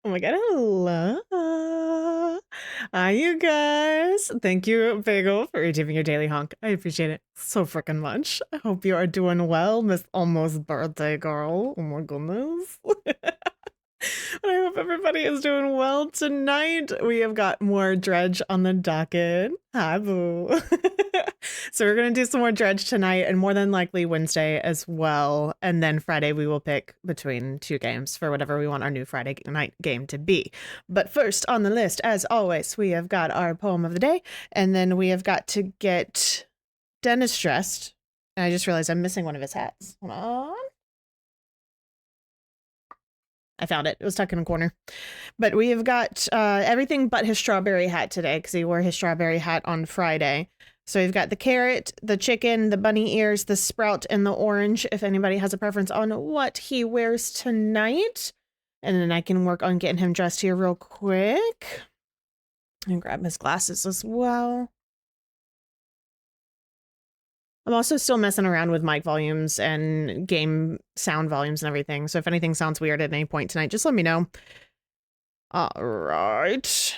Oh my god, hello. Hi, you guys. Thank you, Bagel, for receiving your daily honk. I appreciate it so freaking much. I hope you are doing well, Miss Almost Birthday Girl. Oh my goodness. I hope everybody is doing well tonight. We have got more Dredge on the docket. Hi, boo. So we're going to do some more Dredge tonight and more than likely Wednesday as well. And then Friday we will pick between two games for whatever we want our new Friday night game to be. But first on the list, as always, we have got our poem of the day. And then we have got to get Dennis dressed. And I just realized I'm missing one of his hats. Hold on. I found it. It was tucked in a corner. But we have got everything but his strawberry hat today because he wore his strawberry hat on Friday. So we've got the carrot, the chicken, the bunny ears, the sprout, and the orange, if anybody has a preference on what he wears tonight. And then I can work on getting him dressed here real quick. And grab his glasses as well. I'm also still messing around with mic volumes and game sound volumes and everything. So if anything sounds weird at any point tonight, just let me know. All right.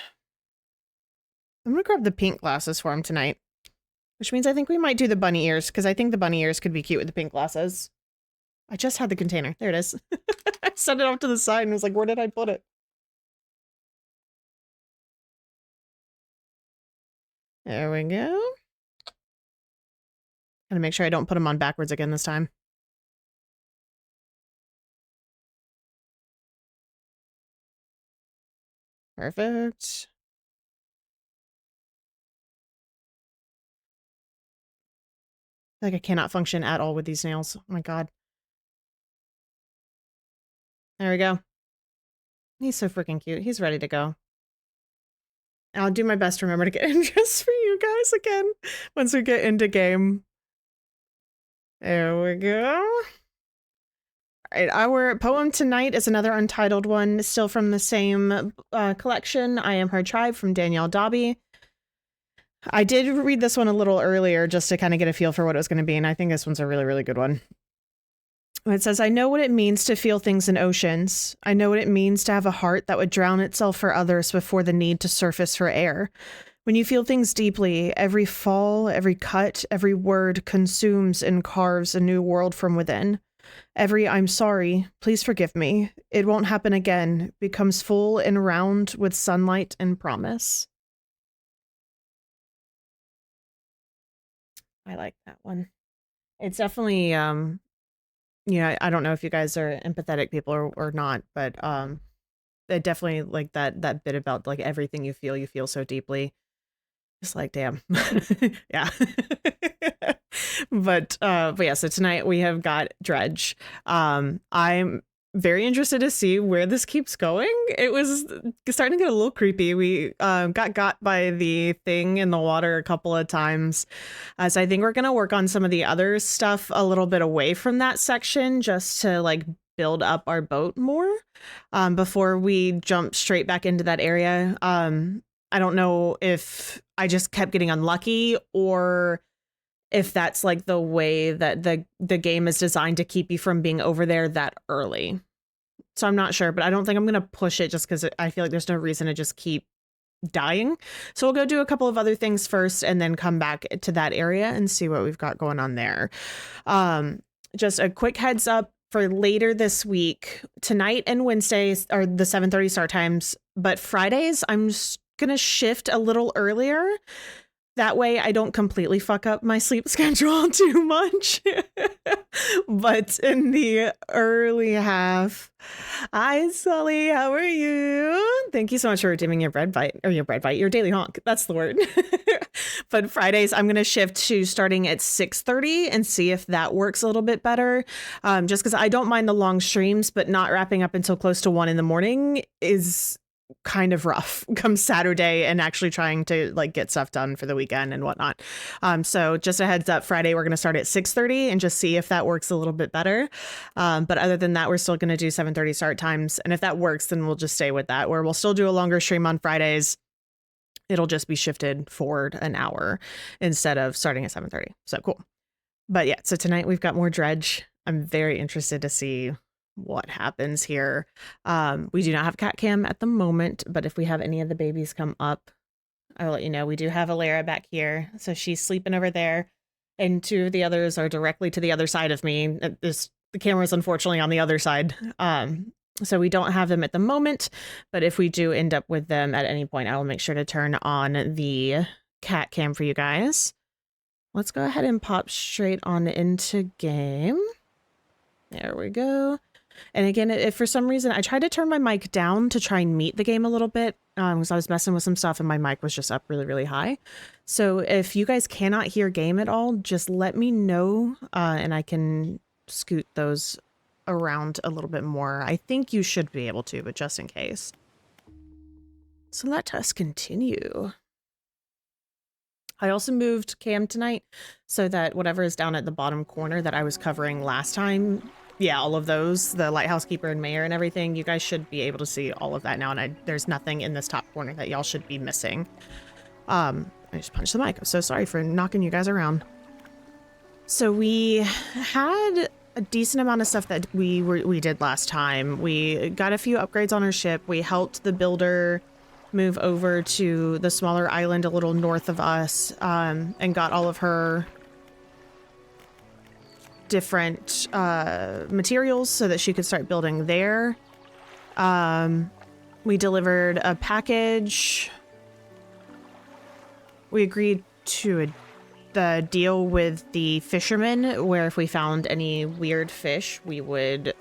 I'm going to grab the pink glasses for him tonight. Which means I think we might do the bunny ears, because I think the bunny ears could be cute with the pink glasses. I just had the container. There it is. I set it off to the side and was like, where did I put it? There we go. Gotta make sure I don't put them on backwards again this time. Perfect. I feel like I cannot function at all with these nails. Oh my god. There we go. He's so freaking cute. He's ready to go. I'll do my best to remember to get interest for you guys again once we get into game. There we go. All right, our poem tonight is another untitled one, still from the same collection, I Am Her Tribe, from Danielle Dobby. I did read this one a little earlier just to kind of get a feel for what it was going to be, and I think this one's a really, really good one. It says, I know what it means to feel things in oceans. I know what it means to have a heart that would drown itself for others before the need to surface for air. When you feel things deeply, every fall, every cut, every word consumes and carves a new world from within. Every I'm sorry, please forgive me, it won't happen again, becomes full and round with sunlight and promise. I like that one. It's definitely, yeah, I don't know if you guys are empathetic people or not, but I definitely like that bit about like everything you feel so deeply. Just like, damn. Yeah. But yeah, so tonight we have got Dredge. I'm very interested to see where this keeps going. It was starting to get a little creepy. We got by the thing in the water a couple of times. So I think we're going to work on some of the other stuff a little bit away from that section just to like build up our boat more before we jump straight back into that area. I don't know if I just kept getting unlucky or if that's like the way that the game is designed to keep you from being over there that early. So I'm not sure, but I don't think I'm going to push it just because I feel like there's no reason to just keep dying. So we'll go do a couple of other things first and then come back to that area and see what we've got going on there. Just a quick heads up for later this week. Tonight and Wednesdays are the 7:30 start times, but Fridays I'm just gonna shift a little earlier. That way I don't completely fuck up my sleep schedule too much. But in the early half, hi Sully, how are you? Thank you so much for redeeming your your daily honk. That's the word. But Fridays I'm gonna shift to starting at 6:30 and see if that works a little bit better. Just because I don't mind the long streams, but not wrapping up until close to 1 in the morning is kind of rough come Saturday and actually trying to like get stuff done for the weekend and whatnot. So just a heads up, Friday we're going to start at 6:30 and just see if that works a little bit better. But other than that, we're still going to do 7:30 start times. And if that works, then we'll just stay with that, where we'll still do a longer stream on Fridays. It'll just be shifted forward an hour instead of starting at 7:30. So cool. But yeah, so tonight we've got more Dredge. I'm very interested to see what happens here. We do not have cat cam at the moment, but if we have any of the babies come up, I will let you know. We do have Alara back here, so she's sleeping over there, and two of the others are directly to the other side of me. The camera's unfortunately on the other side. So we don't have them at the moment, but if we do end up with them at any point, I will make sure to turn on the cat cam for you guys. Let's go ahead and pop straight on into game. There we go. And again, if for some reason I tried to turn my mic down to try and meet the game a little bit, because I was messing with some stuff and my mic was just up really, really high. So if you guys cannot hear game at all, just let me know and I can scoot those around a little bit more. I think you should be able to, but just in case. So let us continue. I also moved cam tonight so that whatever is down at the bottom corner that I was covering last time, yeah, all of those, the lighthouse keeper and mayor and everything, you guys should be able to see all of that now, and there's nothing in this top corner that y'all should be missing. I just punched the mic. I'm so sorry for knocking you guys around. So we had a decent amount of stuff that we did last time. We got a few upgrades on our ship. We helped the builder move over to the smaller island a little north of us, and got all of her different materials so that she could start building there. We delivered a package. We agreed to the deal with the fisherman where if we found any weird fish, we would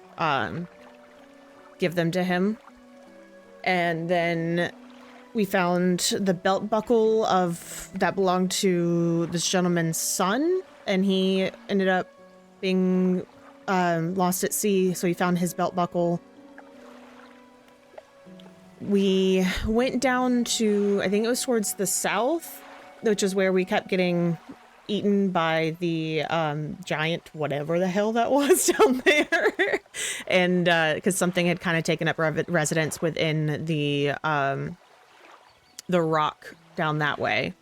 give them to him. And then we found the belt buckle that belonged to this gentleman's son, and he ended up being lost at sea, so he found his belt buckle. We went down to, I think it was towards the south, which is where we kept getting eaten by the giant whatever the hell that was down there. And because something had kind of taken up residence within the rock down that way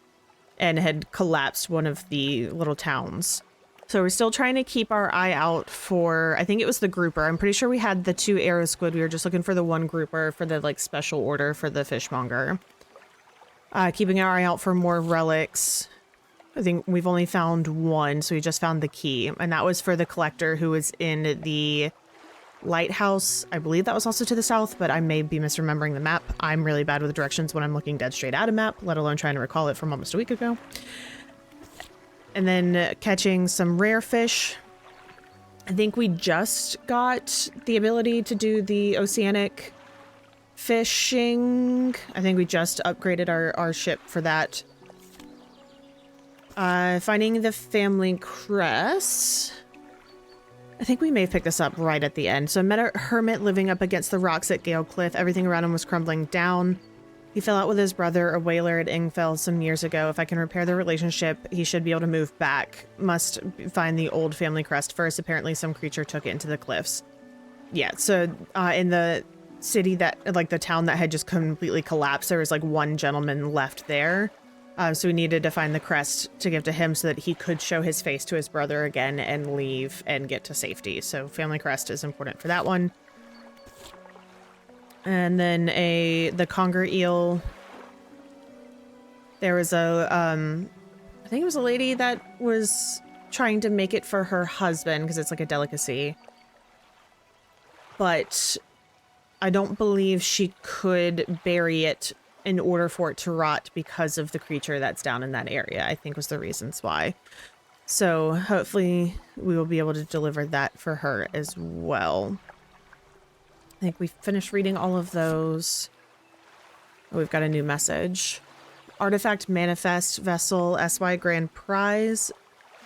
and had collapsed one of the little towns. So we're still trying to keep our eye out for, I think it was the grouper. I'm pretty sure we had the 2 arrow squid. We were just looking for the 1 grouper for the special order for the fishmonger. Keeping our eye out for more relics. I think we've only found 1, so we just found the key. And that was for the collector who was in the lighthouse. I believe that was also to the south, but I may be misremembering the map. I'm really bad with directions when I'm looking dead straight at a map, let alone trying to recall it from almost a week ago. And then catching some rare fish. I think we just got the ability to do the oceanic fishing. I think we just upgraded our ship for that. Finding the family crest. I think we may have picked this up right at the end. So I met a hermit living up against the rocks at Gale Cliff. Everything around him was crumbling down. He fell out with his brother, a whaler at Ingfell, some years ago. If I can repair the relationship, he should be able to move back. Must find the old family crest first. Apparently some creature took it into the cliffs. Yeah, so in the city that, the town that had just completely collapsed, there was 1 gentleman left there. So we needed to find the crest to give to him so that he could show his face to his brother again and leave and get to safety. So family crest is important for that one. And then the conger eel. There was I think it was a lady that was trying to make it for her husband because it's a delicacy. But I don't believe she could bury it in order for it to rot because of the creature that's down in that area, I think was the reasons why. So hopefully we will be able to deliver that for her as well. I think we finished reading all of those. Oh, we've got a new message. Artifact Manifest Vessel SY Grand Prize.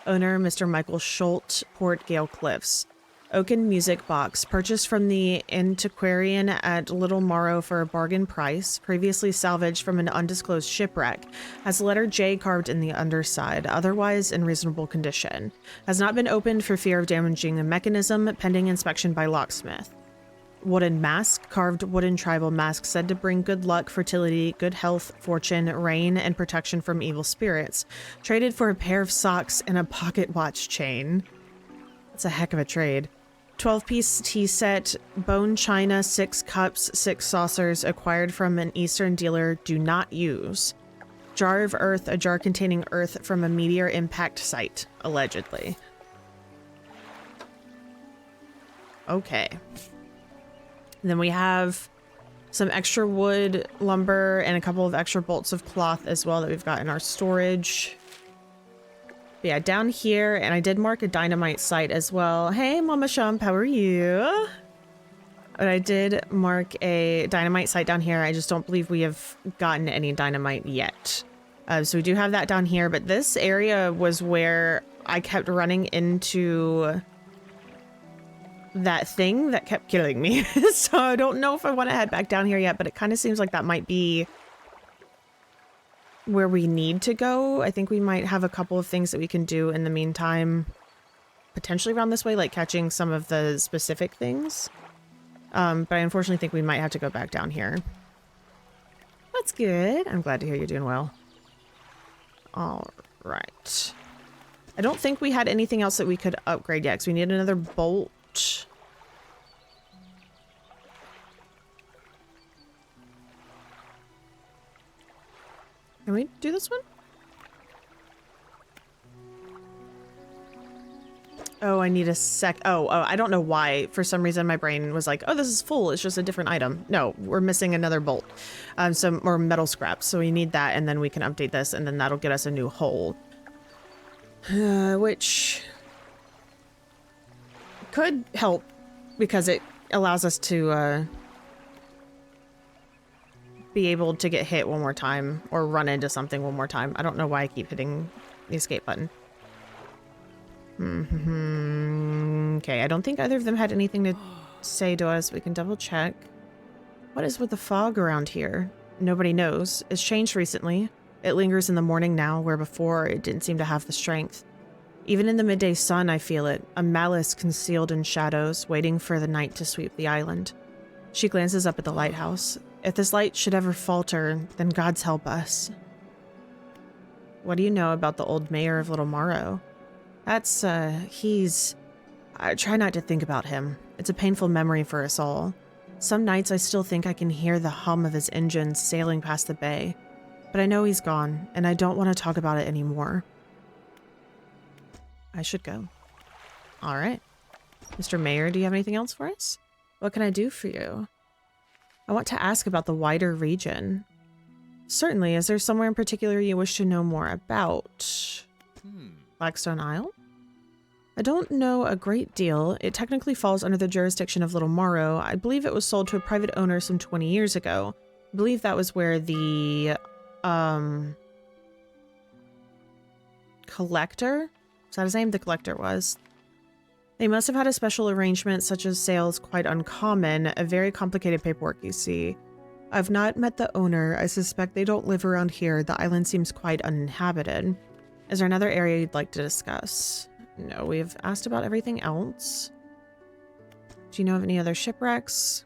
Owner Mr. Michael Schultz, Port Gale Cliffs. Oaken Music Box, purchased from the antiquarian at Little Morrow for a bargain price, previously salvaged from an undisclosed shipwreck, has the letter J carved in the underside, otherwise in reasonable condition. Has not been opened for fear of damaging the mechanism, pending inspection by locksmith. Wooden mask, carved wooden tribal mask said to bring good luck, fertility, good health, fortune, rain, and protection from evil spirits. Traded for a pair of socks and a pocket watch chain. That's a heck of a trade. 12-piece tea set, bone china, 6 cups, 6 saucers, acquired from an Eastern dealer, do not use. Jar of earth, a jar containing earth from a meteor impact site, allegedly. Okay. And then we have some extra wood, lumber, and a couple of extra bolts of cloth as well that we've got in our storage. But yeah, down here, and I did mark a dynamite site as well. Hey, Mama Shump, how are you? But I did mark a dynamite site down here. I just don't believe we have gotten any dynamite yet. So we do have that down here, but this area was where I kept running into that thing that kept killing me. So I don't know if I want to head back down here yet, but it kind of seems like that might be where we need to go. I think we might have a couple of things that we can do in the meantime, potentially around this way, like catching some of the specific things. But I unfortunately think we might have to go back down here. That's good. I'm glad to hear you're doing well. All right. I don't think we had anything else that we could upgrade yet, because we need another bolt. Can we do this one? Oh, I need a sec. Oh, I don't know why. For some reason, my brain was like, oh, this is full. It's just a different item. No, we're missing another bolt. Some more metal scraps. So we need that, and then we can update this, and then that'll get us a new hole. Which could help because it allows us to be able to get hit one more time or run into something one more time. I don't know why I keep hitting the escape button. Okay, I don't think either of them had anything to say to us. We can double check. What is with the fog around here? Nobody knows. It's changed recently. It lingers in the morning now, where before it didn't seem to have the strength. Even in the midday sun, I feel it, a malice concealed in shadows, waiting for the night to sweep the island. She glances up at the lighthouse. If this light should ever falter, then God's help us. What do you know about the old mayor of Little Morrow? That's, I try not to think about him. It's a painful memory for us all. Some nights I still think I can hear the hum of his engines sailing past the bay. But I know he's gone, and I don't want to talk about it anymore. I should go. All right. Mr. Mayor, do you have anything else for us? What can I do for you? I want to ask about the wider region. Certainly. Is there somewhere in particular you wish to know more about? Blackstone Isle? I don't know a great deal. It technically falls under the jurisdiction of Little Morrow. I believe it was sold to a private owner some 20 years ago. I believe that was where the, Collector? Is that his name? The Collector was. They must have had a special arrangement, such as sales quite uncommon, a very complicated paperwork, you see. I've not met the owner. I suspect they don't live around here. The island seems quite uninhabited. Is there another area you'd like to discuss? No, we've asked about everything else. Do you know of any other shipwrecks?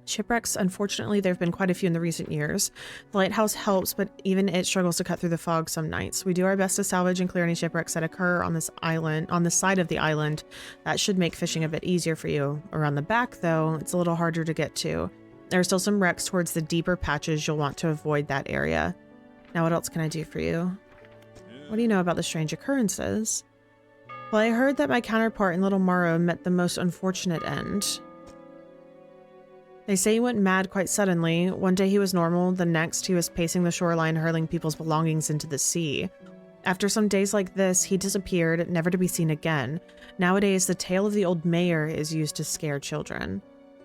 Shipwrecks, unfortunately, there have been quite a few in the recent years. The lighthouse helps, but even it struggles to cut through the fog some nights. We do our best to salvage and clear any shipwrecks that occur on this island, on the side of the island. That should make fishing a bit easier for you. Around the back, though, it's a little harder to get to. There are still some wrecks towards the deeper patches. You'll want to avoid that area. Now, what else can I do for you? What do you know about the strange occurrences? Well, I heard that my counterpart in Little Morrow met the most unfortunate end. They say he went mad quite suddenly. One day he was normal, the next he was pacing the shoreline, hurling people's belongings into the sea. After some days like this, he disappeared, never to be seen again. Nowadays, the tale of the old mayor is used to scare children.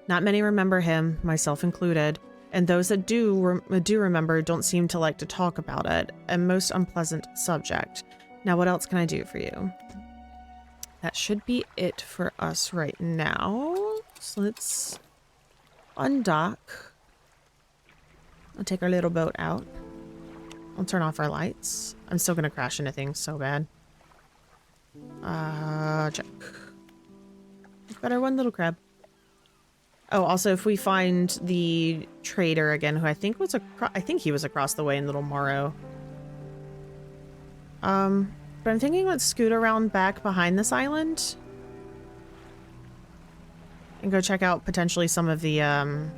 Not many remember him, myself included, and those that do remember don't seem to like to talk about it, a most unpleasant subject. Now, what else can I do for you? That should be it for us right now. So let's undock. I'll take our little boat out. I'll turn off our lights. I'm still gonna crash into things so bad. Check. We've got our one little crab. Oh, also, if we find the trader again, who I think was I think he was across the way in Little Morrow. But I'm thinking let's scoot around back behind this island. And go check out potentially some of the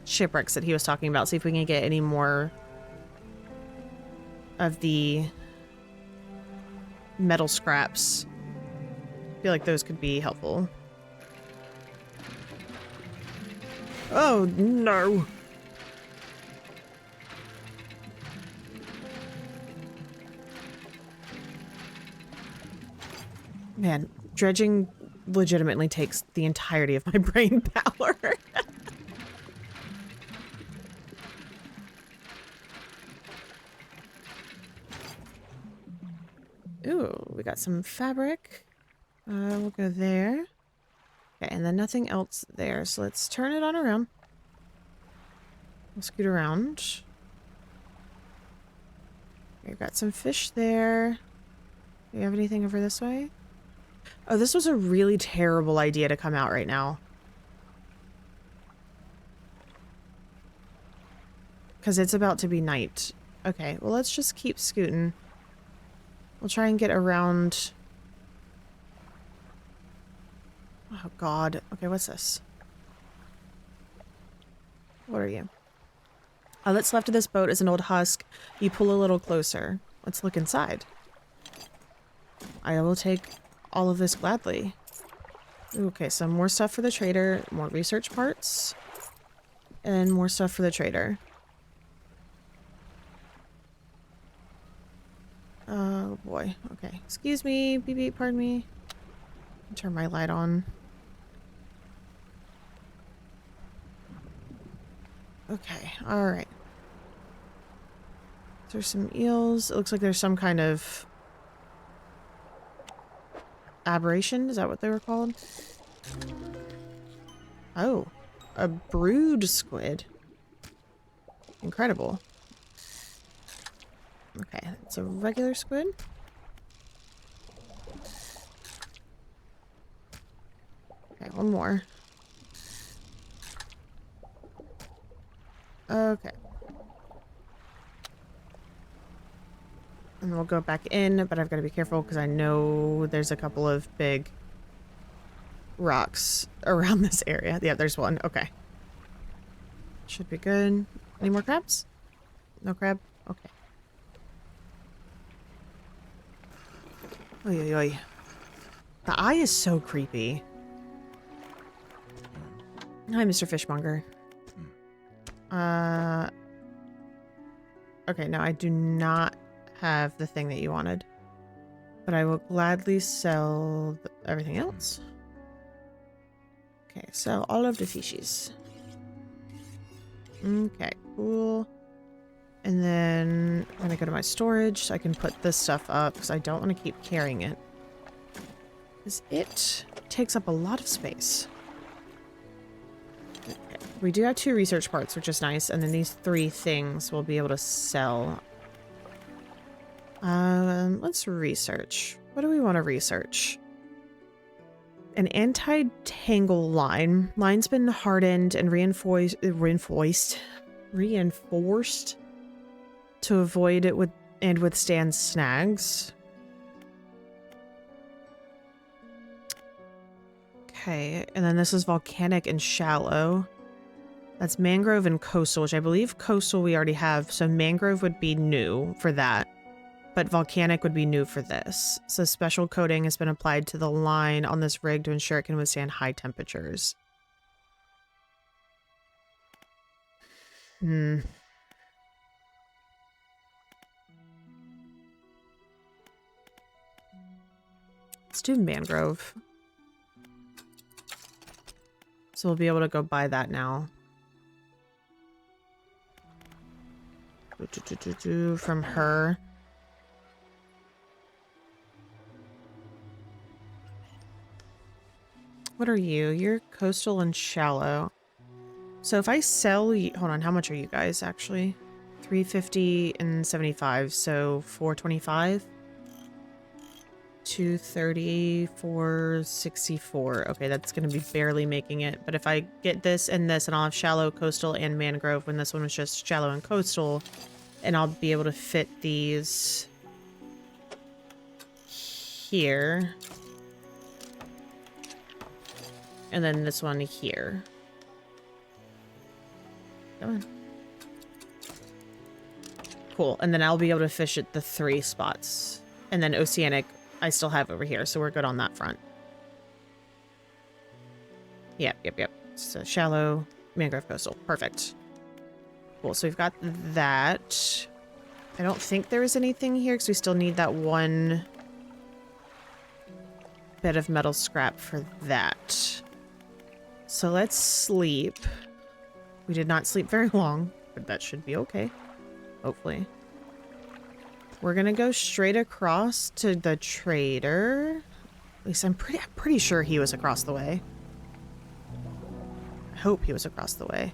shipwrecks that he was talking about. See if we can get any more of the metal scraps. I feel like those could be helpful. Oh, no. Man, dredging legitimately takes the entirety of my brain power. Ooh, we got some fabric. We'll go there. Okay, and then nothing else there. So let's turn it on around. We'll scoot around. We've got some fish there. Do you have anything over this way? Oh, this was a really terrible idea to come out right now. Because it's about to be night. Okay, well, let's just keep scooting. We'll try and get around... Oh, God. Okay, what's this? What are you? All that's left of this boat is an old husk. You pull a little closer. Let's look inside. I will take all of this gladly. Okay, so more stuff for the trader, more research parts, and more stuff for the trader. Oh boy. Okay. Excuse me. Beep beep. Pardon me. Turn my light on. Okay. All right. There's some eels. It looks like there's some kind of aberration. Is that what they were called? Oh, a brood squid. Incredible. Okay, it's a regular squid. Okay, one more. Okay. And we'll go back in, but I've got to be careful because I know there's a couple of big rocks around this area. Yeah, there's one. Okay. Should be good. Any more crabs? No crab? Okay. Oy, oy, oy. The eye is so creepy. Hi, Mr. Fishmonger. Okay, no, I do not have the thing that you wanted. But I will gladly sell everything else. Okay, sell all of the fishies. Okay, cool. And then I'm gonna go to my storage so I can put this stuff up because I don't want to keep carrying it. Because it takes up a lot of space. Okay. We do have 2 research parts, which is nice, and then these 3 things we'll be able to sell. Let's research. What do we want to research? An anti-tangle line. Line's been hardened and reinforced to avoid it and withstand snags. Okay, and then this is volcanic and shallow. That's mangrove and coastal, which I believe coastal we already have, so mangrove would be new for that. But volcanic would be new for this. So special coating has been applied to the line on this rig to ensure it can withstand high temperatures. Let's do mangrove. So we'll be able to go buy that now. From her. What are you? You're coastal and shallow. So if I sell you... Hold on, how much are you guys, actually? 350 and 75, so 425. 230, 464. Okay, that's going to be barely making it. But if I get this and this, and I'll have shallow, coastal, and mangrove, when this one was just shallow and coastal, and I'll be able to fit these here. And then this one here. Come on. Cool. And then I'll be able to fish at the 3 spots. And then oceanic I still have over here, so we're good on that front. Yep. So shallow, mangrove coastal. Perfect. Cool, so we've got that. I don't think there is anything here because we still need that one bit of metal scrap for that. So let's sleep. We did not sleep very long, but that should be okay. Hopefully. We're gonna go straight across to the trader. At least I'm pretty sure he was across the way. I hope he was across the way.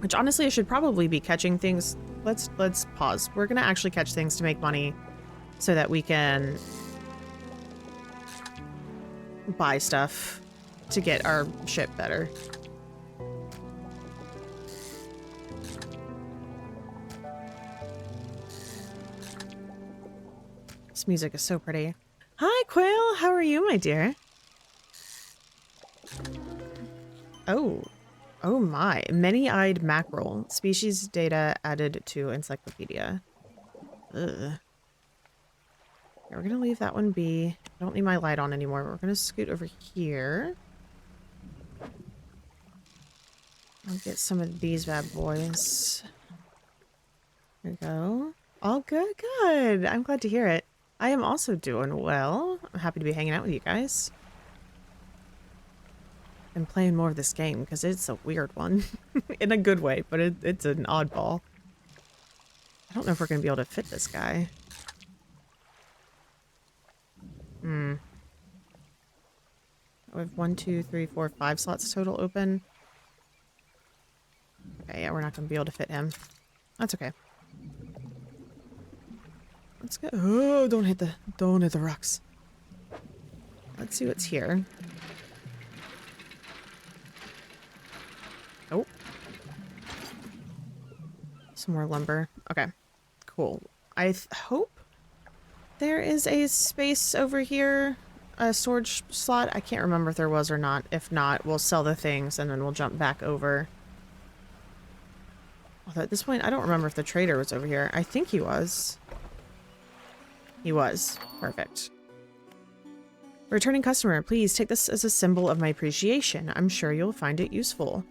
Which honestly, I should probably be catching things. Let's pause. We're gonna actually catch things to make money so that we can buy stuff to get our ship better. This music is so pretty. Hi, Quail. How are you, my dear? Oh my. Many-eyed mackerel. Species data added to encyclopedia. Ugh. Yeah, we're gonna leave that one be. I don't need my light on anymore. We're gonna scoot over here. I'll get some of these bad boys. There we go. All good, good. I'm glad to hear it. I am also doing well. I'm happy to be hanging out with you guys. And playing more of this game because it's a weird one. In a good way, but it's an oddball. I don't know if we're going to be able to fit this guy. We have 1, 2, 3, 4, 5 slots total open. Okay, yeah, we're not going to be able to fit him. That's okay. Let's go. Oh, don't hit the rocks. Let's see what's here. Oh. Some more lumber. Okay. Cool. I hope there is a space over here. A storage slot. I can't remember if there was or not. If not, we'll sell the things and then we'll jump back over. Although at this point, I don't remember if the trader was over here. I think he was. He was. Perfect. Returning customer, please take this as a symbol of my appreciation. I'm sure you'll find it useful.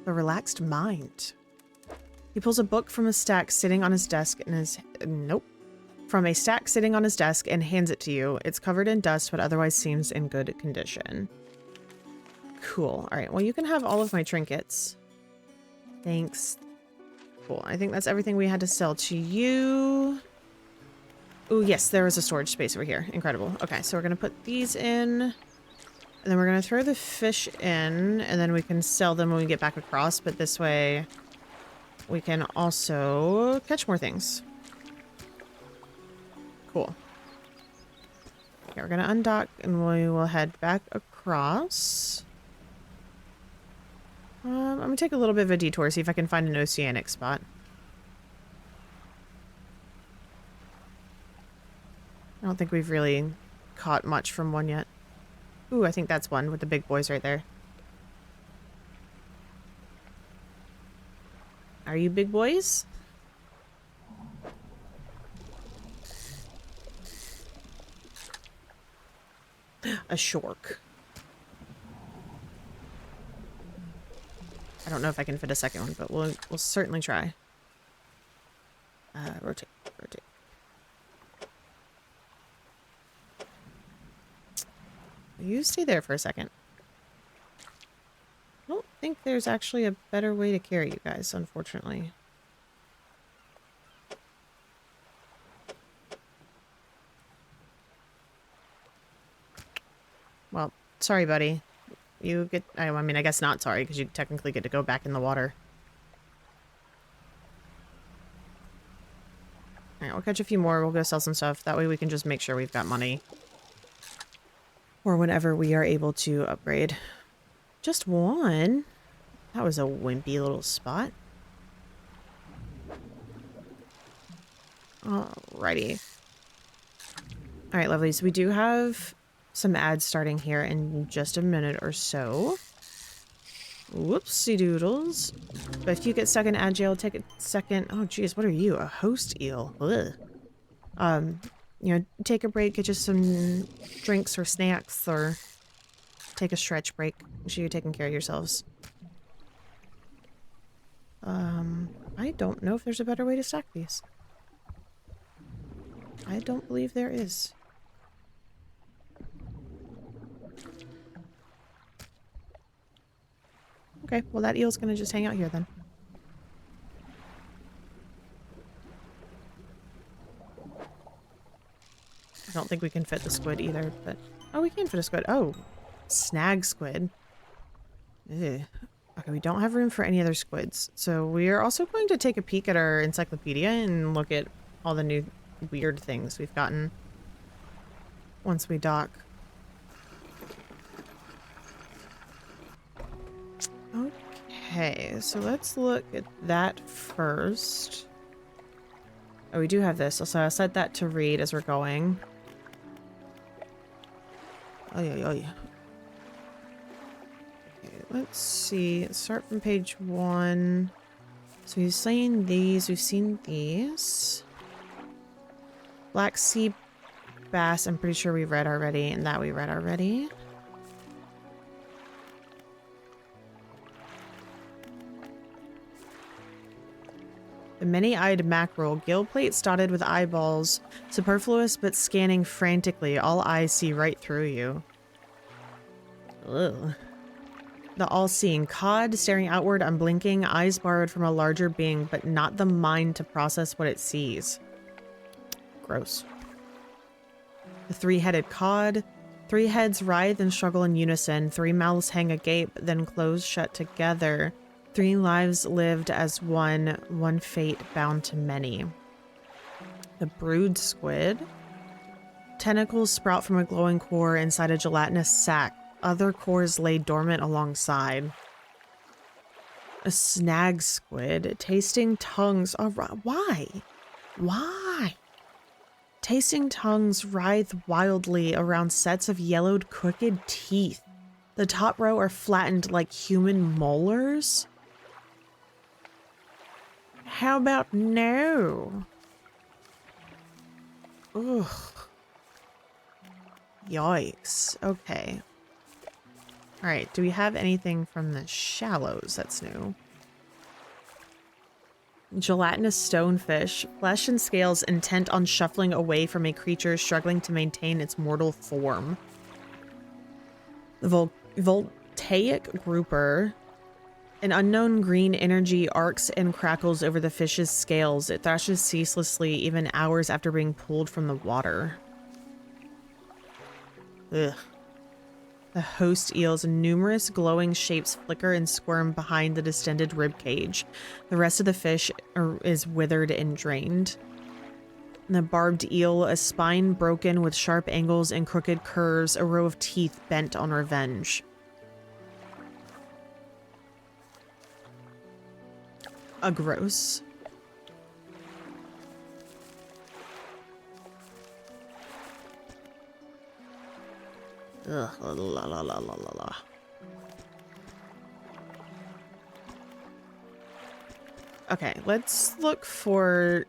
A relaxed mind. He pulls a book from a stack sitting on his desk and his... Nope. From a stack sitting on his desk and hands it to you. It's covered in dust, but otherwise seems in good condition. Cool. Alright, well you can have all of my trinkets. Thanks. Cool. I think that's everything we had to sell to you. Oh, yes, there was a storage space over here. Incredible. Okay, so we're going to put these in. And then we're going to throw the fish in. And then we can sell them when we get back across. But this way, we can also catch more things. Cool. Okay, we're going to undock and we will head back across. I'm going to take a little bit of a detour, see if I can find an oceanic spot. I don't think we've really caught much from one yet. Ooh, I think that's one with the big boys right there. Are you big boys? A shark. I don't know if I can fit a second one, but we'll certainly try. Rotate. You stay there for a second. I don't think there's actually a better way to carry you guys, unfortunately. Well, sorry, buddy. You get... I mean, I guess not sorry, because you technically get to go back in the water. Alright, we'll catch a few more. We'll go sell some stuff. That way we can just make sure we've got money. Or whenever we are able to upgrade. Just one? That was a wimpy little spot. Alrighty. Alright, lovely. So we do have some ads starting here in just a minute or so. Whoopsie doodles. But if you get stuck in ad jail, take a second. Oh, geez, what are you? A host eel. Ugh. You know, take a break, get you some drinks or snacks, or take a stretch break. Make sure you're taking care of yourselves. I don't know if there's a better way to stack these. I don't believe there is. Okay, well that eel's gonna just hang out here then. I don't think we can fit the squid either, but... Oh, we can fit a squid. Oh, snag squid. Ugh. Okay, we don't have room for any other squids. So we are also going to take a peek at our encyclopedia and look at all the new weird things we've gotten once we dock. Okay, so let's look at that first. Oh, we do have this. So I'll set that to read as we're going. Oh, yeah. Okay, let's see. Start from page 1. So he's saying these. We've seen these. Black sea bass, I'm pretty sure we read already, and that we read already. The many-eyed mackerel, gill plates dotted with eyeballs, superfluous but scanning frantically, all eyes see right through you. Ugh. The all-seeing cod, staring outward, unblinking, eyes borrowed from a larger being, but not the mind to process what it sees. Gross. The three-headed cod. 3 heads writhe and struggle in unison. 3 mouths hang agape, then close shut together. 3 lives lived as one, one fate bound to many. The brood squid. Tentacles sprout from a glowing core inside a gelatinous sac. Other cores lay dormant alongside. A snag squid. Tasting tongues. Oh, why? Why? Tasting tongues writhe wildly around sets of yellowed, crooked teeth. The top row are flattened like human molars. How about no? Ugh. Yikes. Okay. Alright, do we have anything from the shallows that's new? Gelatinous stonefish, flesh and scales intent on shuffling away from a creature struggling to maintain its mortal form. The voltaic grouper. An unknown green energy arcs and crackles over the fish's scales. It thrashes ceaselessly, even hours after being pulled from the water. Ugh. The host eel's numerous glowing shapes flicker and squirm behind the distended ribcage. The rest of the fish is withered and drained. The barbed eel, a spine broken with sharp angles and crooked curves, a row of teeth bent on revenge. A gross. Ugh, la la la la la la. Okay, let's look for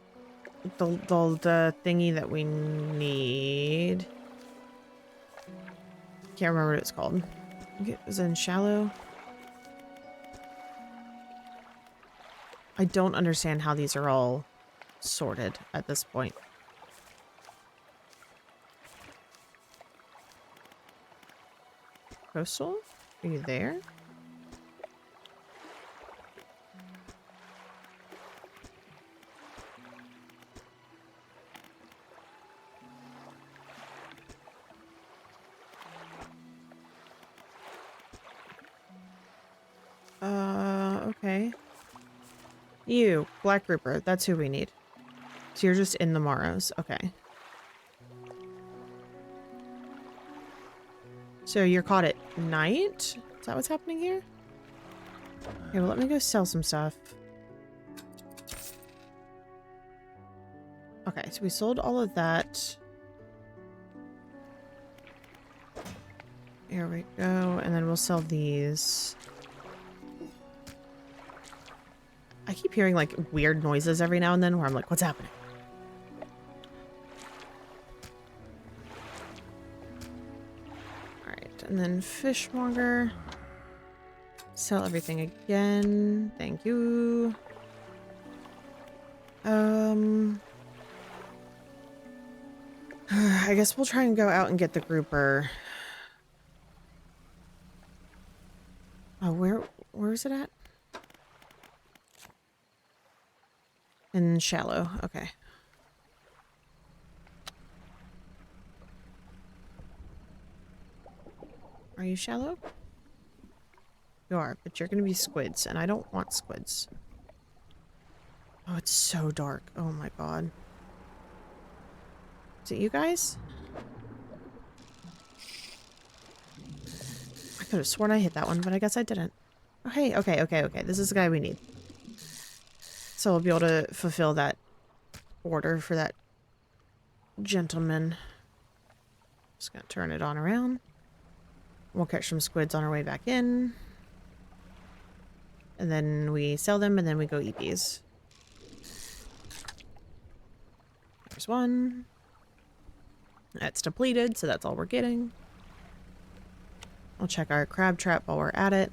the thingy that we need. Can't remember what it's called. It was in shallow. I don't understand how these are all sorted at this point. Coastal? Are you there? Okay. You, Black Grouper, that's who we need. So you're just in the Maros. Okay. So you're caught at night? Is that what's happening here? Okay, well, let me go sell some stuff. Okay, so we sold all of that. Here we go. And then we'll sell these. I keep hearing like weird noises every now and then where I'm like, what's happening? Alright, and then fishmonger. Sell everything again. Thank you. I guess we'll try and go out and get the grouper. Oh, where is it at? In shallow. Okay. Are you shallow? You are, but you're gonna be squids, and I don't want squids. Oh, it's so dark. Oh my god. Is it you guys? I could have sworn I hit that one, but I guess I didn't. Oh, hey, okay. This is the guy we need. So we'll be able to fulfill that order for that gentleman. Just gonna turn it on around. We'll catch some squids on our way back in. And then we sell them, and then we go eat these. There's one. That's depleted, so that's all we're getting. I'll check our crab trap while we're at it.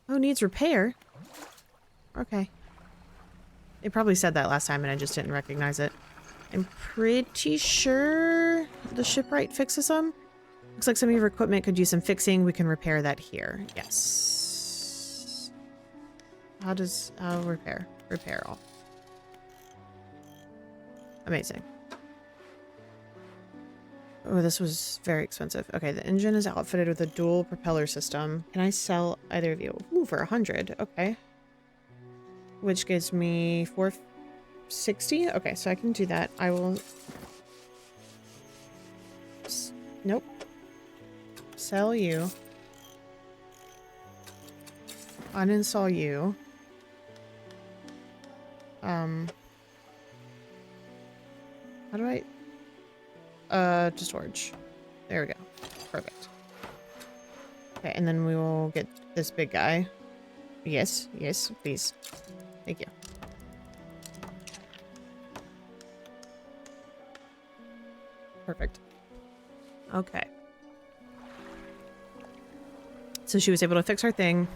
Oh, needs repair. Okay. They probably said that last time and I just didn't recognize it. I'm pretty sure the shipwright fixes them. Looks like some of your equipment could use some fixing. We can repair that here. Yes. How repair? Repair all. Amazing. Oh, this was very expensive. Okay, the engine is outfitted with a dual propeller system. Can I sell either of you? Ooh, for 100. Okay. Which gives me 460. Okay, so I can do that. I will... Nope. Sell you. Uninstall you. How do I... to storage. There we go. Perfect. Okay, and then we will get this big guy. Yes, yes, please. Thank you. Perfect. Okay. So she was able to fix her thing.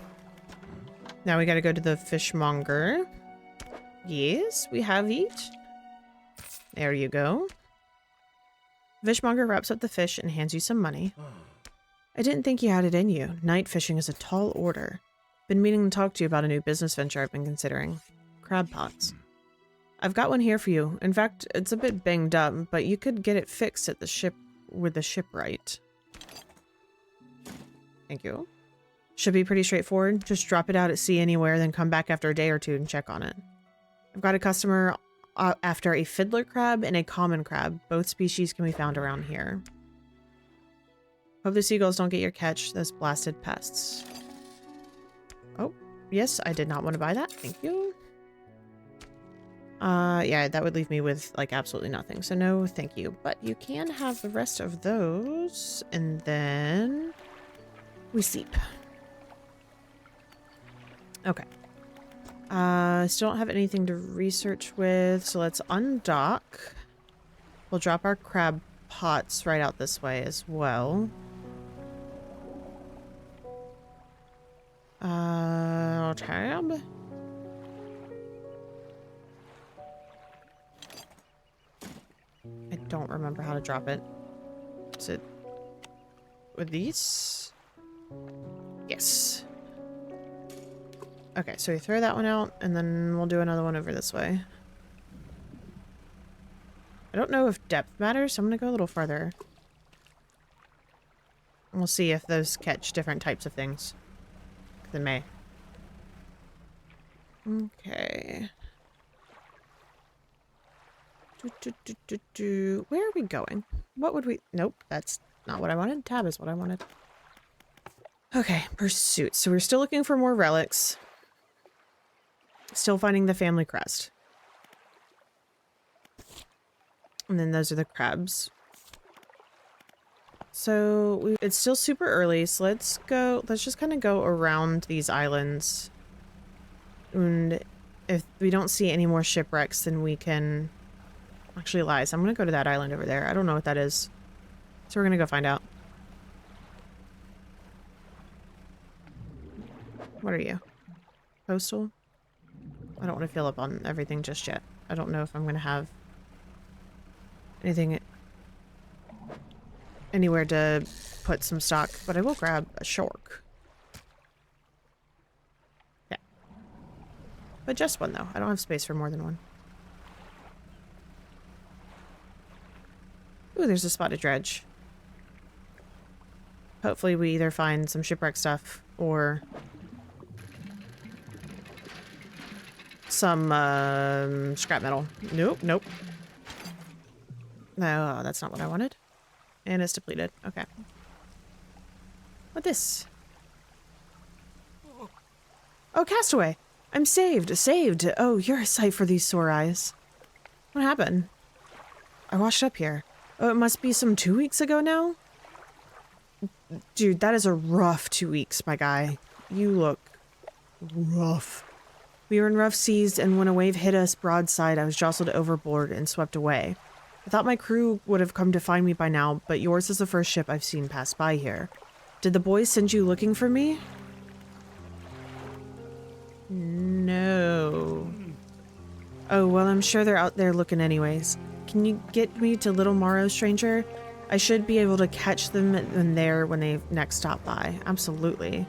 Now we gotta go to the fishmonger. Yes, we have it. There you go. Fishmonger wraps up the fish and hands you some money. I didn't think you had it in you. Night fishing is a tall order. Been meaning to talk to you about a new business venture I've been considering. Crab pots. I've got one here for you. In fact, it's a bit banged up, but you could get it fixed at the ship with the shipwright. Thank you. Should be pretty straightforward. Just drop it out at sea anywhere, then come back after a day or two and check on it. I've got a customer after a fiddler crab and a common crab. Both species can be found around here. Hope the seagulls don't get your catch, those blasted pests. Oh, yes, I did not want to buy that. Thank you. Yeah, that would leave me with, like, absolutely nothing. So no, thank you. But you can have the rest of those. And then we sleep. Okay. Still don't have anything to research with, so let's undock. We'll drop our crab pots right out this way as well. Tab. I don't remember how to drop it. Is it with these? Yes. Okay, so we throw that one out, and then we'll do another one over this way. I don't know if depth matters, so I'm gonna go a little farther. And we'll see if those catch different types of things. They may. Okay. Where are we going? What would we... Nope, that's not what I wanted. Tab is what I wanted. Okay, pursuit. So we're still looking for more relics. Still finding the family crest. And then those are the crabs. So it's still super early, so let's just kind of go around these islands. And if we don't see any more shipwrecks, then we can... Actually, lies. I'm gonna go to that island over there. I don't know what that is. So we're gonna go find out. What are you? Postal? I don't want to fill up on everything just yet. I don't know if I'm gonna have anything anywhere to put some stock, but I will grab a shark. Yeah. But just one, though. I don't have space for more than one. Ooh, there's a spotted dredge. Hopefully we either find some shipwreck stuff or some scrap metal. Nope, nope. No, that's not what I wanted. And it's depleted. Okay. What this? Oh, castaway! I'm saved! Saved! Oh, you're a sight for these sore eyes. What happened? I washed up here. Oh, it must be some 2 weeks ago now? Dude, that is a rough 2 weeks, my guy. You look rough. We were in rough seas, and when a wave hit us broadside, I was jostled overboard and swept away. I thought my crew would have come to find me by now, but yours is the first ship I've seen pass by here. Did the boys send you looking for me? No. Oh, well, I'm sure they're out there looking anyways. Can you get me to Little Morrow, stranger? I should be able to catch them in there when they next stop by. Absolutely.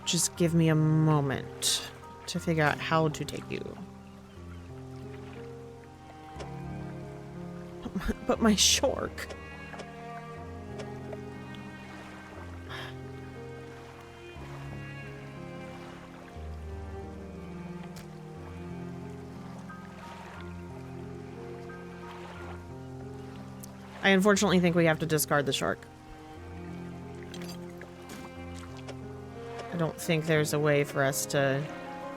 Just give me a moment to figure out how to take you. But my shark. I unfortunately think we have to discard the shark. I don't think there's a way for us to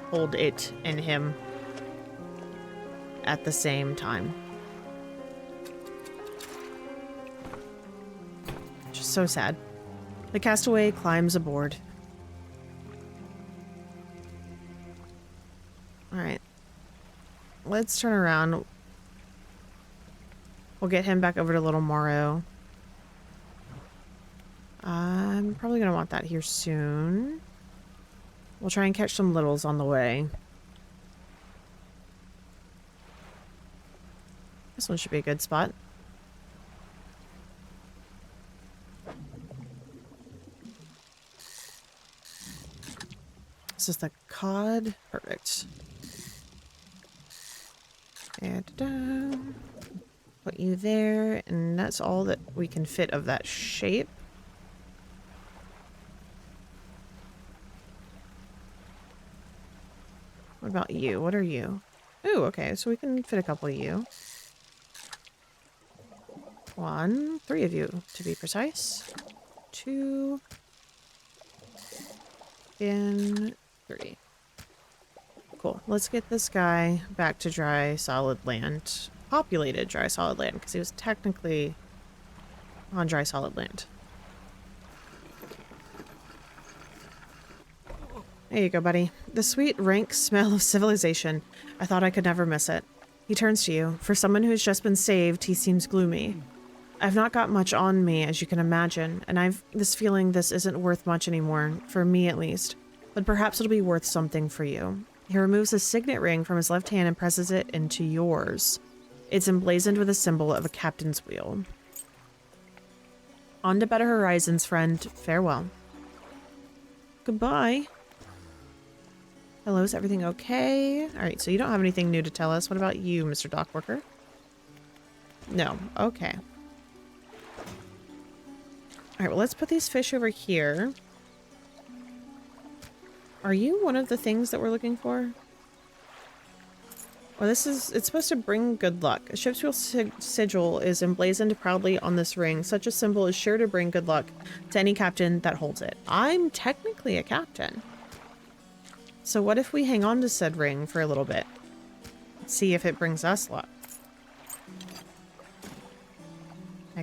hold it and him at the same time. Just so sad. The castaway climbs aboard. Alright. Let's turn around. We'll get him back over to Little Morrow. I'm probably going to want that here soon. We'll try and catch some littles on the way. This one should be a good spot. This is the cod. Perfect. And put you there, and that's all that we can fit of that shape. What about you? What are you? Ooh, okay, so we can fit a couple of you. 1, 3 of you, to be precise. 2, and 3. Cool. Let's get this guy back to dry, solid land. Populated dry, solid land, because he was technically on dry, solid land. There you go, buddy. The sweet, rank smell of civilization. I thought I could never miss it. He turns to you. For someone who's just been saved, he seems gloomy. I've not got much on me, as you can imagine, and I've this feeling this isn't worth much anymore, for me at least. But perhaps it'll be worth something for you. He removes a signet ring from his left hand and presses it into yours. It's emblazoned with a symbol of a captain's wheel. On to better horizons, friend. Farewell. Goodbye. Hello, is everything okay? Alright, so you don't have anything new to tell us. What about you, Mr. Dockworker? No. Okay. Alright, well, let's put these fish over here. Are you one of the things that we're looking for? Well, it's supposed to bring good luck. A ship's wheel sigil is emblazoned proudly on this ring. Such a symbol is sure to bring good luck to any captain that holds it. I'm technically a captain. So what if we hang on to said ring for a little bit? See if it brings us luck.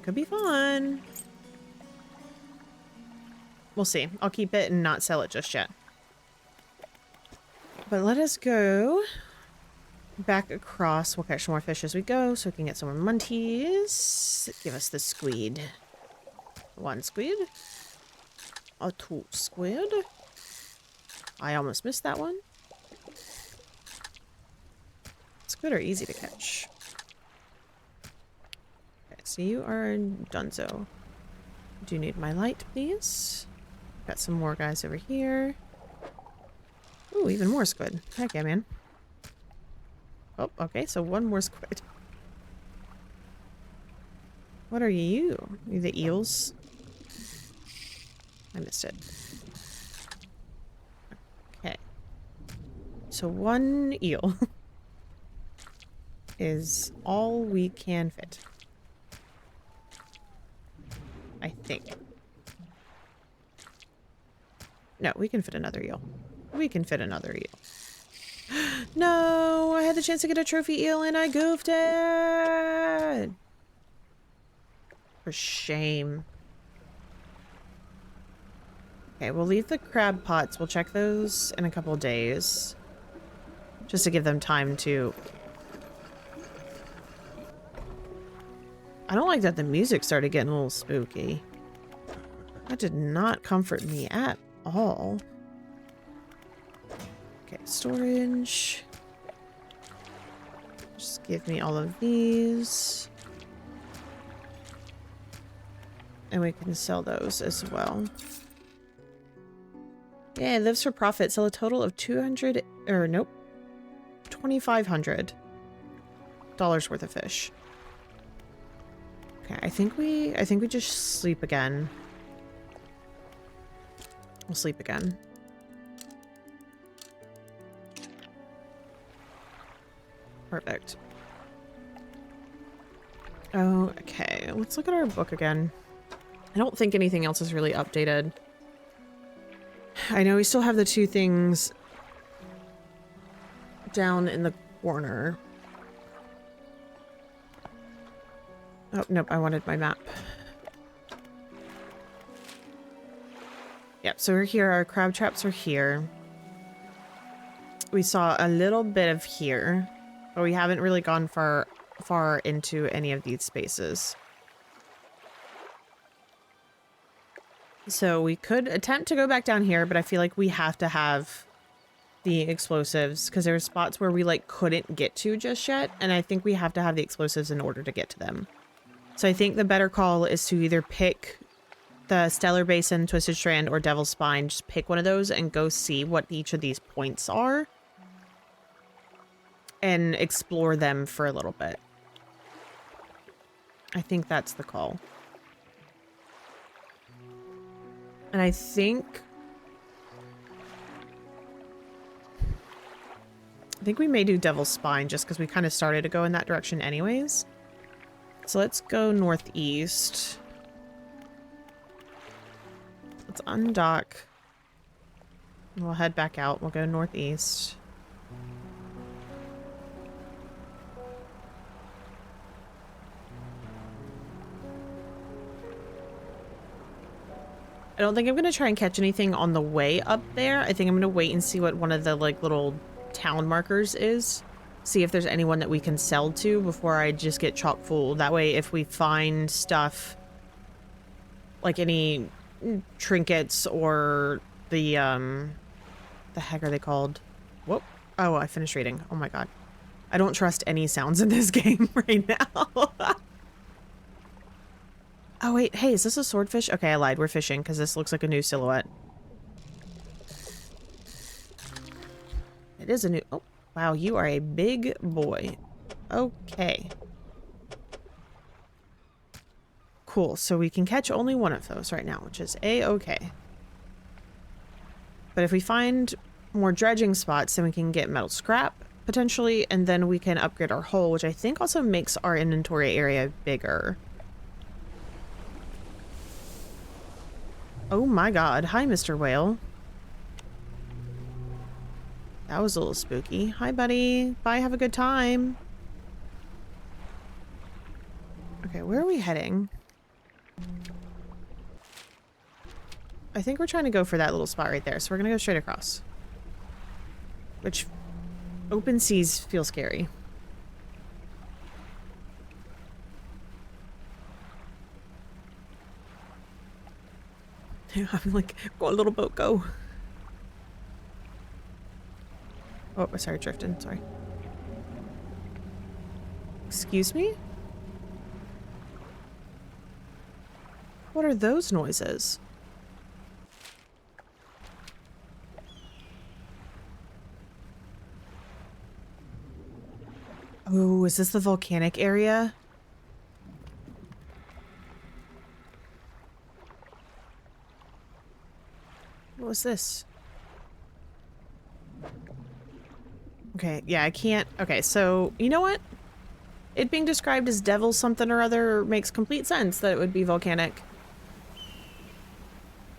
That could be fun. We'll see. I'll keep it and not sell it just yet. But let us go back across. We'll catch some more fish as we go so we can get some more munties. Give us the squid. One squid. A two squid. I almost missed that one. Squid are easy to catch. Okay, so you are donezo. Do you need my light, please? Got some more guys over here. Ooh, even more squid. Heck yeah, man. Oh, okay, so one more squid. What are you? Are you the eels? I missed it. Okay. So one eel is all we can fit. I think. No, we can fit another eel. We can fit another eel. No, I had the chance to get a trophy eel and I goofed it. For shame. Okay, we'll leave the crab pots. We'll check those in a couple days. Just to give them time to... I don't like that the music started getting a little spooky. That did not comfort me at all. Okay, storage. Just give me all of these. And we can sell those as well. Yeah, it lives for profit. Sell a total of 200, or nope, $2,500 worth of fish. Okay, I think we just sleep again. We'll sleep again. Perfect. Oh, okay. Let's look at our book again. I don't think anything else is really updated. I know we still have the two things down in the corner. Oh, nope, I wanted my map. Yep, so we're here. Our crab traps are here. We saw a little bit of here, but we haven't really gone far into any of these spaces. So we could attempt to go back down here, but I feel like we have to have the explosives because there are spots where we like couldn't get to just yet, and I think we have to have the explosives in order to get to them. So I think the better call is to either pick the Stellar Basin, Twisted Strand, or Devil's Spine. Just pick one of those and go see what each of these points are and explore them for a little bit. I think that's the call. And I think we may do Devil's Spine just because we kind of started to go in that direction anyways. So let's go northeast. Let's undock. We'll head back out. We'll go northeast. I don't think I'm going to try and catch anything on the way up there. I think I'm going to wait and see what one of the like little town markers is. See if there's anyone that we can sell to before I just get chock full. That way if we find stuff like any trinkets or the heck are they called? Whoop. Oh, I finished reading. Oh my god. I don't trust any sounds in this game right now. Oh wait, hey, is this a swordfish? Okay, I lied. We're fishing because this looks like a new silhouette. It is a new... Oh, wow, you are a big boy. Okay. Cool, so we can catch only one of those right now, which is A-okay. But if we find more dredging spots, then we can get metal scrap, potentially, and then we can upgrade our hull, which I think also makes our inventory area bigger. Oh my god. Hi, Mr. Whale. That was a little spooky. Hi, buddy. Bye, have a good time. Okay, where are we heading? I think we're trying to go for that little spot right there. So we're gonna go straight across. Which, open seas feel scary. I'm like, go on, little boat, go. Oh, sorry, drifting, sorry. Excuse me? What are those noises? Oh, is this the volcanic area? What was this? Okay, yeah, I can't. Okay, so you know what? It being described as devil something or other makes complete sense that it would be volcanic.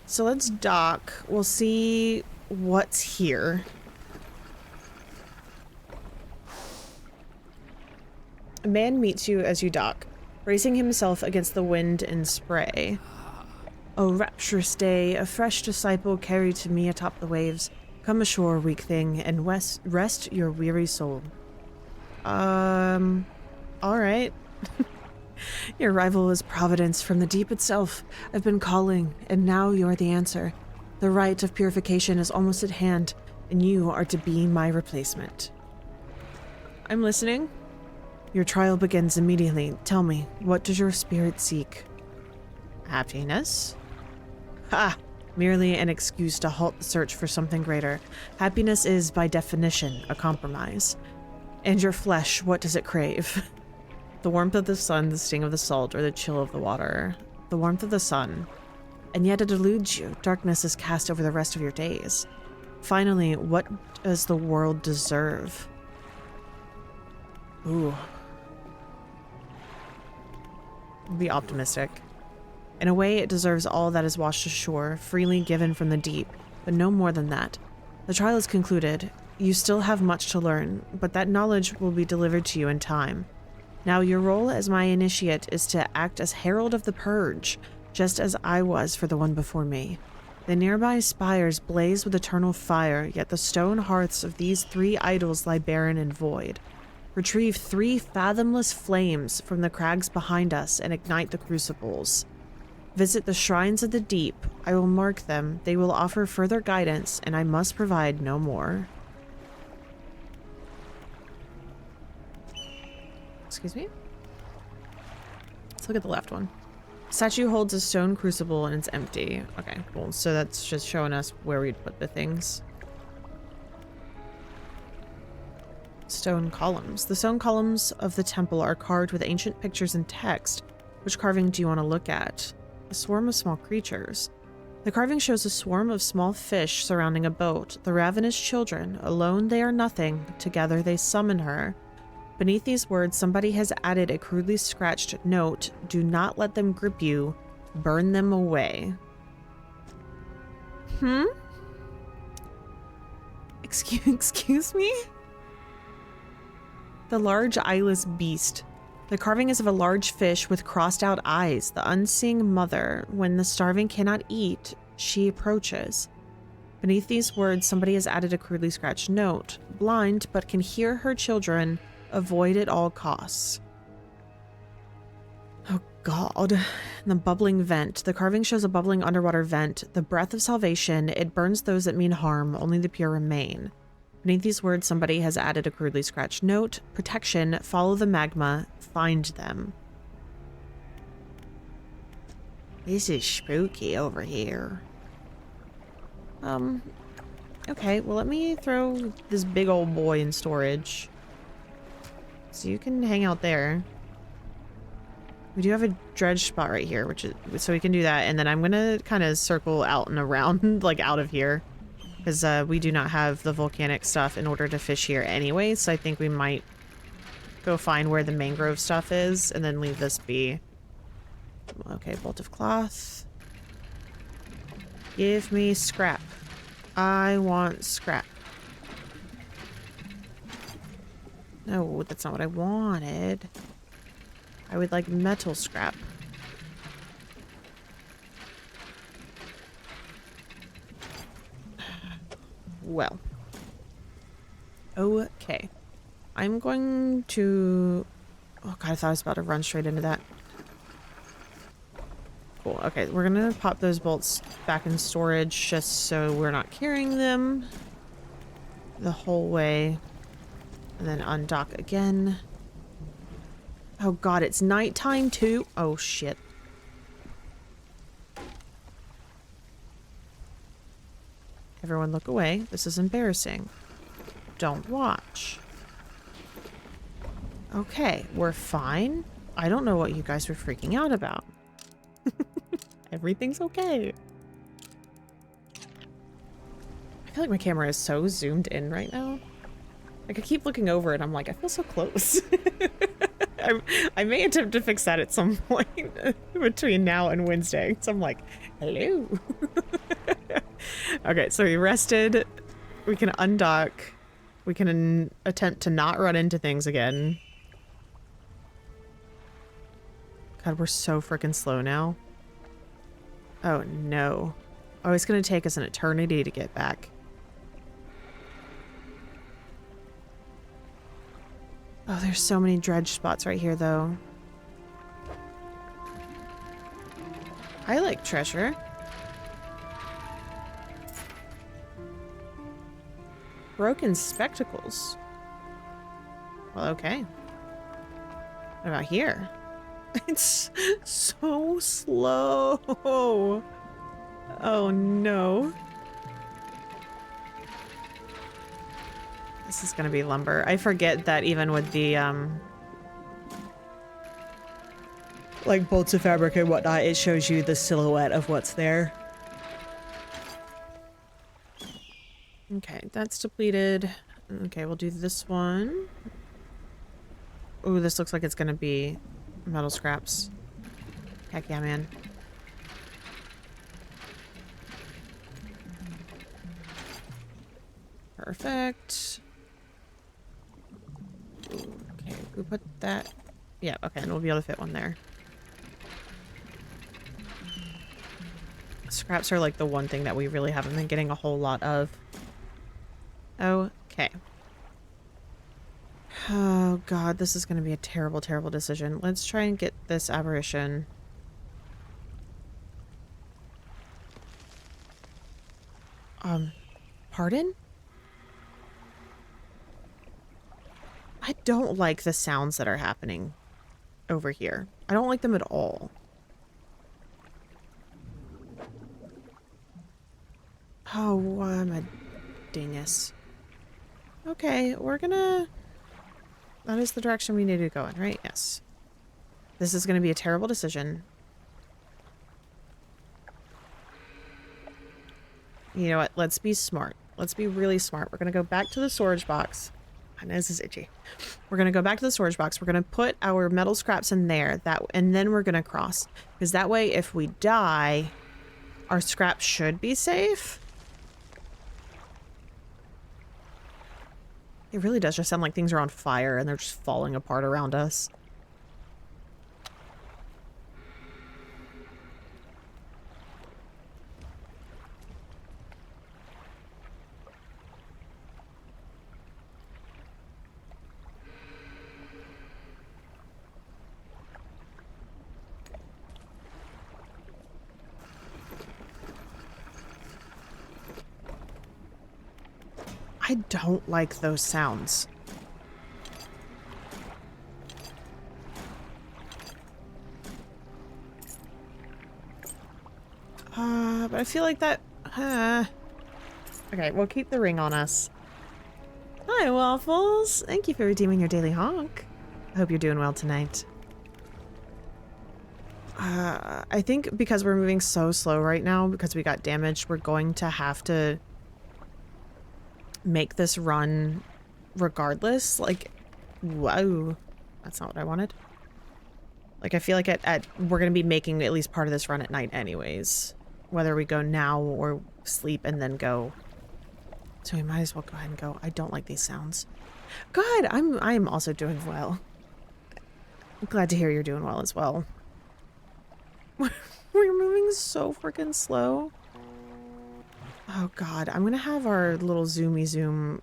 So let's dock. We'll see what's here. A man meets you as you dock, bracing himself against the wind and spray. O rapturous day, a fresh disciple carried to me atop the waves. Come ashore, weak thing, and rest your weary soul. Alright. Your arrival is providence from the deep itself. I've been calling, and now you're the answer. The rite of purification is almost at hand, and you are to be my replacement. I'm listening. Your trial begins immediately. Tell me, what does your spirit seek? Happiness? Ha! Merely an excuse to halt the search for something greater. Happiness is, by definition, a compromise. And your flesh, what does it crave? The warmth of the sun, the sting of the salt, or the chill of the water. The warmth of the sun. And yet it eludes you. Darkness is cast over the rest of your days. Finally, what does the world deserve? Ooh. Be optimistic. In a way, it deserves all that is washed ashore, freely given from the deep, but no more than that. The trial is concluded. You still have much to learn, but that knowledge will be delivered to you in time. Now, your role as my initiate is to act as herald of the purge, just as I was for the one before me. The nearby spires blaze with eternal fire, yet the stone hearths of these 3 idols lie barren and void. Retrieve 3 fathomless flames from the crags behind us and ignite the crucibles. Visit the shrines of the deep. I will mark them. They will offer further guidance, and I must provide no more. Excuse me? Let's look at the left one. Statue holds a stone crucible and it's empty. Okay, cool. So that's just showing us where we'd put the things. Stone columns. The stone columns of the temple are carved with ancient pictures and text. Which carving do you want to look at? A swarm of small creatures. The carving shows a swarm of small fish surrounding a boat. The ravenous children. Alone they are nothing. Together they summon her. Beneath these words, somebody has added a crudely scratched note. Do not let them grip you. Burn them away. Excuse me? The large eyeless beast. The carving is of a large fish with crossed out eyes. The unseeing mother. When the starving cannot eat, she approaches. Beneath these words, somebody has added a crudely scratched note. Blind, but can hear her children. Avoid at all costs. Oh God. The bubbling vent. The carving shows a bubbling underwater vent. The breath of salvation. It burns those that mean harm. Only the pure remain. Beneath these words, somebody has added a crudely scratched note. Protection. Follow the magma. Find them. This is spooky over here. Okay, well let me throw this big old boy in storage. So you can hang out there. We do have a dredge spot right here, which is so we can do that. And then I'm gonna kind of circle out and around, like out of here, because we do not have the volcanic stuff in order to fish here anyway. So I think we might go find where the mangrove stuff is and then leave this be. Okay, bolt of cloth. Give me scrap. I want scrap. No, that's not what I wanted. I would like metal scrap. well. Okay. I'm going to... Oh god, I thought I was about to run straight into that. Cool. Okay, we're gonna pop those bolts back in storage just so we're not carrying them the whole way. And then undock again. Oh god, it's nighttime too? Oh shit. Everyone look away. This is embarrassing. Don't watch. Okay, we're fine. I don't know what you guys were freaking out about. Everything's okay. I feel like my camera is so zoomed in right now. Like, I keep looking over and I'm like, I feel so close. I may attempt to fix that at some point between now and Wednesday. So I'm like, hello. Okay, so we rested. We can undock. We can attempt to not run into things again. God, we're so freaking slow now. Oh no. Oh, it's gonna take us an eternity to get back. Oh, there's so many dredge spots right here, though. I like treasure. Broken spectacles. Well, okay. What about here? It's so slow. Oh no. This is gonna be lumber. I forget that even with the like bolts of fabric and whatnot, it shows you the silhouette of what's there. Okay, that's depleted. Okay, we'll do this one. Ooh, this looks like it's gonna be metal scraps. Heck yeah, man. Perfect. Okay, we put that. Yeah, okay, and we'll be able to fit one there. Scraps are like the one thing that we really haven't been getting a whole lot of. Okay. Oh god, this is going to be a terrible, terrible decision. Let's try and get this aberration. Pardon? I don't like the sounds that are happening over here. I don't like them at all. Oh, I'm a dingus. Okay, we're gonna... That is the direction we need to go in, right? Yes. This is gonna be a terrible decision. You know what? Let's be smart. Let's be really smart. We're gonna go back to the storage box. My nose is itchy. We're gonna go back to the storage box. We're gonna put our metal scraps in there, and then we're gonna cross. Because that way, if we die, our scraps should be safe. It really does just sound like things are on fire and they're just falling apart around us. I don't like those sounds. But I feel like that... Okay, we'll keep the ring on us. Hi, Waffles. Thank you for redeeming your daily honk. I hope you're doing well tonight. I think because we're moving so slow right now, because we got damaged, we're going to have to make this run regardless. Like, whoa, that's not what I wanted. Like, I feel like we're gonna be making at least part of this run at night anyways, whether we go now or sleep and then go. So we might as well go ahead and go. I don't like these sounds. God, I am also doing well. I'm glad to hear you're doing well as well. We're moving so freaking slow. Oh god, I'm gonna have our little zoomy zoom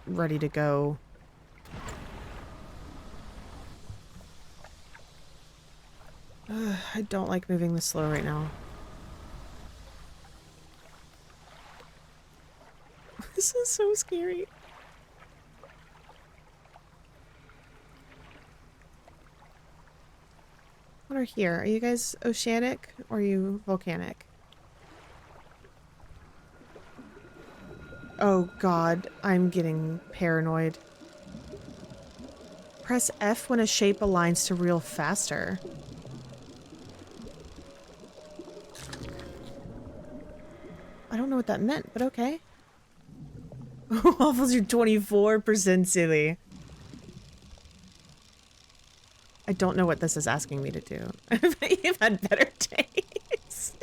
ready to go. I don't like moving this slow right now. This is so scary. What are here? Are you guys oceanic or are you volcanic? Oh god, I'm getting paranoid. Press F when a shape aligns to reel faster. I don't know what that meant, but okay. Waffles are 24% silly. I don't know what this is asking me to do. You've had better days.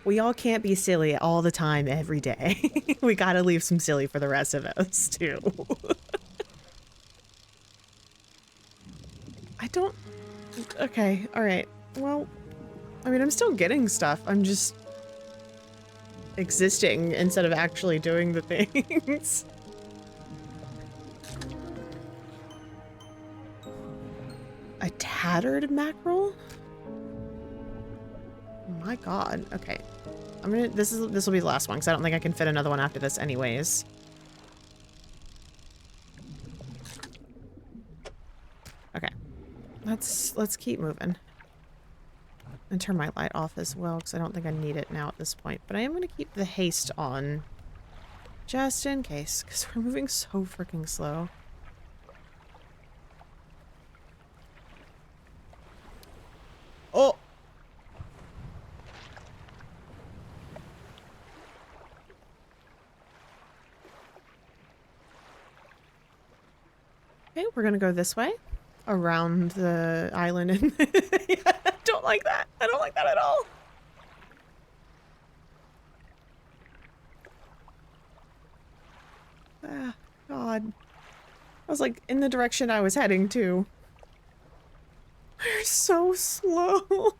We all can't be silly all the time, every day. We gotta leave some silly for the rest of us, too. I don't... Okay, alright. Well, I mean, I'm still getting stuff. I'm just... existing instead of actually doing the things. A tattered mackerel? My god. Okay. I'm gonna... This will be the last one, because I don't think I can fit another one after this anyways. Okay. Let's keep moving. And turn my light off as well, because I don't think I need it now at this point. But I am going to keep the haste on. Just in case, because we're moving so freaking slow. Oh! Okay, we're going to go this way. Around the island. And yeah, I don't like that. I don't like that at all. Ah, God. I was like in the direction I was heading to. We're so slow.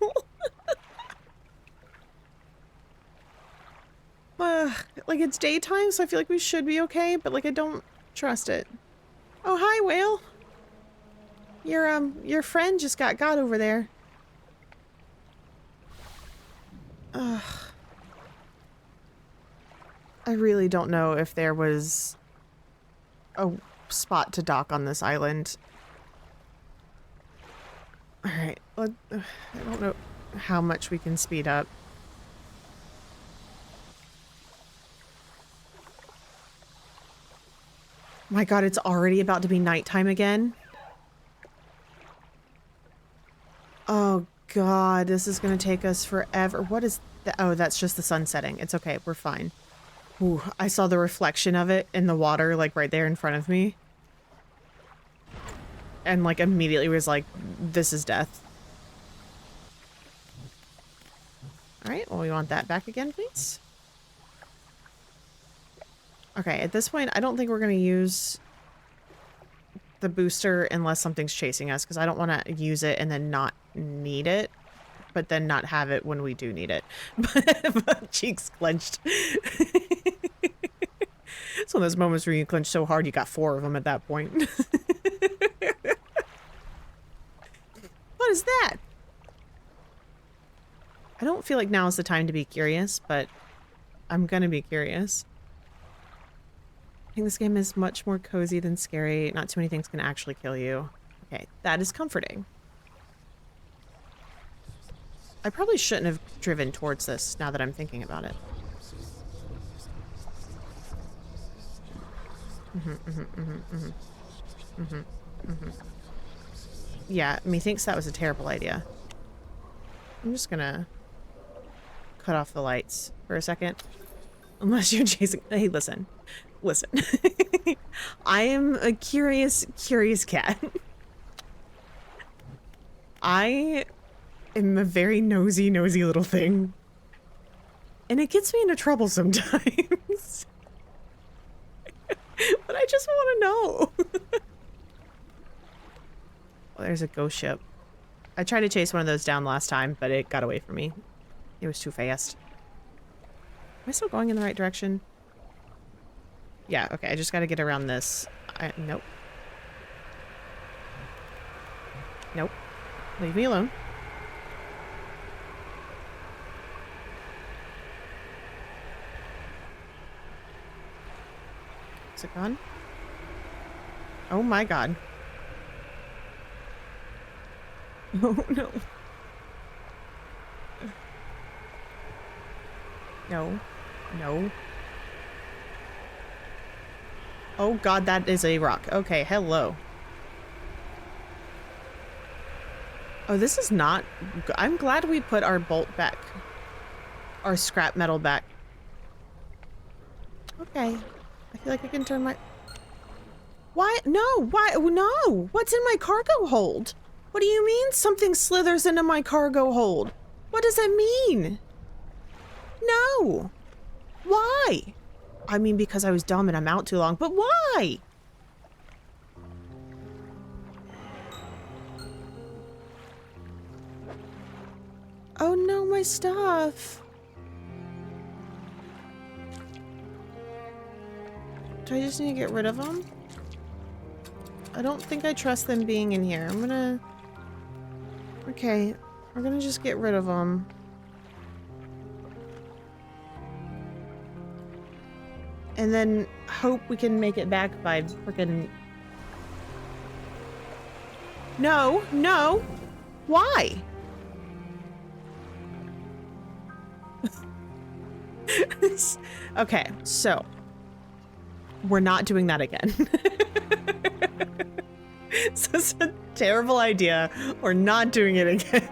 Like it's daytime, so I feel like we should be okay, but like I don't trust it. Oh, hi, whale. Your friend just got over there. Ugh. I really don't know if there was a spot to dock on this island. Alright, I don't know how much we can speed up. My god, it's already about to be nighttime again. Oh god, this is gonna take us forever. What is that? Oh, that's just the sun setting. It's okay, we're fine. Ooh, I saw the reflection of it in the water, like right there in front of me. And like immediately was like, this is death. Alright, well we want that back again, please. Okay, at this point, I don't think we're gonna use the booster unless something's chasing us, because I don't want to use it and then not need it, but then not have it when we do need it. But cheeks clenched. It's one of those moments where you clench so hard you got 4 of them at that point. What is that? I don't feel like now is the time to be curious, but I'm gonna be curious. I think this game is much more cozy than scary. Not too many things can actually kill you. Okay, that is comforting. I probably shouldn't have driven towards this now that I'm thinking about it. Yeah, methinks that was a terrible idea. I'm just gonna cut off the lights for a second. Unless you're chasing... Hey, listen. Listen. I am a curious cat. I am a very nosy little thing. And it gets me into trouble sometimes. But I just want to know. Well, there's a ghost ship. I tried to chase one of those down last time, but it got away from me. It was too fast. I still going in the right direction? Yeah, okay, I just gotta get around this. Nope. Nope. Leave me alone. Is it gone? Oh my god. Oh no. No. No. Oh god, that is a rock. Okay, hello. Oh, this is not... I'm glad we put our bolt back. Our scrap metal back. Okay. I feel like I can turn my... Why? No! Why? No! What's in my cargo hold? What do you mean something slithers into my cargo hold? What does that mean? No! Why? I mean, because I was dumb and I'm out too long, but why? Oh no, my stuff. Do I just need to get rid of them? I don't think I trust them being in here. I'm gonna... Okay, we're gonna just get rid of them. And then hope we can make it back by frickin'... No, no! Why? Okay, so we're not doing that again. So it's a terrible idea. We're not doing it again.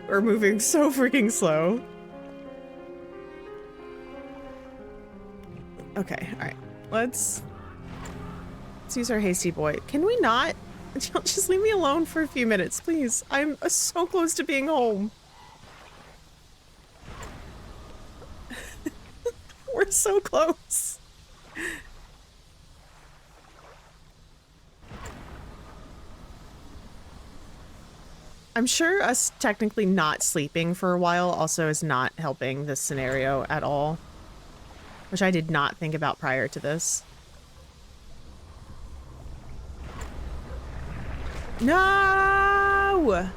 We're moving so freaking slow. Okay, alright. Let's use our hasty boy. Can we not? Just leave me alone for a few minutes, please. I'm so close to being home. We're so close. I'm sure us technically not sleeping for a while also is not helping this scenario at all. Which I did not think about prior to this. No!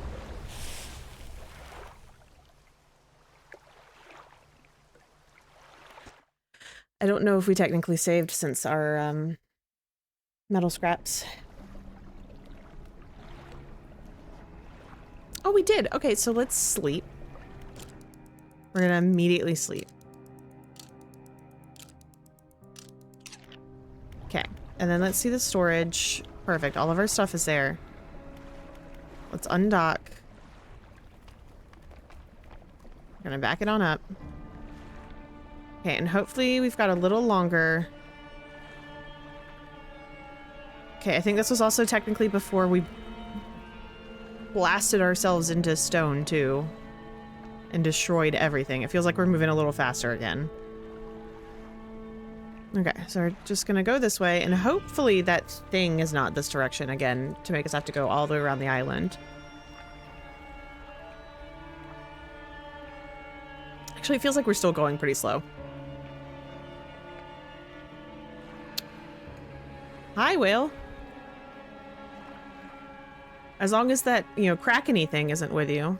I don't know if we technically saved since our metal scraps. Oh, we did. Okay, so let's sleep. We're gonna immediately sleep. Okay, and then let's see the storage. Perfect, all of our stuff is there. Let's undock. We're gonna back it on up. Okay, and hopefully we've got a little longer. Okay, I think this was also technically before we blasted ourselves into stone, too. And destroyed everything. It feels like we're moving a little faster again. Okay, so we're just gonna go this way, and hopefully that thing is not this direction again to make us have to go all the way around the island. Actually, it feels like we're still going pretty slow. Hi, whale. As long as that, you know, Kraken-y thing isn't with you,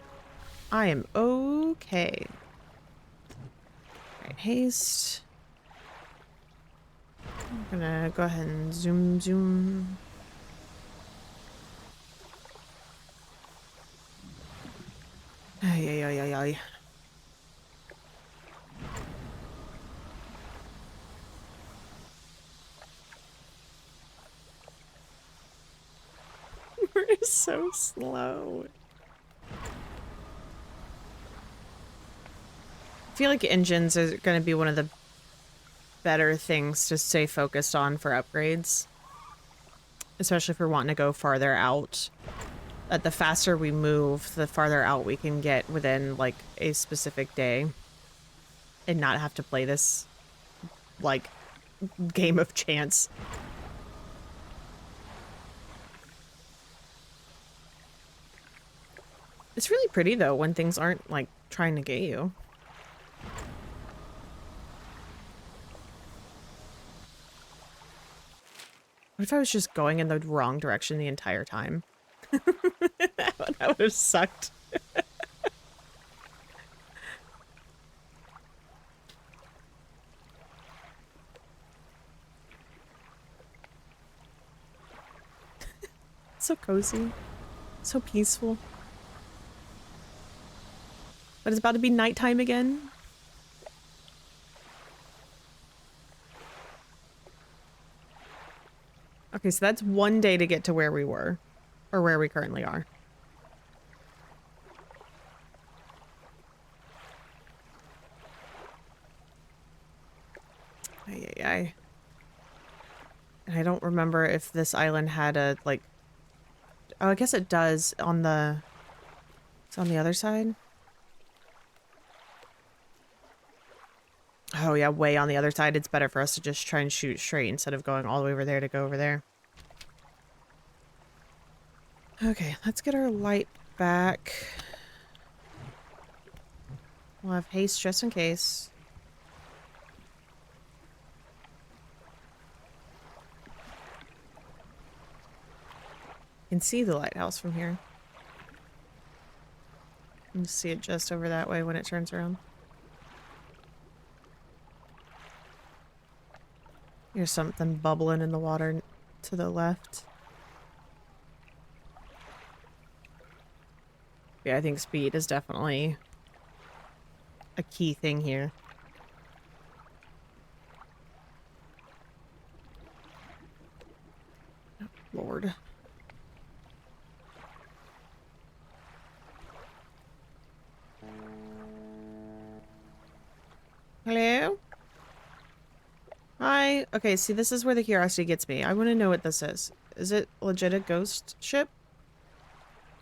I am okay. Alright, haste. I'm gonna go ahead and zoom. Ay. We're so slow. I feel like engines are going to be one of the better things to stay focused on for upgrades. Especially if we're wanting to go farther out. That the faster we move, the farther out we can get within, like, a specific day. And not have to play this, like, game of chance. It's really pretty, though, when things aren't, like, trying to get you. What if I was just going in the wrong direction the entire time? That would have sucked. So cozy. So peaceful. But it's about to be nighttime again. Okay, so that's one day to get to where we were. Or where we currently are. Ay, ay, ay. And I don't remember if this island had a, like... Oh, I guess it does on the... It's on the other side? Oh yeah, way on the other side. It's better for us to just try and shoot straight instead of going all the way over there to go over there. Okay, let's get our light back. We'll have haste just in case. You can see the lighthouse from here. You can see it just over that way when it turns around. There's something bubbling in the water to the left. Yeah, I think speed is definitely a key thing here. Oh, Lord. Hello? Hi. Okay, see, this is where the curiosity gets me. I want to know what this is. Is it legit a ghost ship?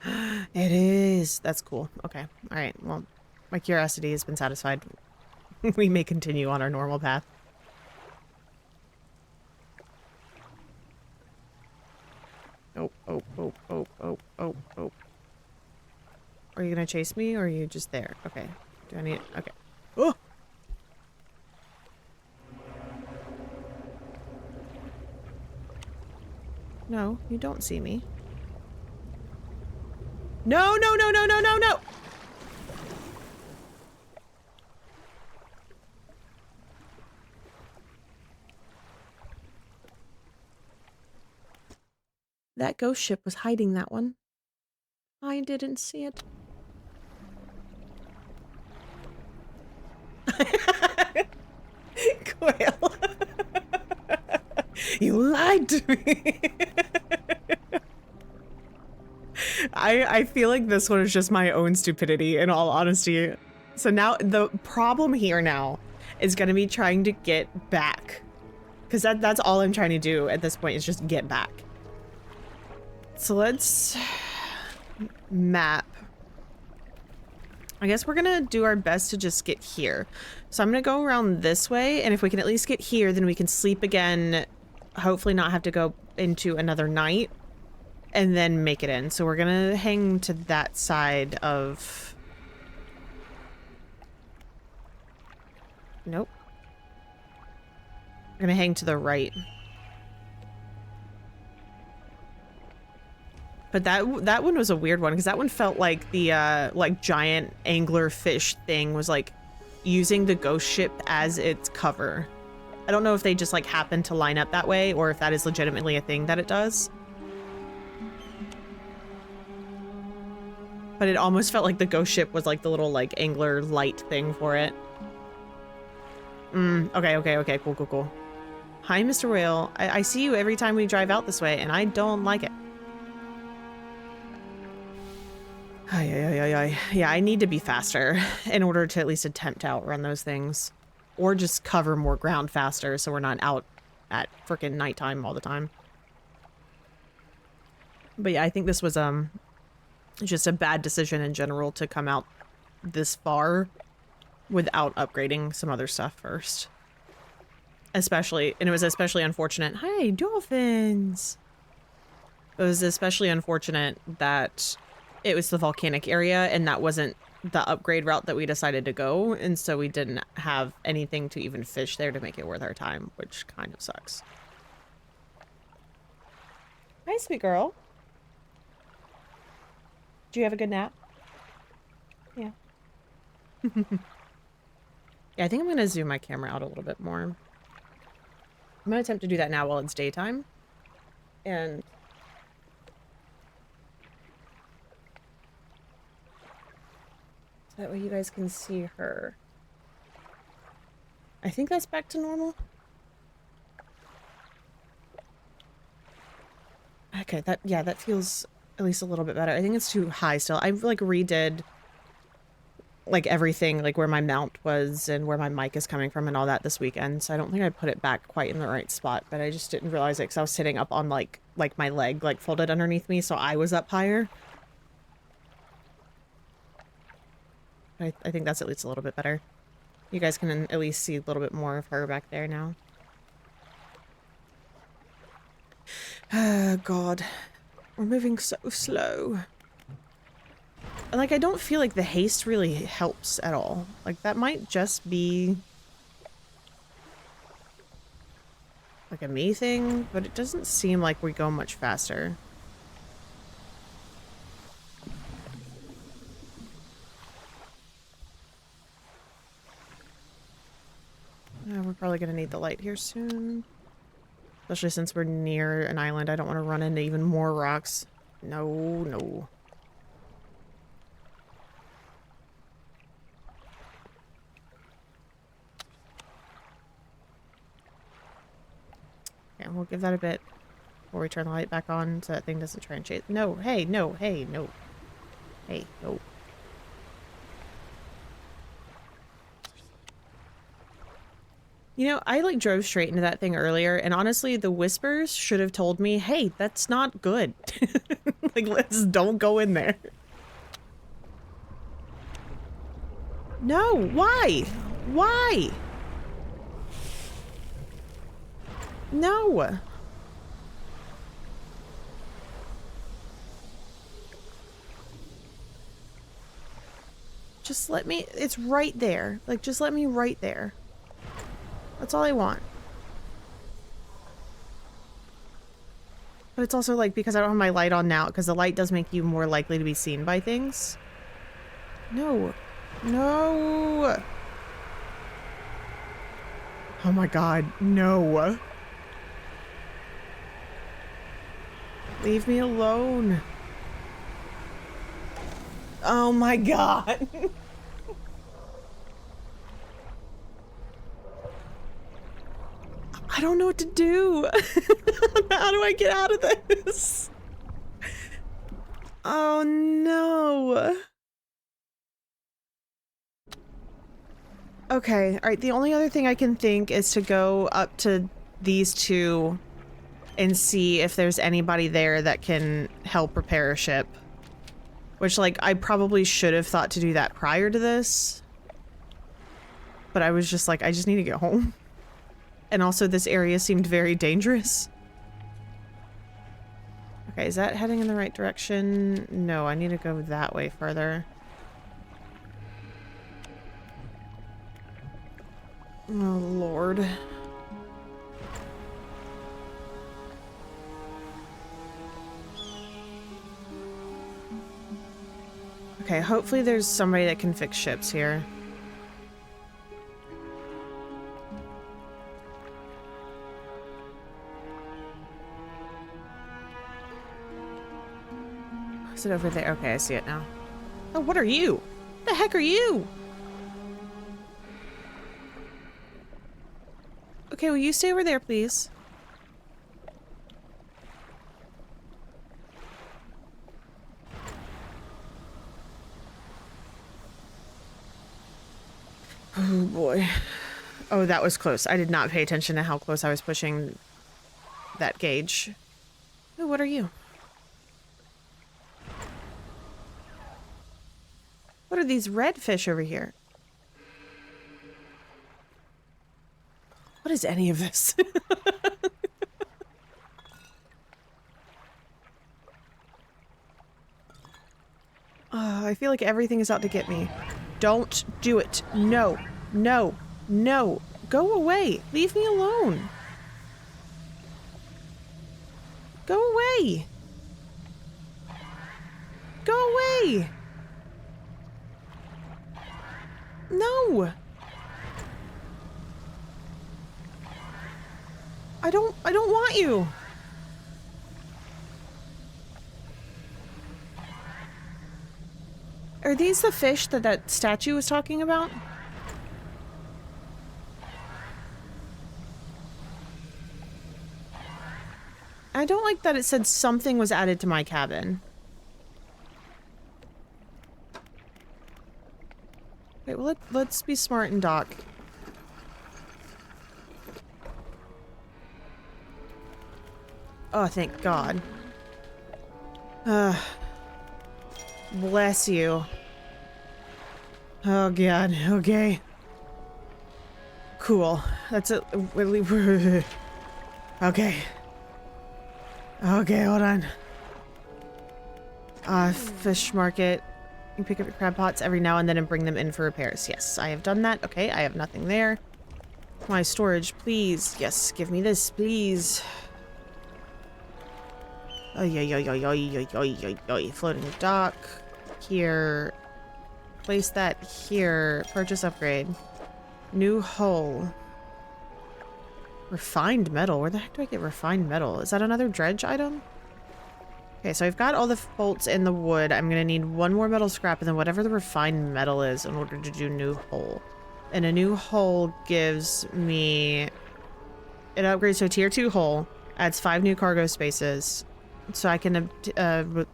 It is. That's cool. Okay. All right. Well, my curiosity has been satisfied. We may continue on our normal path. Oh, oh, oh, oh, oh, oh, oh. Are you gonna chase me or are you just there? Okay. Do I need... Okay. Oh! No, you don't see me. No, no, no, no, no, no, no! That ghost ship was hiding that one. I didn't see it. Quail. You lied to me. I feel like this one is just my own stupidity, in all honesty. So now the problem here now is going to be trying to get back. Because that's all I'm trying to do at this point is just get back. So let's map. I guess we're gonna do our best to just get here. So I'm gonna go around this way, and if we can at least get here, then we can sleep again, hopefully not have to go into another night, and then make it in. So we're gonna hang to that side of... Nope. We're gonna hang to the right. But that one was a weird one because that one felt like the like giant angler fish thing was like using the ghost ship as its cover. I don't know if they just like happen to line up that way or if that is legitimately a thing that it does. But it almost felt like the ghost ship was like the little like angler light thing for it. Okay, okay, okay, cool, cool, cool. Hi, Mr. Whale. I see you every time we drive out this way and I don't like it. Yeah, I need to be faster in order to at least attempt to outrun those things. Or just cover more ground faster so we're not out at frickin' nighttime all the time. But yeah, I think this was just a bad decision in general to come out this far without upgrading some other stuff first. Especially, and it was especially unfortunate. Hi, dolphins! It was especially unfortunate that it was the volcanic area and that wasn't the upgrade route that we decided to go, and so we didn't have anything to even fish there to make it worth our time, which kind of sucks. Hi, sweet girl. Did you have a good nap? Yeah. Yeah, I think I'm gonna zoom my camera out a little bit more. I'm gonna attempt to do that now while it's daytime. And so that way you guys can see her. I think that's back to normal. Okay, that feels at least a little bit better. I think it's too high still. I like redid like everything, like where my mount was and where my mic is coming from and all that this weekend. So I don't think I put it back quite in the right spot, but I just didn't realize it because I was sitting up on like my leg like folded underneath me, so I was up higher. I think that's at least a little bit better. You guys can at least see a little bit more of her back there now. Oh, God. We're moving so slow. And, like, I don't feel like the haste really helps at all. Like, that might just be like a me thing, but it doesn't seem like we go much faster. We're probably gonna need the light here soon. Especially since we're near an island. I don't want to run into even more rocks. No, no. Yeah, we'll give that a bit before we turn the light back on so that thing doesn't try and chase. No, hey, no, hey, no. Hey, no. You know, I like drove straight into that thing earlier, and honestly, the whispers should have told me, hey, that's not good. Like, let's don't go in there. No, why? Why? No. Just let me, it's right there. Like, just let me right there. That's all I want. But it's also like, because I don't have my light on now, because the light does make you more likely to be seen by things. No. No. Oh my God, no. Leave me alone. Oh my God. I don't know what to do. How do I get out of this? Oh no. Okay, alright, the only other thing I can think is to go up to these two and see if there's anybody there that can help repair a ship. Which, like, I probably should have thought to do that prior to this. But I was just like, I just need to get home. And also, this area seemed very dangerous. Okay, is that heading in the right direction? No, I need to go that way further. Oh, Lord. Okay, hopefully there's somebody that can fix ships here. Is it over there? Okay, I see it now. Oh, what are you? What the heck are you? Okay, will you stay over there, please? Oh boy. Oh, that was close. I did not pay attention to how close I was pushing that gauge. Oh, what are you? What are these red fish over here? What is any of this? I feel like everything is out to get me. Don't do it. No. No. No. Go away. Leave me alone. Go away! Go away! No! I don't want you! Are these the fish that that statue was talking about? I don't like that it said something was added to my cabin. Wait, well, let's be smart and dock. Oh, thank God. Bless you. Oh, God. Okay. Cool. That's it. Okay. Okay, hold on. Fish market. You pick up your crab pots every now and then and bring them in for repairs. Yes, I have done that. Okay, I have nothing there. My storage, please. Yes, give me this, please. Floating dock. Here. Place that here. Purchase upgrade. New hull. Refined metal. Where the heck do I get refined metal? Is that another dredge item? Okay, so I've got all the bolts in the wood. I'm gonna need one more metal scrap and then whatever the refined metal is in order to do new hull. And a new hull gives me... It upgrades to a tier 2 hull. Adds 5 new cargo spaces. So I can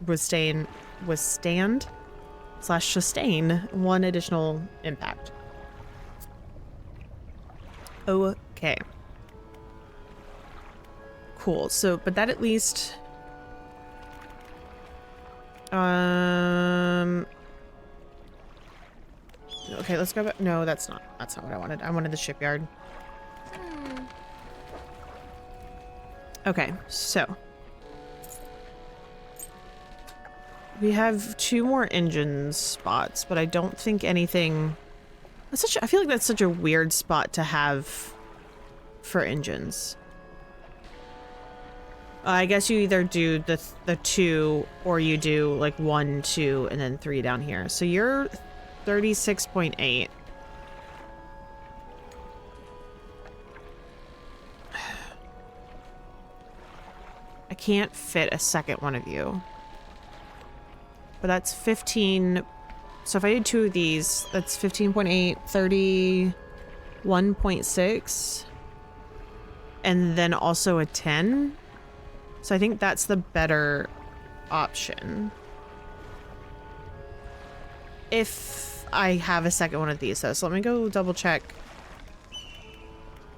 withstand / sustain 1 additional impact. Okay. Cool. So, but that at least... Okay, let's go back. No, that's not what I wanted. I wanted the shipyard. Okay, so we have 2 more engine spots, but I don't think anything... I feel like that's such a weird spot to have for engines. I guess you either do the 2 or you do like 1, 2, and then 3 down here. So you're 36.8. I can't fit a second one of you. But that's 15. So if I did 2 of these, that's 15.8, 31.6. And then also a 10. So I think that's the better option. If I have a second one of these though. So let me go double check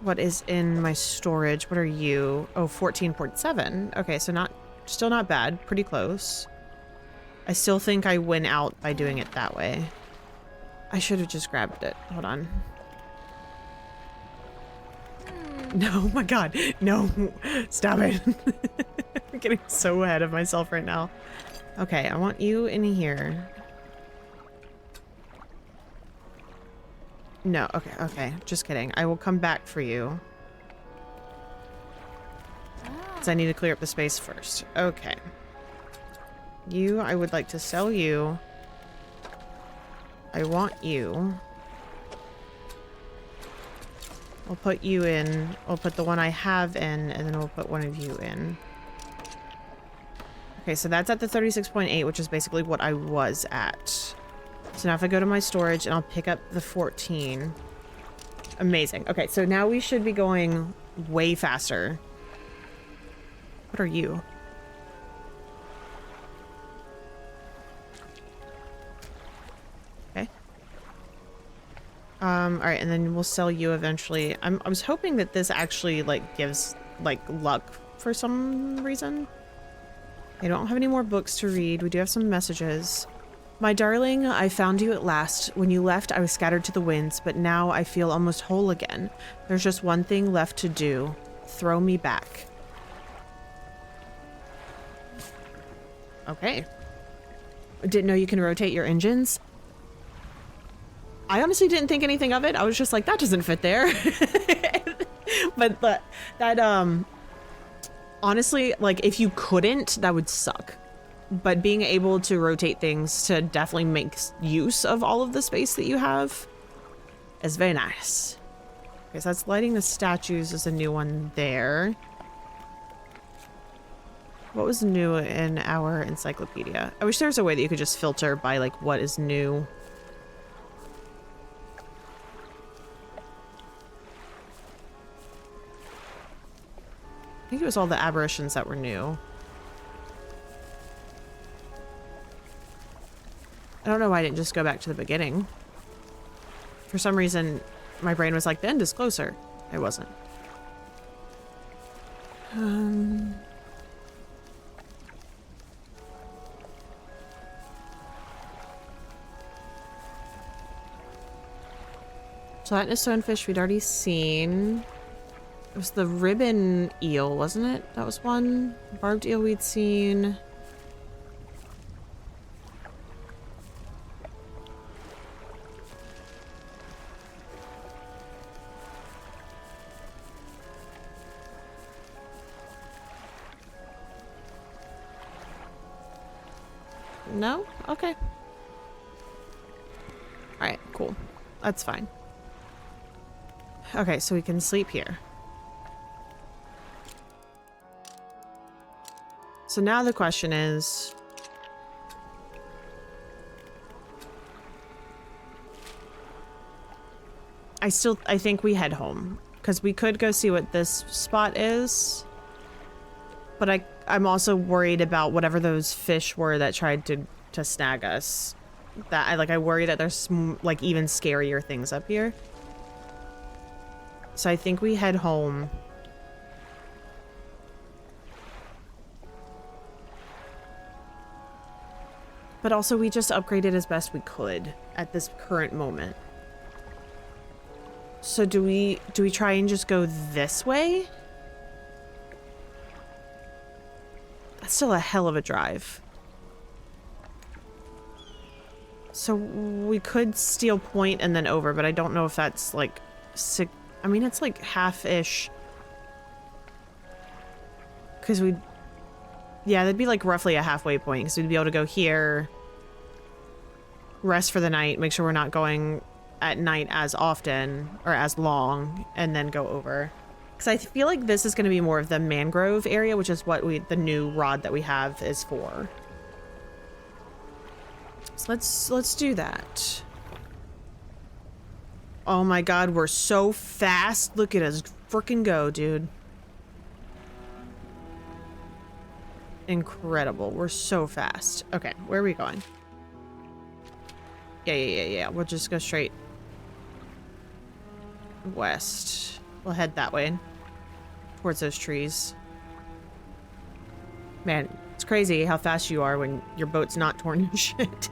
what is in my storage. What are you? Oh, 14.7. Okay, so still not bad. Pretty close. I still think I win out by doing it that way. I should have just grabbed it. Hold on. No, my God. No. Stop it. I'm getting so ahead of myself right now. Okay, I want you in here. No, okay. Just kidding. I will come back for you. Because I need to clear up the space first. Okay. You, I would like to sell you. I want you. I'll put you in. I'll put the one I have in, and then we'll put one of you in. Okay, so that's at the 36.8, which is basically what I was at. So now if I go to my storage and I'll pick up the 14. Amazing. Okay, so now we should be going way faster. What are you? Okay. Alright, and then we'll sell you eventually. I was hoping that this actually, like, gives, like, luck for some reason. I don't have any more books to read. We do have some messages. My darling, I found you at last. When you left, I was scattered to the winds, but now I feel almost whole again. There's just one thing left to do. Throw me back. Okay. Didn't know you can rotate your engines. I honestly didn't think anything of it. I was just like, that doesn't fit there. But that Honestly, like, if you couldn't, that would suck. But being able to rotate things to definitely make use of all of the space that you have is very nice. Okay, so that's lighting the statues is a new one there. What was new in our encyclopedia? I wish there was a way that you could just filter by, like, what is new. I think it was all the aberrations that were new. I don't know why I didn't just go back to the beginning. For some reason, my brain was like, the end is closer. It wasn't. Gelatinous stonefish we'd already seen. It was the ribbon eel, wasn't it? That was one. Barbed eel we'd seen. No? Okay. Alright, cool. That's fine. Okay, so we can sleep here. So now the question is... I think we head home. Because we could go see what this spot is. But I'm also worried about whatever those fish were that tried to snag us. I worry that there's like even scarier things up here. So I think we head home. But also we just upgraded as best we could at this current moment. So do we try and just go this way? That's still a hell of a drive. So we could steal point and then over, but I don't know if that's like I mean, it's like half-ish. Because yeah, that'd be like roughly a halfway point. Because we'd be able to go here, rest for the night, make sure we're not going at night as often or as long, and then go over. Because I feel like this is going to be more of the mangrove area, which is what the new rod that we have is for. So let's do that. Oh my god, we're so fast. Look at us frickin' go, dude. Incredible. We're so fast. Okay, where are we going? Yeah. We'll just go straight west. We'll head that way. Towards those trees. Man, it's crazy how fast you are when your boat's not torn to shit.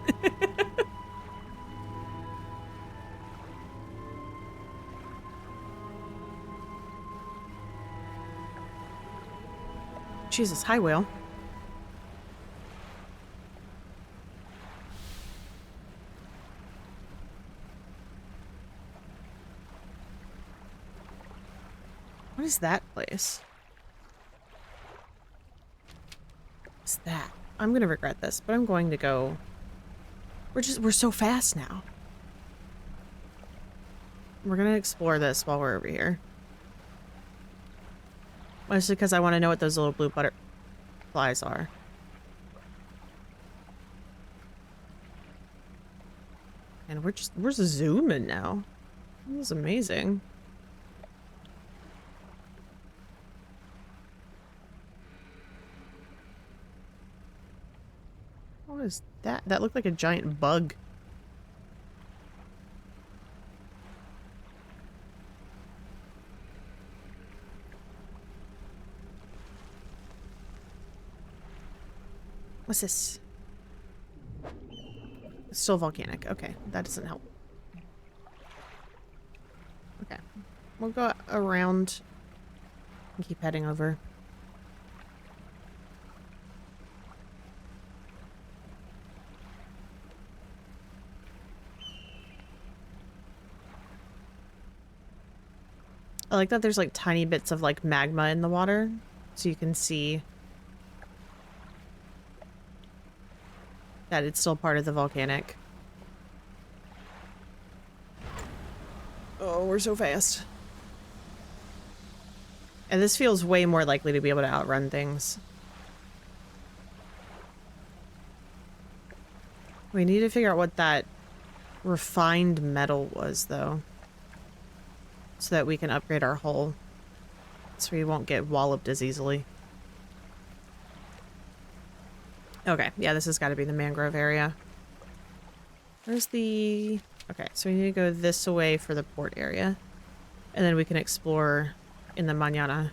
Jesus, hi, whale. What is that place? What's that? I'm gonna regret this, but I'm going to go... We're so fast now. We're gonna explore this while we're over here. Mostly because I want to know what those little blue butterflies are. And we're zooming now. This is amazing. What is that? That looked like a giant bug. What's this? It's still volcanic. Okay, that doesn't help. Okay. We'll go around and keep heading over. I like that there's like tiny bits of like magma in the water. so you can see that it's still part of the volcanic. Oh, we're so fast. And this feels way more likely to be able to outrun things. We need to figure out what that refined metal was, though. So that we can upgrade our hull. So we won't get walloped as easily. Okay, yeah, this has got to be the mangrove area. Where's the... Okay, so we need to go this way for the port area. And then we can explore in the mañana.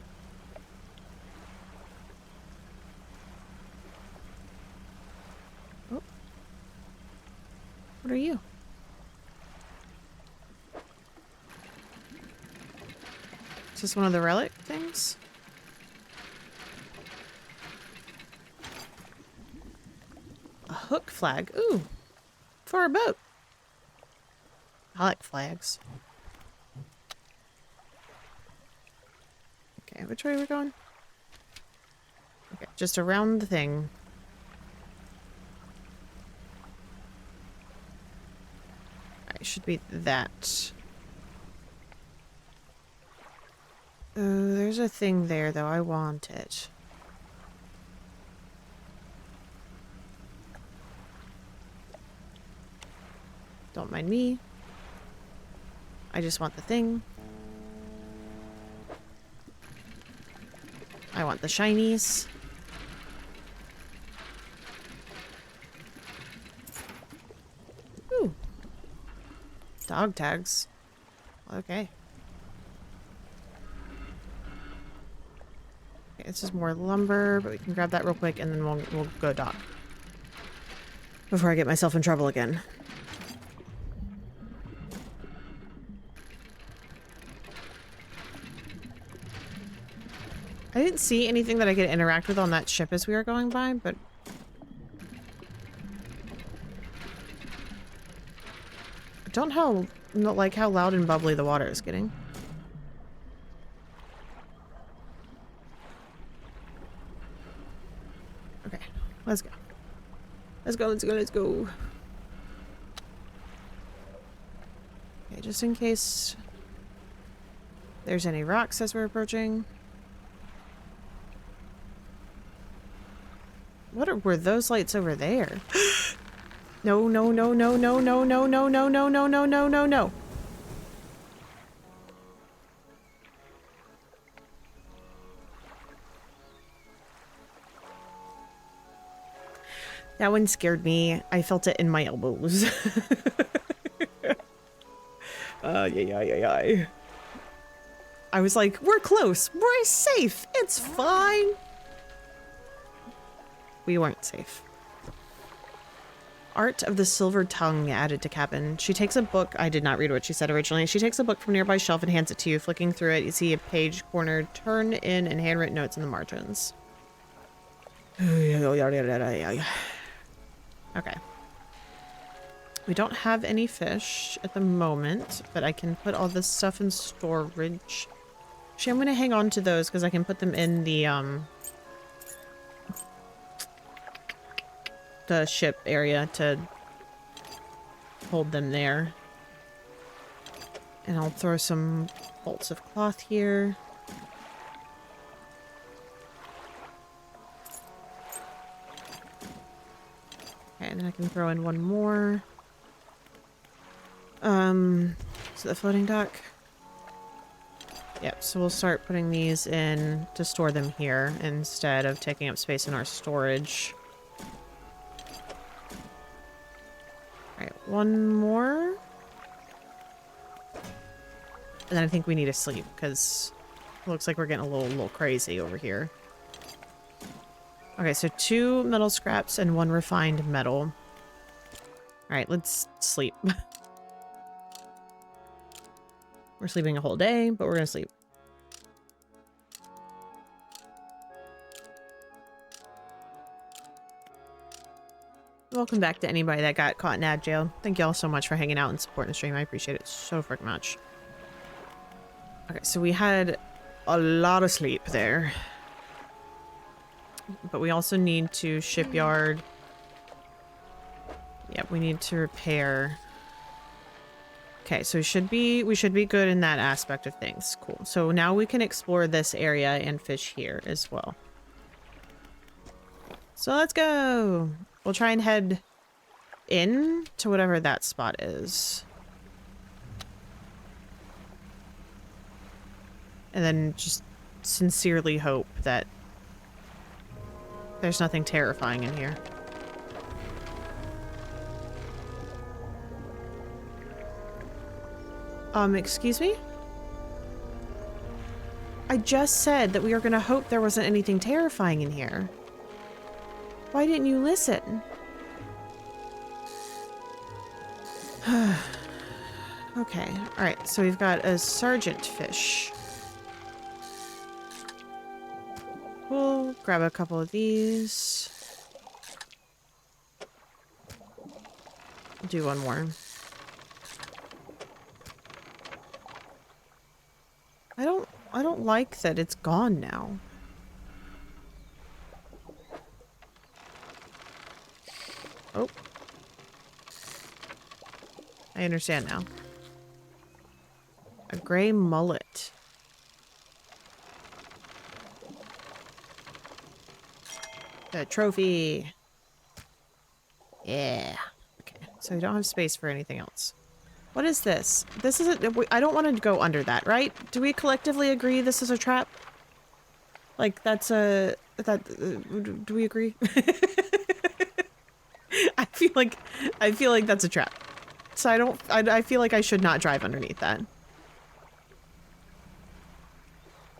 Oh. What are you? Is this one of the relic things? A hook flag. Ooh. For a boat. I like flags. Okay, which way are we going? Okay, just around the thing. Alright, should be that. Oh, there's a thing there, though. I want it. Don't mind me. I just want the thing. I want the shinies. Ooh. Dog tags. Okay. Okay, this is more lumber, but we can grab that real quick and then we'll go dock. Before I get myself in trouble again. I didn't see anything that I could interact with on that ship as we were going by, but... I don't like how loud and bubbly the water is getting. Okay, let's go. Let's go, let's go, let's go. Okay, just in case there's any rocks as we're approaching. Were those lights over there? No, no, no, no, no, no, no, no, no, no, no, no, no, no, no. That one scared me. I felt it in my elbows. Yeah. I was like, we're close. We're safe. It's fine. We weren't safe. Art of the Silver Tongue added to cabin. She takes a book. I did not read what she said originally. She takes a book from a nearby shelf and hands it to you. Flicking through it, you see a page cornered, turn in, and handwritten notes in the margins. Okay. We don't have any fish at the moment, but I can put all this stuff in storage. Actually, I'm going to hang on to those because I can put them in the ship area to hold them there. And I'll throw some bolts of cloth here. Okay, and then I can throw in one more. So the floating dock. Yep, so we'll start putting these in to store them here instead of taking up space in our storage. Alright, one more. And then I think we need to sleep, because it looks like we're getting a little crazy over here. Okay, so 2 metal scraps and 1 refined metal. Alright, let's sleep. We're sleeping a whole day, but we're gonna sleep. Welcome back to anybody that got caught in ad jail. Thank y'all so much for hanging out and supporting the stream. I appreciate it so freaking much. Okay, so we had a lot of sleep there. but we also need to shipyard. Yep, we need to repair. Okay, so we should be good in that aspect of things. Cool. So now we can explore this area and fish here as well. So let's go. We'll try and head in to whatever that spot is. And then just sincerely hope that there's nothing terrifying in here. Excuse me? I just said that we were gonna hope there wasn't anything terrifying in here. Why didn't you listen? Okay, alright, so we've got a sergeant fish. We'll grab a couple of these. Do one more. I don't like that it's gone now. Oh. I understand now. A gray mullet. The trophy. Yeah. Okay, so we don't have space for anything else. What is this? This is I don't want to go under that, right? Do we collectively agree this is a trap? Like, that's a... do we agree? I feel like that's a trap. So I feel like I should not drive underneath that.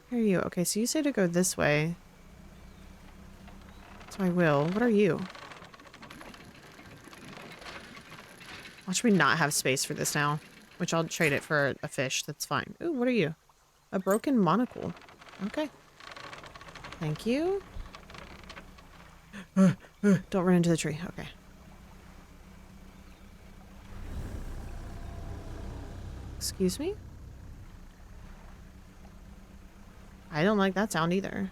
Where are you? Okay, so you say to go this way. So I will. What are you? Watch me not have space for this now. Which I'll trade it for a fish. That's fine. Ooh, what are you? A broken monocle. Okay. Thank you. Don't run into the tree. Okay. Excuse me? I don't like that sound either.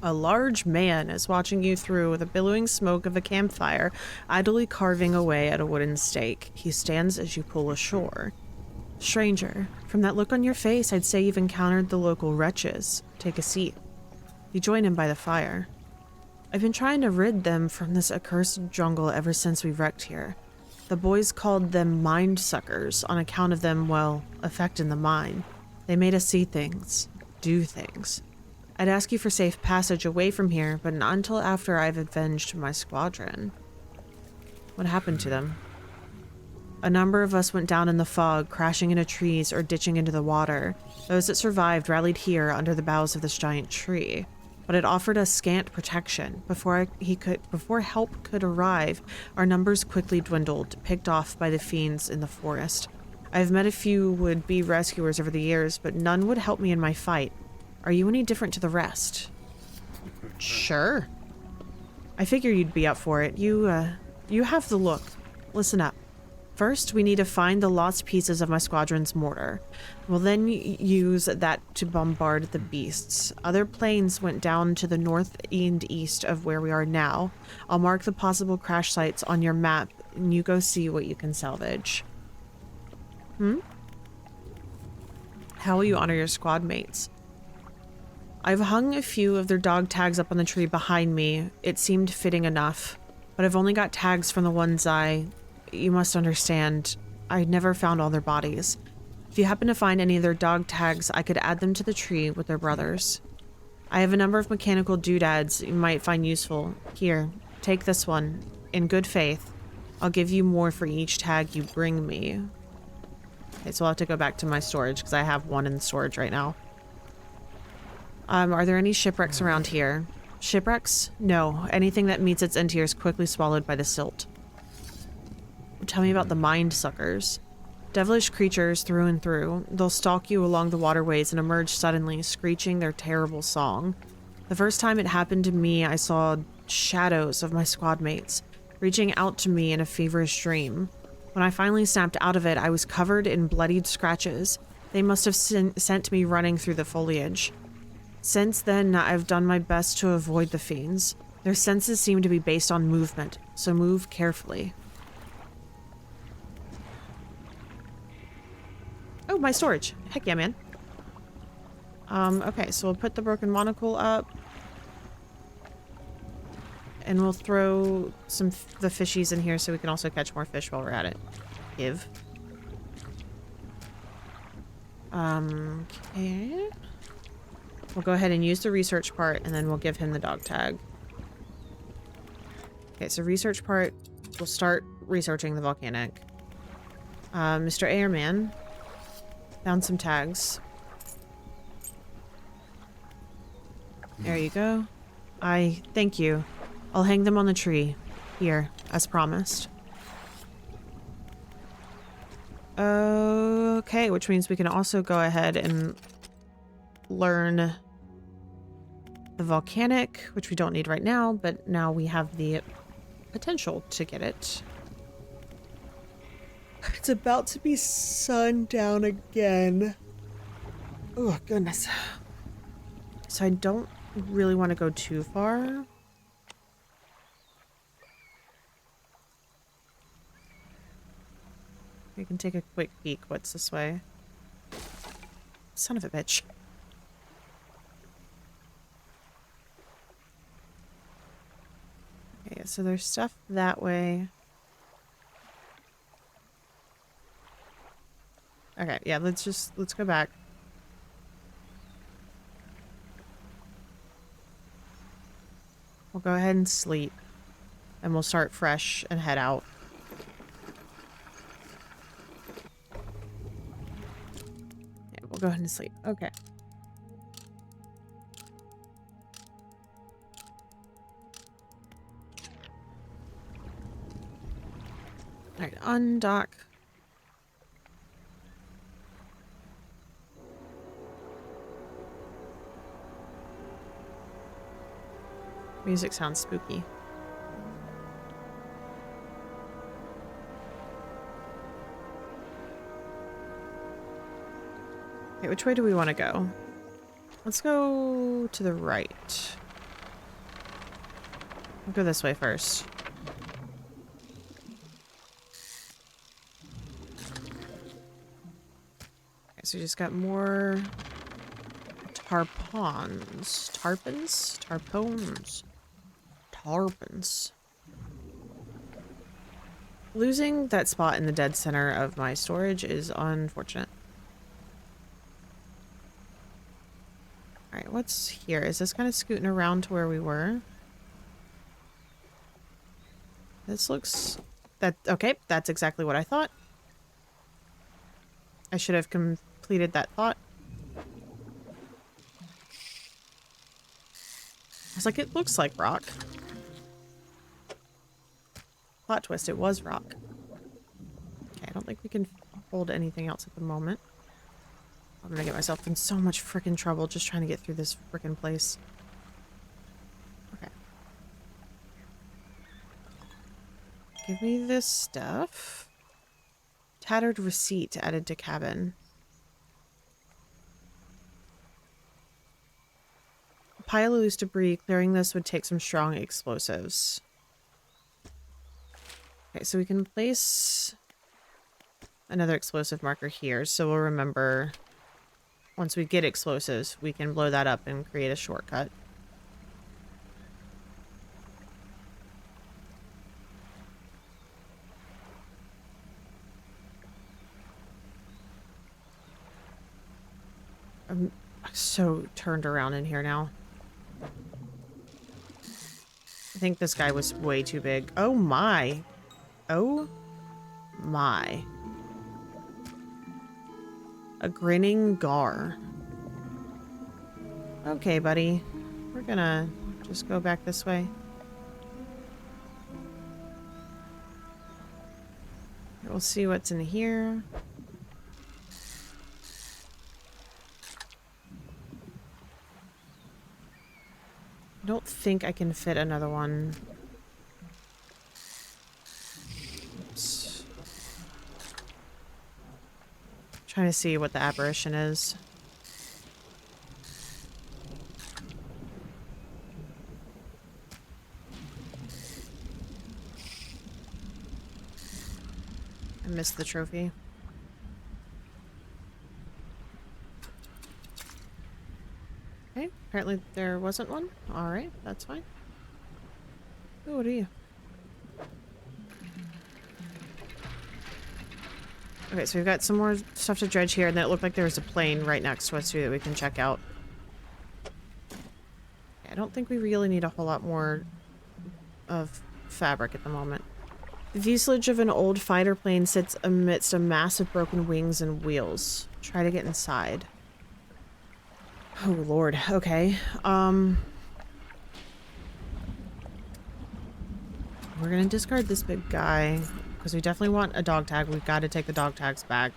A large man is watching you through the billowing smoke of a campfire, idly carving away at a wooden stake. He stands as you pull ashore. Stranger, from that look on your face, I'd say you've encountered the local wretches. Take a seat. You join him by the fire. I've been trying to rid them from this accursed jungle ever since we wrecked here. The boys called them mind suckers on account of them, well, affecting the mind. They made us see things, do things. I'd ask you for safe passage away from here, but not until after I've avenged my squadron. What happened to them? A number of us went down in the fog, crashing into trees or ditching into the water. Those that survived rallied here under the boughs of this giant tree. But it offered us scant protection. Before help could arrive, our numbers quickly dwindled, picked off by the fiends in the forest. I've met a few would-be rescuers over the years, but none would help me in my fight. Are you any different to the rest? Sure. I figure you'd be up for it. You have the look. Listen up. First, we need to find the lost pieces of my squadron's mortar. We'll then use that to bombard the beasts. Other planes went down to the north and east of where we are now. I'll mark the possible crash sites on your map, and you go see what you can salvage. How will you honor your squad mates? I've hung a few of their dog tags up on the tree behind me. It seemed fitting enough, but I've only got tags from the ones you must understand, I never found all their bodies. If you happen to find any of their dog tags, I could add them to the tree with their brothers. I have a number of mechanical doodads you might find useful. Here, take this one. In good faith, I'll give you more for each tag you bring me. Okay, so I'll have to go back to my storage because I have one in storage right now. Are there any shipwrecks around here? Shipwrecks? No. Anything that meets its end here is quickly swallowed by the silt. Tell me about the mind suckers. Devilish creatures through and through. They'll stalk you along the waterways and emerge suddenly, screeching their terrible song. The first time it happened to me, I saw shadows of my squad mates, reaching out to me in a feverish dream. When I finally snapped out of it, I was covered in bloodied scratches, They must have sent me running through the foliage. Since then, I've done my best to avoid the fiends. Their senses seem to be based on movement, so move carefully. Oh, my storage. Heck yeah, man. Okay, so we'll put the broken monocle up. And we'll throw the fishies in here so we can also catch more fish while we're at it. Give. Okay. We'll go ahead and use the research part, and then we'll give him the dog tag. Okay, so research part, we'll start researching the volcanic. Mr. Airman found some tags. There you go. Thank you. I'll hang them on the tree. Here, as promised. Okay, which means we can also go ahead and learn the volcanic, which we don't need right now, but now we have the potential to get it. It's about to be sundown again. Oh, goodness. So I don't really want to go too far. We can take a quick peek. What's this way? Son of a bitch. Okay, so there's stuff that way. Okay, yeah, let's go back. We'll go ahead and sleep. And we'll start fresh and head out. Yeah, we'll go ahead and sleep. Okay. Alright, undock. Music sounds spooky. Okay, which way do we want to go? Let's go to the right. We'll go this way first. Okay, so we just got more tarpons. Tarpons? Tarpons. Tarpons. Losing that spot in the dead center of my storage is unfortunate. Alright, what's here? Is this kind of scooting around to where we were? This looks... okay, that's exactly what I thought. I should have completed that thought. I was like, it looks like rock. Plot twist, it was rock. Okay, I don't think we can hold anything else at the moment. I'm gonna get myself in so much freaking trouble just trying to get through this freaking place. Okay. Give me this stuff. Tattered receipt added to cabin. A pile of loose debris. Clearing this would take some strong explosives. Okay, so we can place another explosive marker here, so we'll remember once we get explosives, we can blow that up and create a shortcut. I'm so turned around in here now. I think this guy was way too big. Oh my. Oh my. A grinning gar. Okay, buddy. We're gonna just go back this way. We'll see what's in here. I don't think I can fit another one. Oops. Trying to see what the apparition is. I missed the trophy. Okay, apparently there wasn't one. Alright, that's fine. Oh, what are you? Okay, so we've got some more stuff to dredge here, and then it looked like there was a plane right next to us too that we can check out. I don't think we really need a whole lot more of fabric at the moment. The fuselage of an old fighter plane sits amidst a mass of broken wings and wheels. Try to get inside. Oh lord, okay. We're gonna discard this big guy, because we definitely want a dog tag. We've got to take the dog tags back.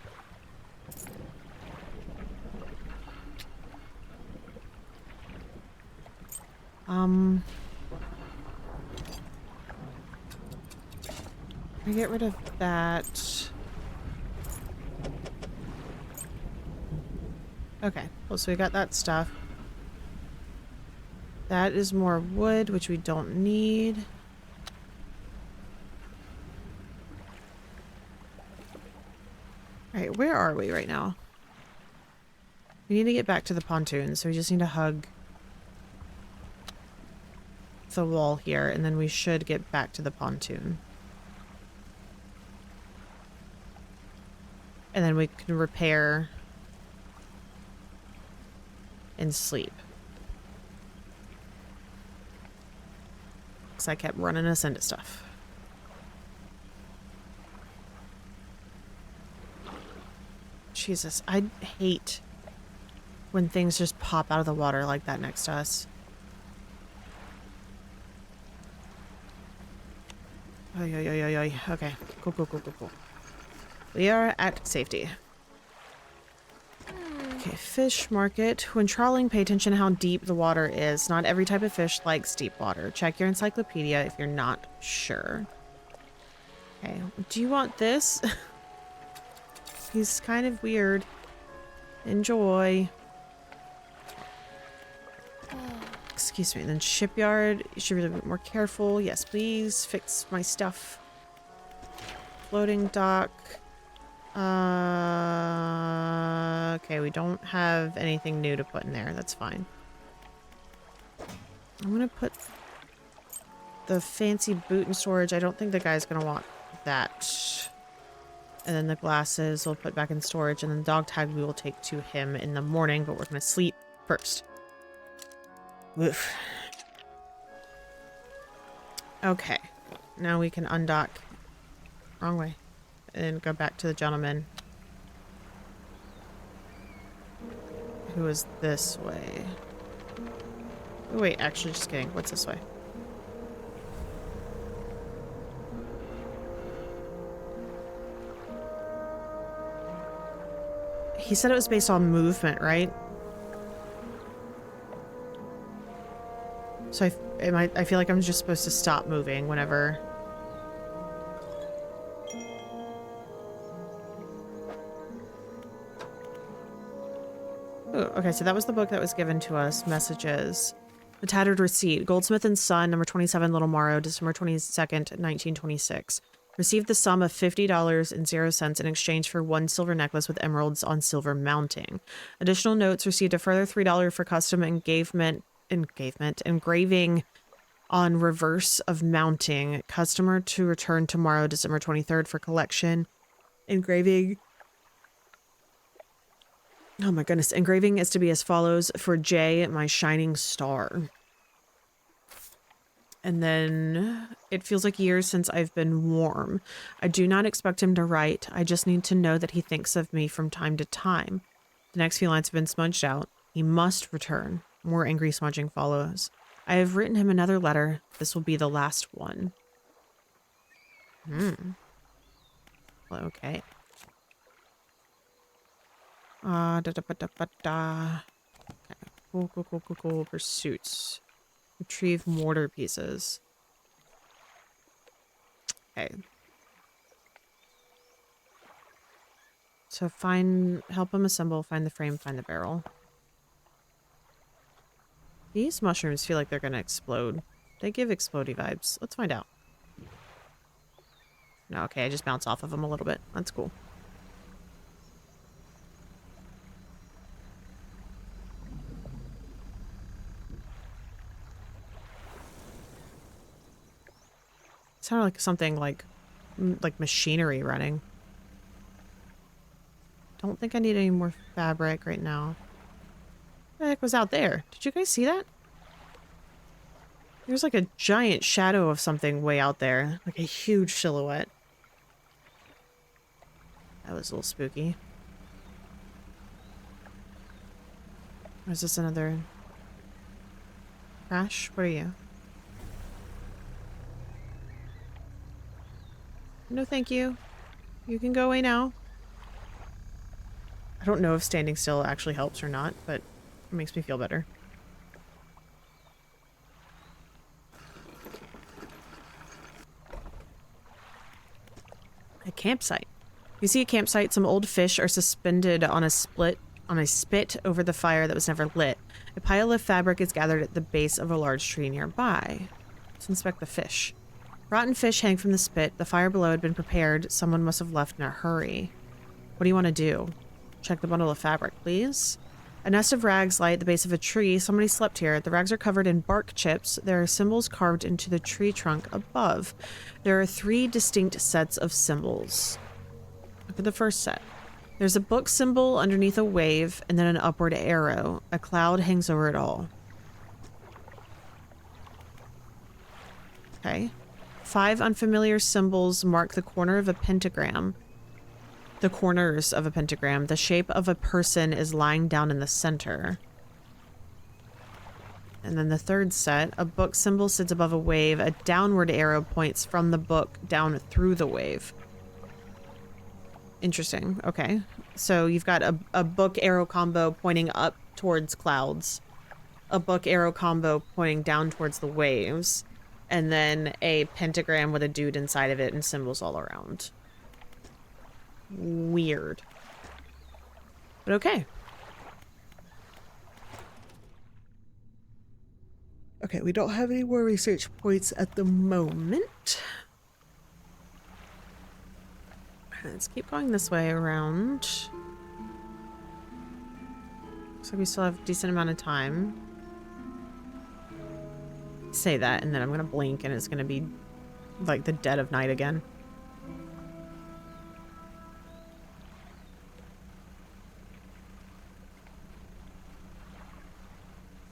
I get rid of that. Okay, well, so we got that stuff. That is more wood, which we don't need. Alright, where are we right now? We need to get back to the pontoon, so we just need to hug the wall here, and then we should get back to the pontoon. And then we can repair and sleep. Because I kept running us into stuff. Jesus, I hate when things just pop out of the water like that next to us. Oy, oy, oy, oy, oy. Okay, cool, cool, cool, cool, cool. We are at safety. Okay, fish market. When trawling, pay attention to how deep the water is. Not every type of fish likes deep water. Check your encyclopedia if you're not sure. Okay, do you want this? He's kind of weird. Enjoy. Excuse me. Then shipyard. You should be a bit more careful. Yes, please. Fix my stuff. Floating dock. Okay, we don't have anything new to put in there. That's fine. I'm gonna put the fancy boot in storage. I don't think the guy's gonna want that. And then the glasses we'll put back in storage, and then the dog tag we will take to him in the morning, but we're gonna sleep first. Oof. Okay. Now we can undock. Wrong way. And go back to the gentleman. Who is this way? Oh, wait, actually, just kidding. What's this way? He said it was based on movement, right? So I feel like I'm just supposed to stop moving whenever. Ooh, okay, so that was the book that was given to us. Messages. The Tattered Receipt. Goldsmith and Son, number 27, Little Morrow, December 22nd, 1926. Received the sum of $50.00 in exchange for one silver necklace with emeralds on silver mounting. Additional notes received a further $3 for custom engraving on reverse of mounting. Customer to return tomorrow, December 23rd, for collection. Engraving. Oh my goodness. Engraving is to be as follows. For J, my shining star. And then it feels like years since I've been warm. I do not expect him to write. I just need to know that he thinks of me from time to time. The next few lines have been smudged out. He must return. More angry smudging follows. I have written him another letter. This will be the last one. Well, okay. Okay. Cool. Pursuits. Retrieve mortar pieces. Okay. So help him assemble, find the frame, find the barrel. These mushrooms feel like they're gonna explode. They give explodey vibes. Let's find out. No, okay, I just bounce off of them a little bit. That's cool. Sounded like something like machinery running. Don't think I need any more fabric right now. What the heck was out there? Did you guys see that? There's like a giant shadow of something way out there. Like a huge silhouette. That was a little spooky. Or is this another crash? What are you? No, thank you. You can go away now. I don't know if standing still actually helps or not, but it makes me feel better. A campsite. You see a campsite, some old fish are suspended on a spit over the fire that was never lit. A pile of fabric is gathered at the base of a large tree nearby. Let's inspect the fish. Rotten fish hang from the spit. The fire below had been prepared. Someone must have left in a hurry. What do you want to do? Check the bundle of fabric, please. A nest of rags lie at the base of a tree. Somebody slept here. The rags are covered in bark chips. There are symbols carved into the tree trunk above. There are 3 distinct sets of symbols. Look at the first set. There's a book symbol underneath a wave, and then an upward arrow. A cloud hangs over it all. Okay. 5 unfamiliar symbols mark the corner of a pentagram. The corners of a pentagram. The shape of a person is lying down in the center. And then the third set, a book symbol sits above a wave. A downward arrow points from the book down through the wave. Interesting. Okay. So you've got a book arrow combo pointing up towards clouds. A book arrow combo pointing down towards the waves. And then a pentagram with a dude inside of it and symbols all around. Weird. But okay. Okay, we don't have any more research points at the moment. Let's keep going this way around. Looks like we still have a decent amount of time. Say that, and then I'm gonna blink and it's gonna be like the dead of night again.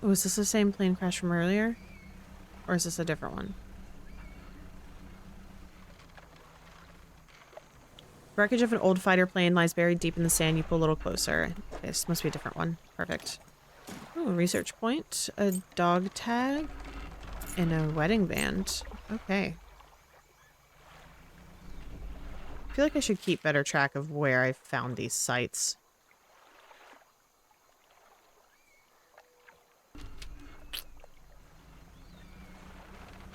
Oh, is this the same plane crash from earlier? Or is this a different one? Wreckage of an old fighter plane lies buried deep in the sand. You pull a little closer. Okay, this must be a different one. Perfect. Oh, research point. A dog tag. And a wedding band. Okay. I feel like I should keep better track of where I found these sites.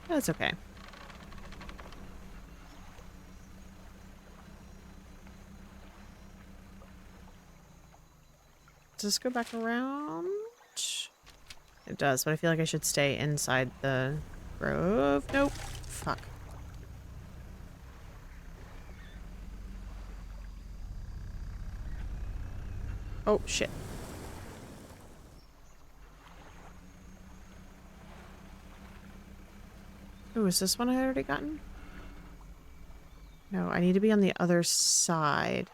That's okay. Does this go back around? It does, but I feel like I should stay inside the grove. Nope. Fuck. Oh, shit. Oh, is this one I already gotten? No, I need to be on the other side.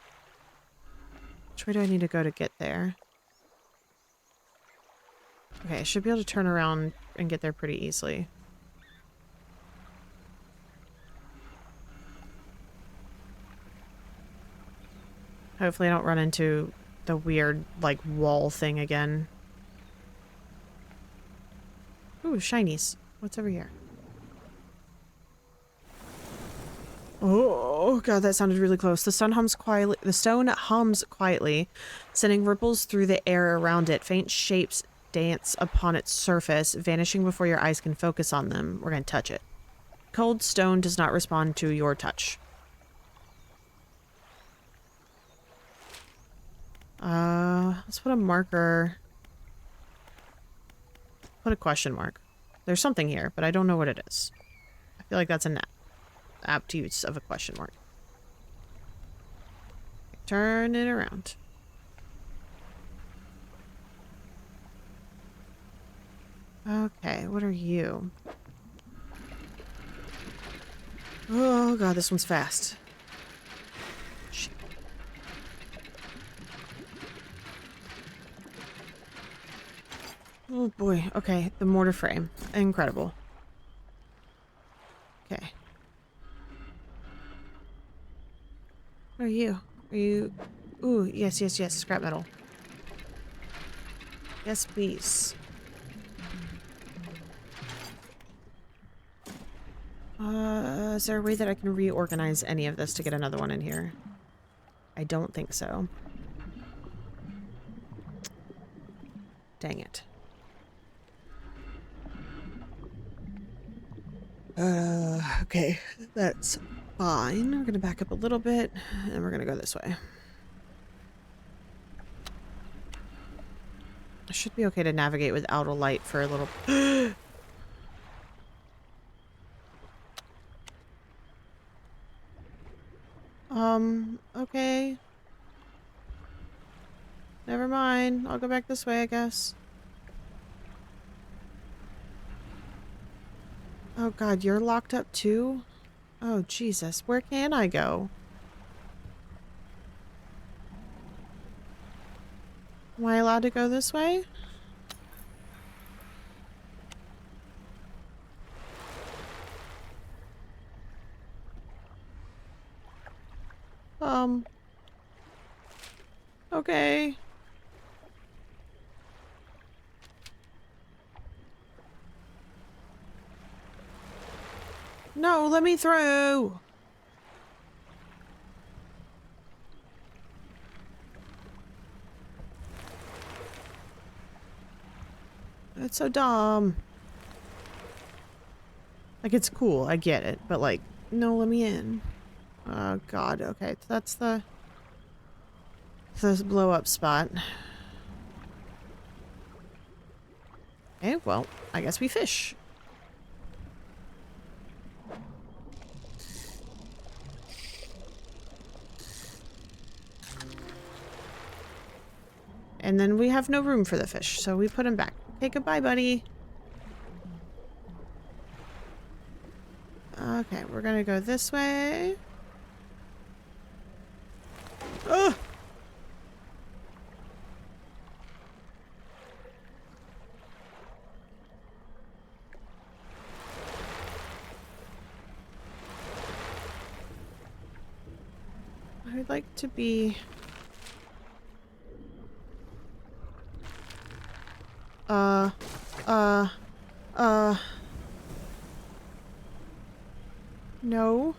Which way do I need to go to get there? Okay, I should be able to turn around and get there pretty easily. Hopefully I don't run into the weird, like, wall thing again. Ooh, shinies. What's over here? Oh god, that sounded really close. The stone hums quietly, sending ripples through the air around it. Faint shapes dance upon its surface, vanishing before your eyes can focus on them. We're gonna touch it. Cold stone does not respond to your touch. let's put a marker. Put a question mark. There's something here, but I don't know what it is. I feel like that's an apt use of a question mark. Turn it around. Okay, what are you? Oh god, this one's fast. Shit. Oh boy, okay, the mortar frame. Incredible. Okay. What are you? Are you... Ooh, yes, yes, yes, scrap metal. Yes, please. Is there a way that I can reorganize any of this to get another one in here? I don't think so. Dang it. Okay, that's fine. We're gonna back up a little bit, and we're gonna go this way. I should be okay to navigate without a light for a little... Okay. Never mind. I'll go back this way, I guess. Oh god, you're locked up too? Oh Jesus, where can I go? Am I allowed to go this way? Okay. No, let me through! That's so dumb. Like, it's cool, I get it, but like, no, let me in. Oh god, okay, that's the blow up spot. Okay, well, I guess we fish. And then we have no room for the fish, so we put him back. Okay, goodbye, buddy. Okay, we're gonna go this way. Oh! I would like to be... No.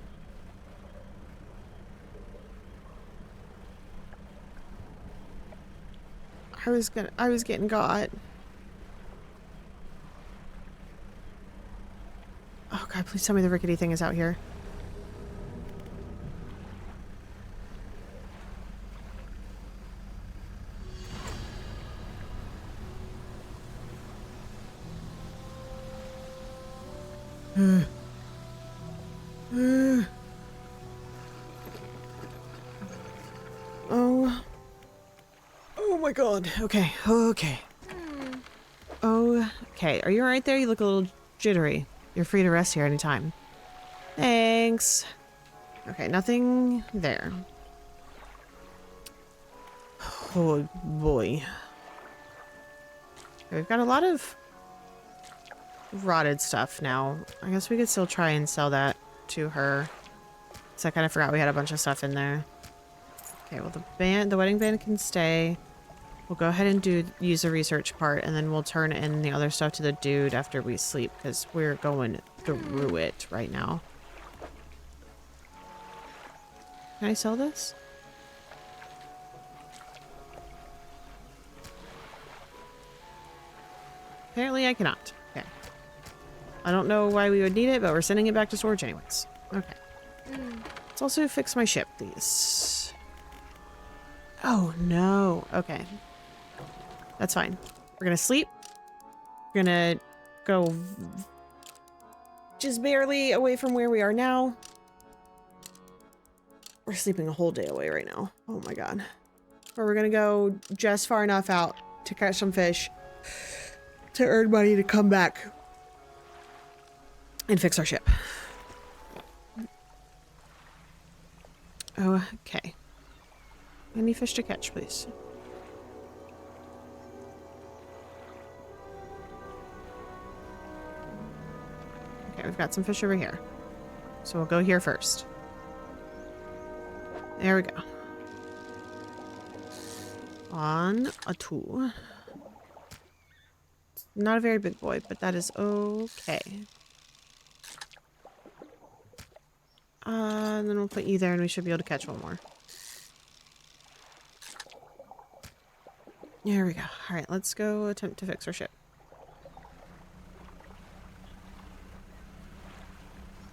I was getting got. Oh god, please tell me the rickety thing is out here. Oh. Oh my god. Okay. Okay. Okay. Are you alright there? You look a little jittery. You're free to rest here anytime. Thanks. Okay, nothing there. Oh boy. Okay, we've got a lot of rotted stuff now. I guess we could still try and sell that to her. So I kind of forgot we had a bunch of stuff in there. Okay, well the wedding band can stay. We'll go ahead and use the research part, and then we'll turn in the other stuff to the dude after we sleep, because we're going through it right now. Can I sell this? Apparently I cannot. Okay. I don't know why we would need it, but we're sending it back to storage anyways. Okay. Let's also fix my ship, please. Oh no. Okay. That's fine. We're gonna sleep. We're gonna go just barely away from where we are now. We're sleeping a whole day away right now. Oh my god. Or we're gonna go just far enough out to catch some fish to earn money to come back and fix our ship. Okay. Any fish to catch, please? Okay, we've got some fish over here. So we'll go here first. There we go. On a two. Not a very big boy, but that is okay. And then we'll put you there and we should be able to catch one more. There we go. Alright, let's go attempt to fix our ship.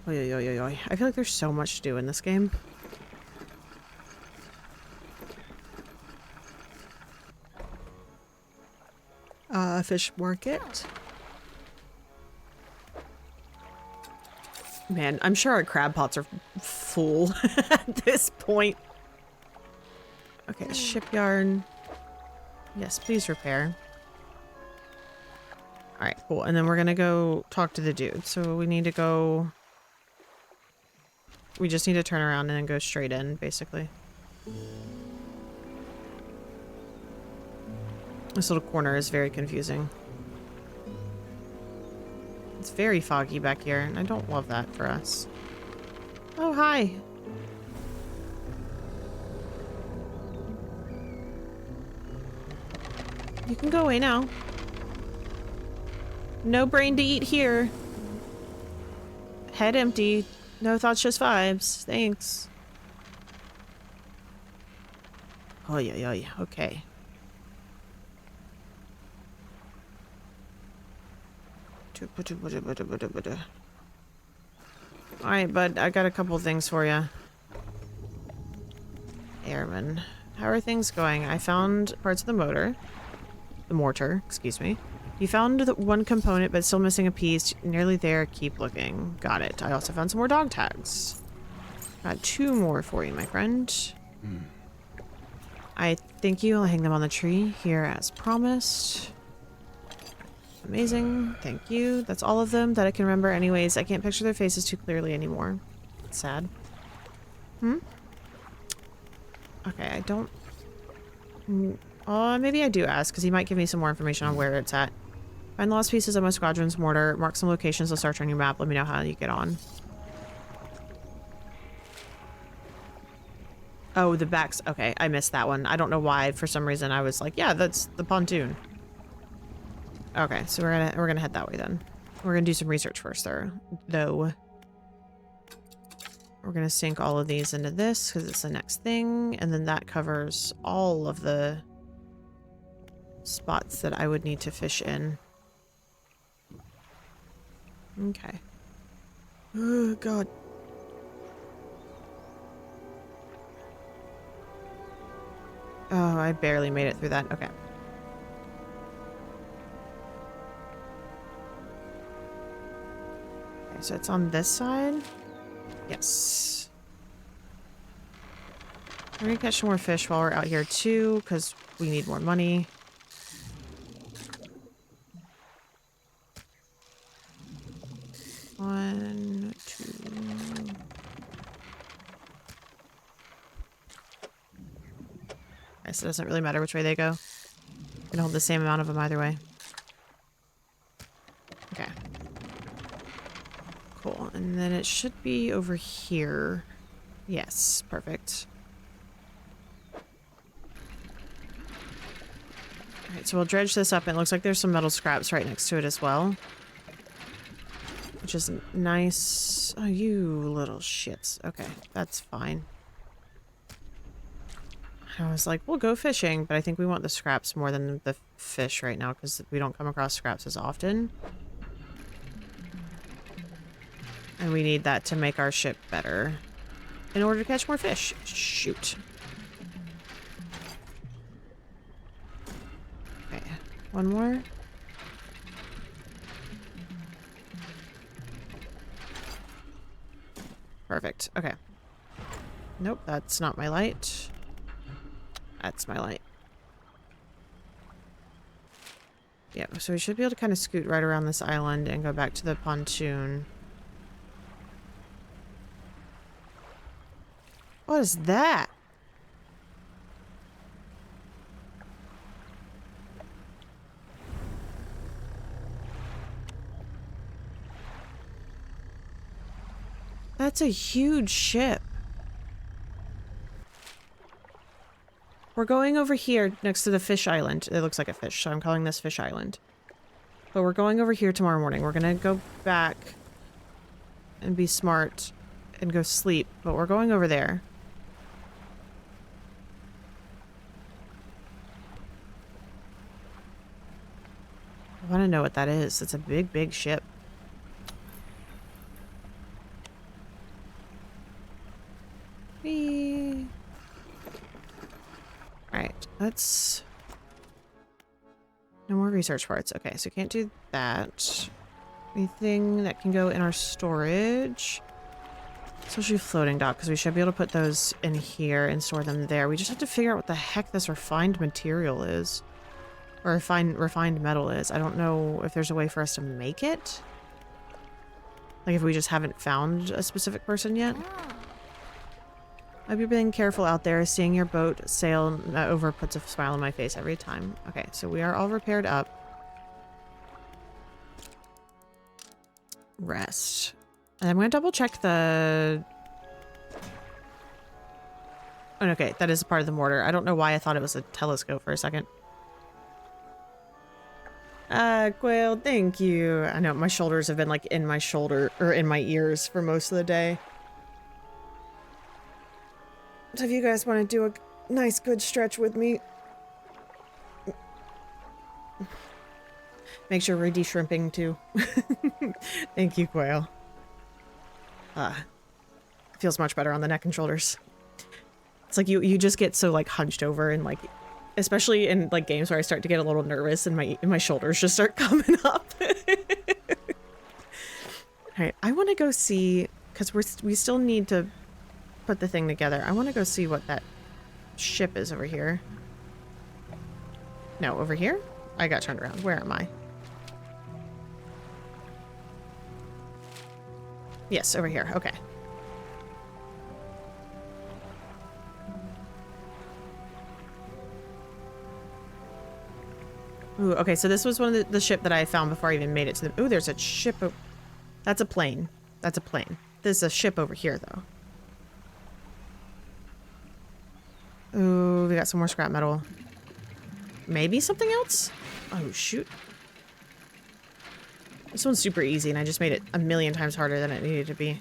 Oy, oy, oy, oy. I feel like there's so much to do in this game. Fish market. Man, I'm sure our crab pots are full at this point. Okay, shipyard. Yes, please repair. Alright, cool. And then we're gonna go talk to the dude. So we need to go... We just need to turn around and then go straight in, basically. This little corner is very confusing. It's very foggy back here, and I don't love that for us. Oh, hi! You can go away now. No brain to eat here. Head empty. No thoughts, just vibes. Thanks. Oh, yeah. Okay. Alright, bud. I got a couple things for you. Airman. How are things going? I found parts of the motor. The mortar, excuse me. You found the one component, but still missing a piece. Nearly there. Keep looking. Got it. I also found some more dog tags. Got 2 more for you, my friend. I thank you. I'll hang them on the tree here as promised. Amazing. Thank you. That's all of them that I can remember. Anyways, I can't picture their faces too clearly anymore. It's sad. Okay, I don't... maybe I do ask, because he might give me some more information on where it's at. Find the lost pieces of my squadron's mortar. Mark some locations to search on your map. Let me know how you get on. Oh, the backs. Okay, I missed that one. I don't know why. For some reason, I was like, yeah, that's the pontoon. Okay, so we're gonna head that way then. We're gonna do some research first, though. We're gonna sink all of these into this because it's the next thing, and then that covers all of the spots that I would need to fish in. Okay. Oh god. Oh, I barely made it through that. Okay. Okay, so it's on this side. Yes. We're gonna catch some more fish while we're out here too, because we need more money. One, two. I guess it doesn't really matter which way they go. We can hold the same amount of them either way. Okay. Cool. And then it should be over here. Yes, perfect. Alright, so we'll dredge this up. It looks like there's some metal scraps right next to it as well. Which is nice. Oh, you little shits. Okay, that's fine. I was like, we'll go fishing, but I think we want the scraps more than the fish right now because we don't come across scraps as often. And we need that to make our ship better in order to catch more fish. Shoot. Okay. One more. Perfect. Okay. Nope, that's not my light. That's my light. Yeah, so we should be able to kind of scoot right around this island and go back to the pontoon. What is that? That's a huge ship. We're going over here next to the fish island. It looks like a fish, so I'm calling this Fish Island. But we're going over here tomorrow morning. We're gonna go back and be smart and go sleep, but we're going over there. I want to know what that is. It's a big, big ship. Whee! Alright, let's... No more research parts. Okay, so can't do that. Anything that can go in our storage. Especially floating dock, because we should be able to put those in here and store them there. We just have to figure out what the heck this refined material is. Or refined metal is. I don't know if there's a way for us to make it. Like if we just haven't found a specific person yet. I'll be being careful out there. Seeing your boat sail over puts a smile on my face every time. Okay, so we are all repaired up. Rest. And I'm going to double check the... Oh, okay, that is part of the mortar. I don't know why I thought it was a telescope for a second. Quail, thank you. I know my shoulders have been like in my shoulder or in my ears for most of the day. So if you guys want to do a nice good stretch with me, make sure we're de-shrimping too. Thank you, Quail. Feels much better on the neck and shoulders. It's like you just get so like hunched over and like, especially in like games where I start to get a little nervous and my shoulders just start coming up. Alright, I want to go see, because we still need to put the thing together. I want to go see what that ship is over here. No, over here? I got turned around. Where am I? Yes, over here. Okay. Ooh, okay, so this was one of the ship that I found before I even made it to the... Ooh, there's a ship... That's a plane. That's a plane. There's a ship over here, though. Ooh, we got some more scrap metal. Maybe something else? Oh, shoot. This one's super easy, and I just made it a million times harder than it needed to be.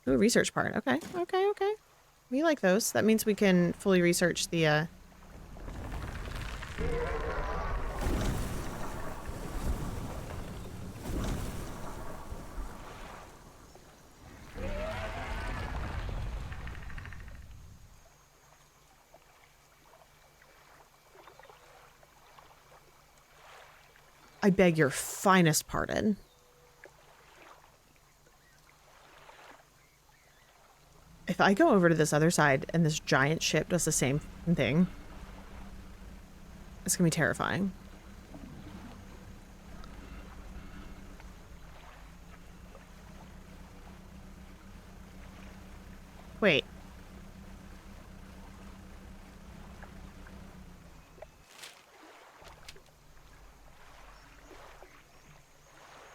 Ooh, research part. Okay, okay, okay. We like those. That means we can fully research the, I beg your finest pardon. If I go over to this other side and this giant ship does the same thing, it's gonna be terrifying. Wait.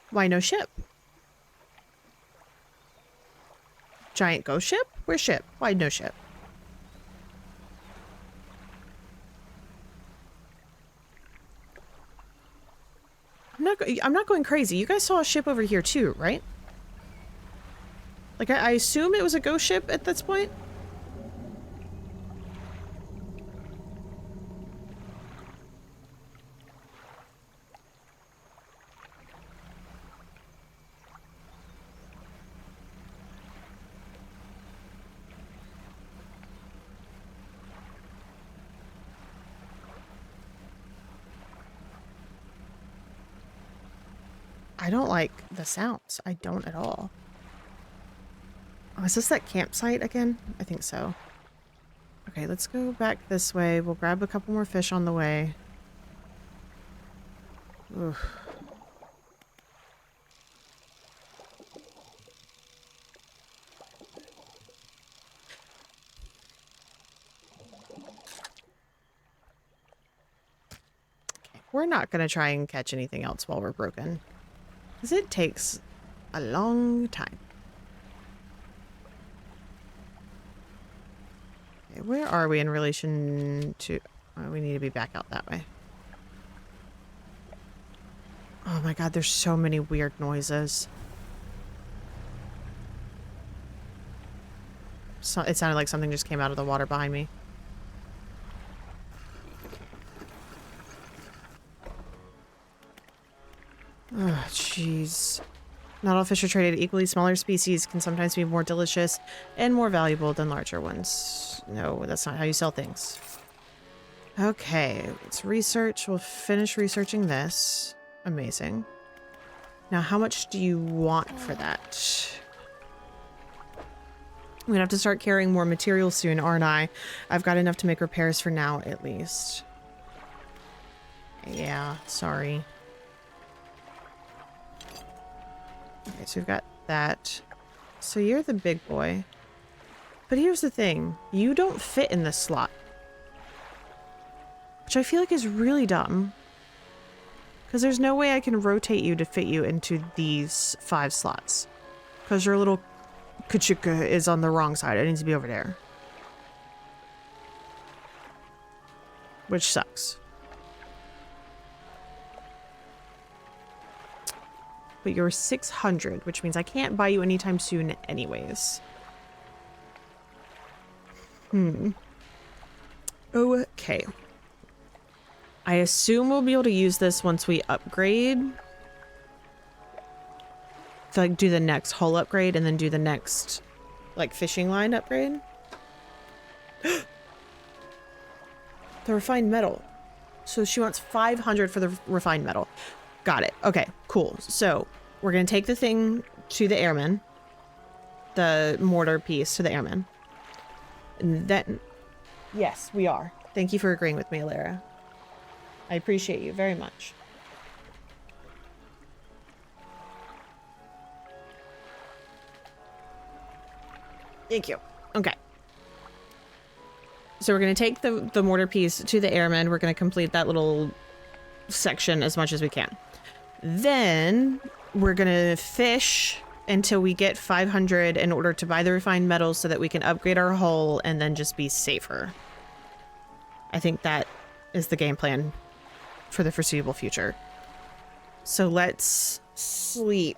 Why no ship? Giant ghost ship? Where's ship? Why no ship? I'm not going crazy. You guys saw a ship over here too, right? Like I assume it was a ghost ship at this point. I don't like the sounds. I don't at all. Oh, is this that campsite again? I think so. Okay, let's go back this way. We'll grab a couple more fish on the way. Oof. Okay, we're not going to try and catch anything else while we're broken, because it takes a long time. Okay, where are we in relation to... Oh, we need to be back out that way. Oh my god, there's so many weird noises. So, it sounded like something just came out of the water behind me. Oh, jeez. Not all fish are traded equally. Smaller species can sometimes be more delicious and more valuable than larger ones. No, that's not how you sell things. Okay, let's research. We'll finish researching this. Amazing. Now, how much do you want for that? I'm gonna have to start carrying more materials soon, aren't I? I've got enough to make repairs for now, at least. Yeah, sorry. Okay, so we've got that. So you're the big boy. But here's the thing. You don't fit in this slot. Which I feel like is really dumb. Because there's no way I can rotate you to fit you into these 5 slots. Because your little Kachuka is on the wrong side. It needs to be over there. Which sucks. But you're 600, which means I can't buy you anytime soon anyways. Okay. I assume we'll be able to use this once we upgrade. To like do the next hull upgrade and then do the next like fishing line upgrade. The refined metal. So she wants 500 for the refined metal. Got it. Okay, cool. So we're going to take the thing to the airmen. The mortar piece to the airmen. And then... Yes, we are. Thank you for agreeing with me, Alara. I appreciate you very much. Thank you. Okay. So we're going to take the mortar piece to the airmen. We're going to complete that little section as much as we can. Then we're going to fish until we get 500 in order to buy the refined metals so that we can upgrade our hull and then just be safer. I think that is the game plan for the foreseeable future. So let's sleep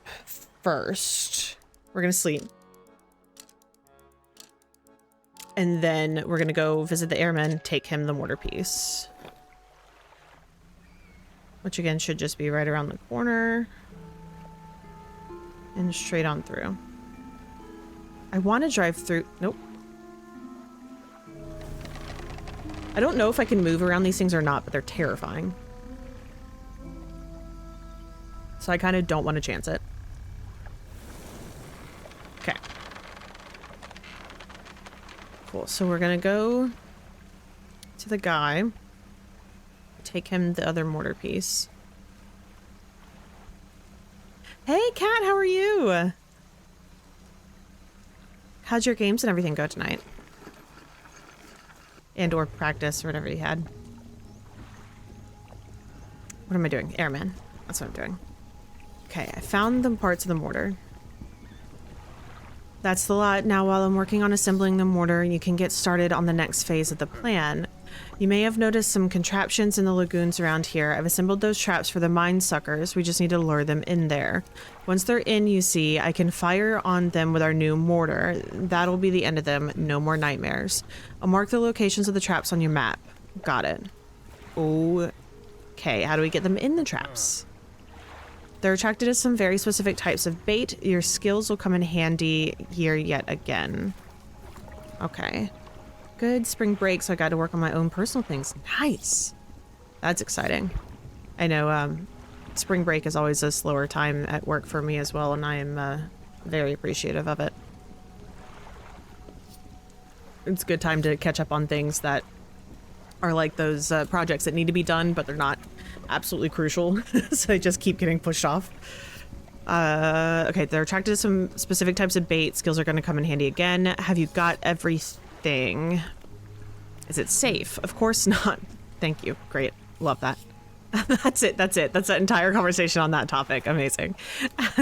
first. We're going to sleep. And then we're going to go visit the airman, take him the mortar piece. Which again should just be right around the corner. And straight on through. I want to drive through... Nope. I don't know if I can move around these things or not, but they're terrifying. So I kind of don't want to chance it. Okay. Cool. So we're going to go to the guy. Take him the other mortar piece. Hey, Kat, how are you? How'd your games and everything go tonight? And or practice or whatever you had. What am I doing? Airman. That's what I'm doing. Okay, I found the parts of the mortar. That's the lot. Now while I'm working on assembling the mortar, you can get started on the next phase of the plan. You may have noticed some contraptions in the lagoons around here. I've assembled those traps for the mine suckers. We just need to lure them in there. Once they're in, you see, I can fire on them with our new mortar. That'll be the end of them. No more nightmares. I'll mark the locations of the traps on your map. Got it. Okay, how do we get them in the traps? They're attracted to some very specific types of bait. Your skills will come in handy here yet again. Okay. Good spring break, so I got to work on my own personal things. Nice. That's exciting. I know, spring break is always a slower time at work for me as well, and I am very appreciative of it. It's a good time to catch up on things that are like those projects that need to be done, but they're not absolutely crucial, so they just keep getting pushed off. Okay, they're attracted to some specific types of bait. Skills are going to come in handy again. Have you got everything? Is it safe? Of course not. Thank you. Great. Love that. That's it. That's it. That's that entire conversation on that topic. Amazing.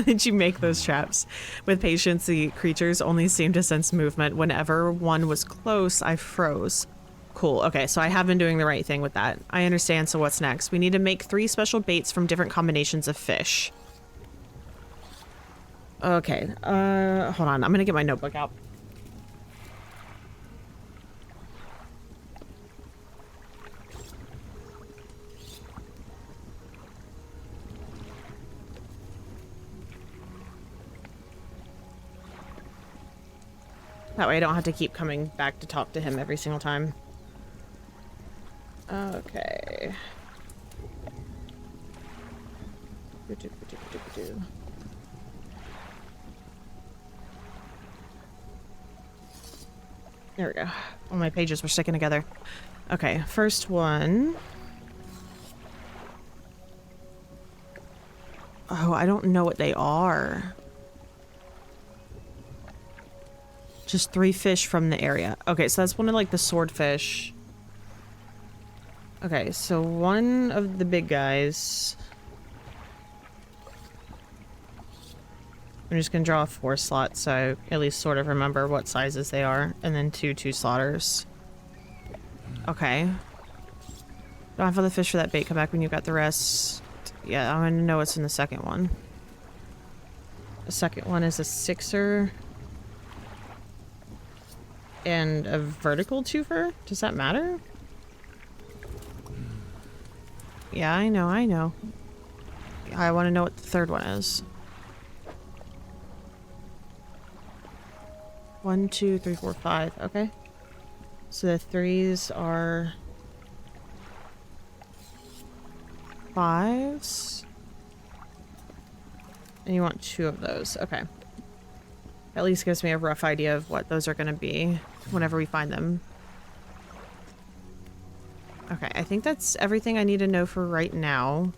Did you make those traps? With patience, the creatures only seemed to sense movement. Whenever one was close, I froze. Cool. Okay, so I have been doing the right thing with that. I understand. So what's next? We need to make 3 special baits from different combinations of fish. Okay. Hold on. I'm gonna get my notebook out. That way I don't have to keep coming back to talk to him every single time. Okay. There we go. All my pages were sticking together. Okay, first one. Oh, I don't know what they are. Just 3 fish from the area. Okay, so that's one of like the swordfish. Okay, so one of the big guys. I'm just gonna draw a 4 slot so I at least sort of remember what sizes they are. And then 2 slaughters. Okay. Don't have other fish for that bait. Come back when you've got the rest. Yeah, I'm gonna know what's in the second one. The second one is a 6er. And a vertical twofer? Does that matter? Yeah, I know, I know. I want to know what the third one is. 1, 2, 3, 4, 5. Okay. So the 3s are 5s. And you want 2 of those. Okay. At least gives me a rough idea of what those are going to be whenever we find them. Okay, I think that's everything I need to know for right now.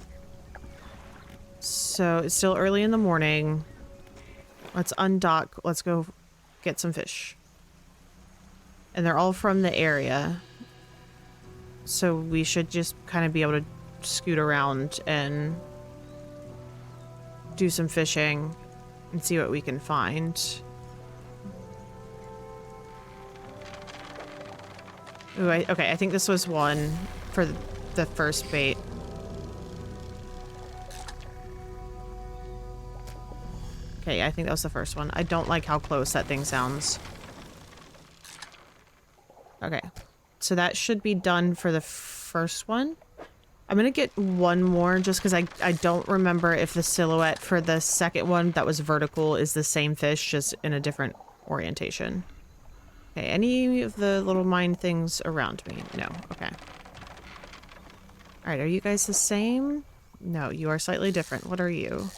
So it's still early in the morning. Let's undock. Let's go get some fish. And they're all from the area. So we should just kind of be able to scoot around and do some fishing and see what we can find. Ooh, okay, I think this was one for the first bait. Okay, I think that was the first one. I don't like how close that thing sounds. Okay, so that should be done for the first one. I'm gonna get one more just because I don't remember if the silhouette for the second one that was vertical is the same fish, just in a different orientation. Okay, any of the little mine things around me? No, okay. Alright, are you guys the same? No, you are slightly different. What are you?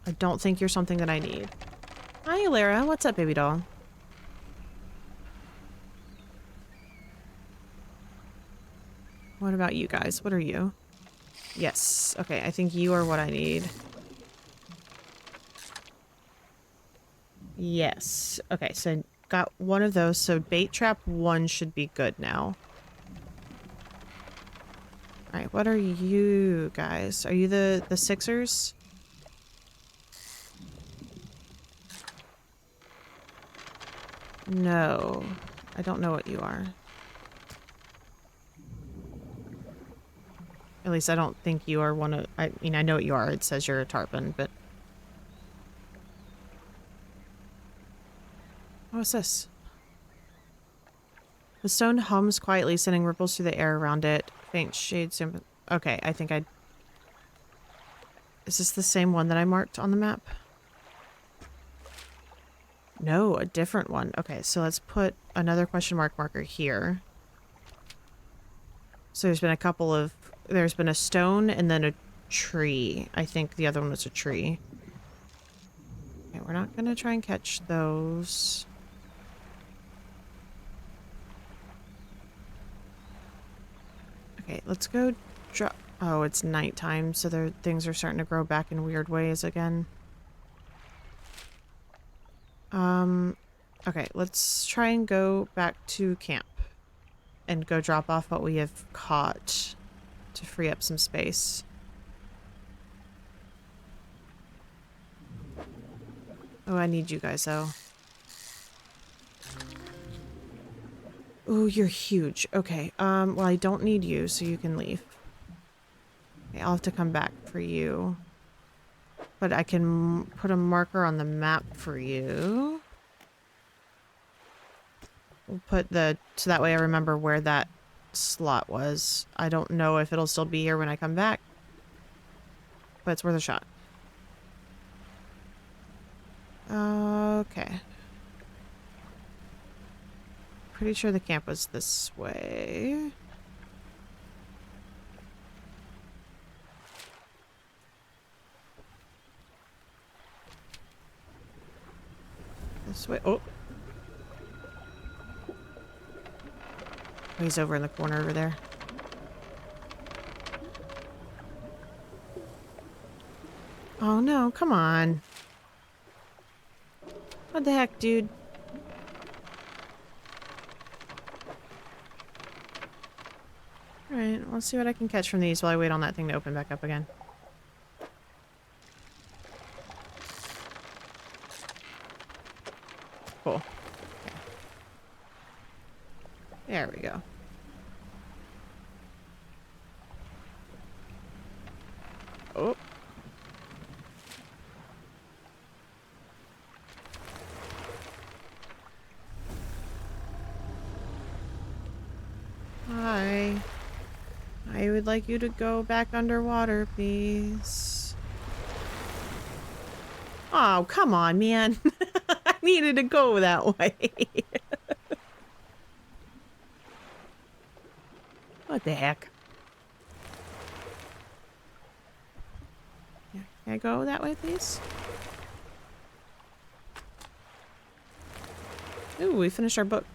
I don't think you're something that I need. Hi, Lara. What's up, baby doll? What about you guys? What are you? Yes. Okay, I think you are what I need. Yes. Okay, so got one of those. So bait trap 1 should be good now. Alright, what are you guys? Are you the 6ers? No. I don't know what you are. At least I don't think you are one of... I mean, I know what you are. It says you're a tarpon, but... What's this? The stone hums quietly, sending ripples through the air around it. Faint shades... Okay, I think I... Is this the same one that I marked on the map? No, a different one. Okay, so let's put another question mark marker here. So there's been a couple of there's been a stone and then a tree. I think the other one was a tree. Okay, we're not gonna try and catch those. Okay, let's go drop. Oh, it's nighttime, so things are starting to grow back in weird ways again. Okay, let's try and go back to camp and go drop off what we have caught to free up some space. Oh, I need you guys, though. Oh, you're huge. Okay, well, I don't need you, so you can leave. Okay, I'll have to come back for you. But I can put a marker on the map for you. We'll put so that way I remember where that slot was. I don't know if it'll still be here when I come back, but it's worth a shot. Okay. Pretty sure the camp was this way. This way. Oh. He's over in the corner over there. Oh no, come on. What the heck, dude? Alright, let's see what I can catch from these while I wait on that thing to open back up again. Cool. Okay. There we go. Oh. Hi. I would like you to go back underwater, please. Oh, come on, man. I needed to go that way. What the heck? Yeah, can I go that way, please? Ooh, we finished our book.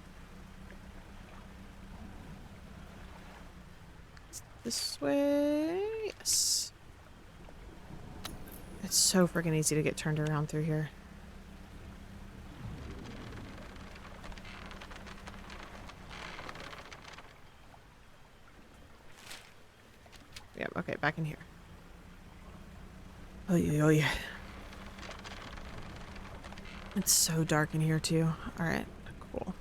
This way? Yes. It's so freaking easy to get turned around through here. Yep, okay, back in here. Oh yeah, oh yeah. It's so dark in here too. Alright, cool.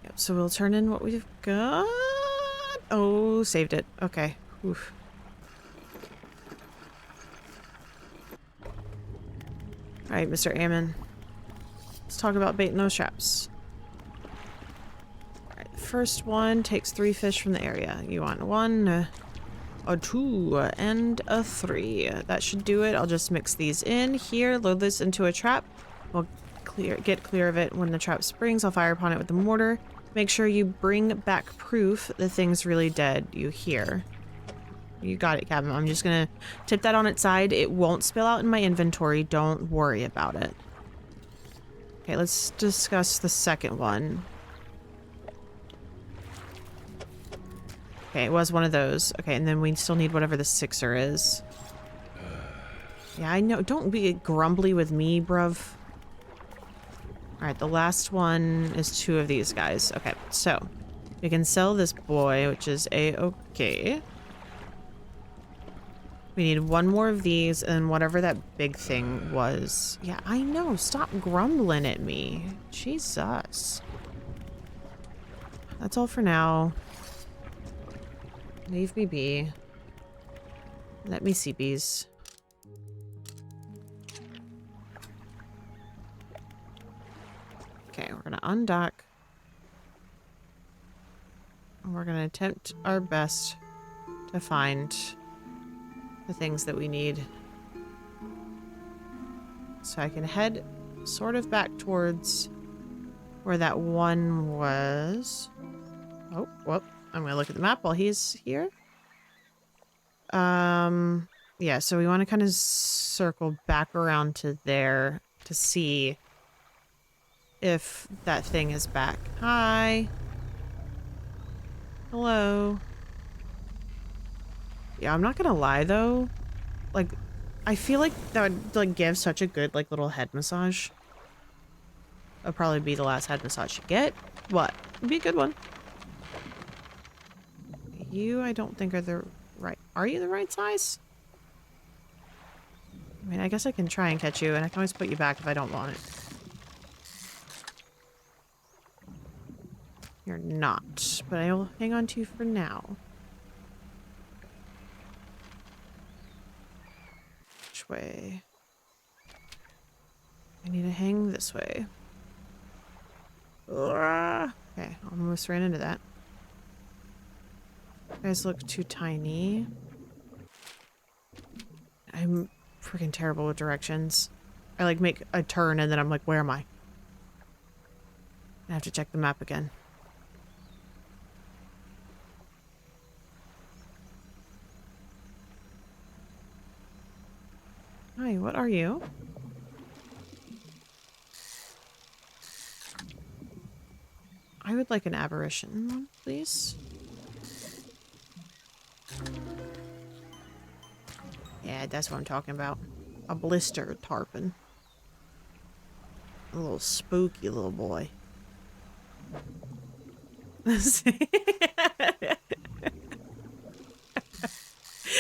Yep, so we'll turn in what we've got. Oh, saved it. Okay. Oof. Alright, Mr. Ammon. Let's talk about baiting those traps. Alright, the first one takes 3 fish from the area. You want 1, a 2, and a 3. That should do it. I'll just mix these in here, load this into a trap. We'll get clear of it when the trap springs. I'll fire upon it with the mortar. Make sure you bring back proof the thing's really dead. You hear. You got it, Captain. I'm just gonna tip that on its side. It won't spill out in my inventory. Don't worry about it. Okay, let's discuss the second one. Okay, it was one of those. Okay, and then we still need whatever the 6er is. Yeah, I know. Don't be grumbly with me, bruv. Alright, the last one is 2 of these guys. Okay, so we can sell this boy, which is a-okay. We need 1 more of these and whatever that big thing was. Yeah, I know. Stop grumbling at me. Jesus. That's all for now. Leave me be. Let me see bees. Okay, we're gonna undock. And we're gonna attempt our best to find the things that we need. So I can head sort of back towards where that one was. Oh, well, I'm gonna look at the map while he's here. Yeah, so we want to kind of circle back around to there to see if that thing is back. Hi. Hello. Yeah, I'm not gonna lie though. Like, I feel like that would like give such a good like little head massage. That'll probably be the last head massage you get. What? It'd be a good one. You, I don't think are the right. Are you the right size? I mean, I guess I can try and catch you, and I can always put you back if I don't want it. You're not, but I will hang on to you for now. Which way? I need to hang this way. Ugh. Okay, almost ran into that. You guys look too tiny. I'm freaking terrible with directions. I like make a turn and then I'm like, where am I? I have to check the map again. Hi, what are you? I would like an aberration one, please. Yeah, that's what I'm talking about. A blister tarpon. A little spooky little boy.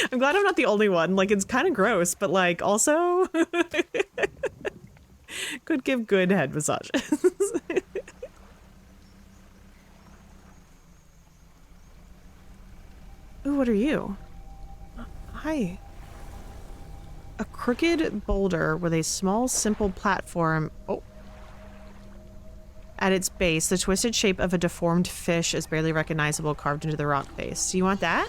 I'm glad I'm not the only one. Like, it's kind of gross, but like, also could give good head massages. Ooh, what are you? Hi. A crooked boulder with a small, simple platform. Oh. At its base, the twisted shape of a deformed fish is barely recognizable carved into the rock face. Do you want that?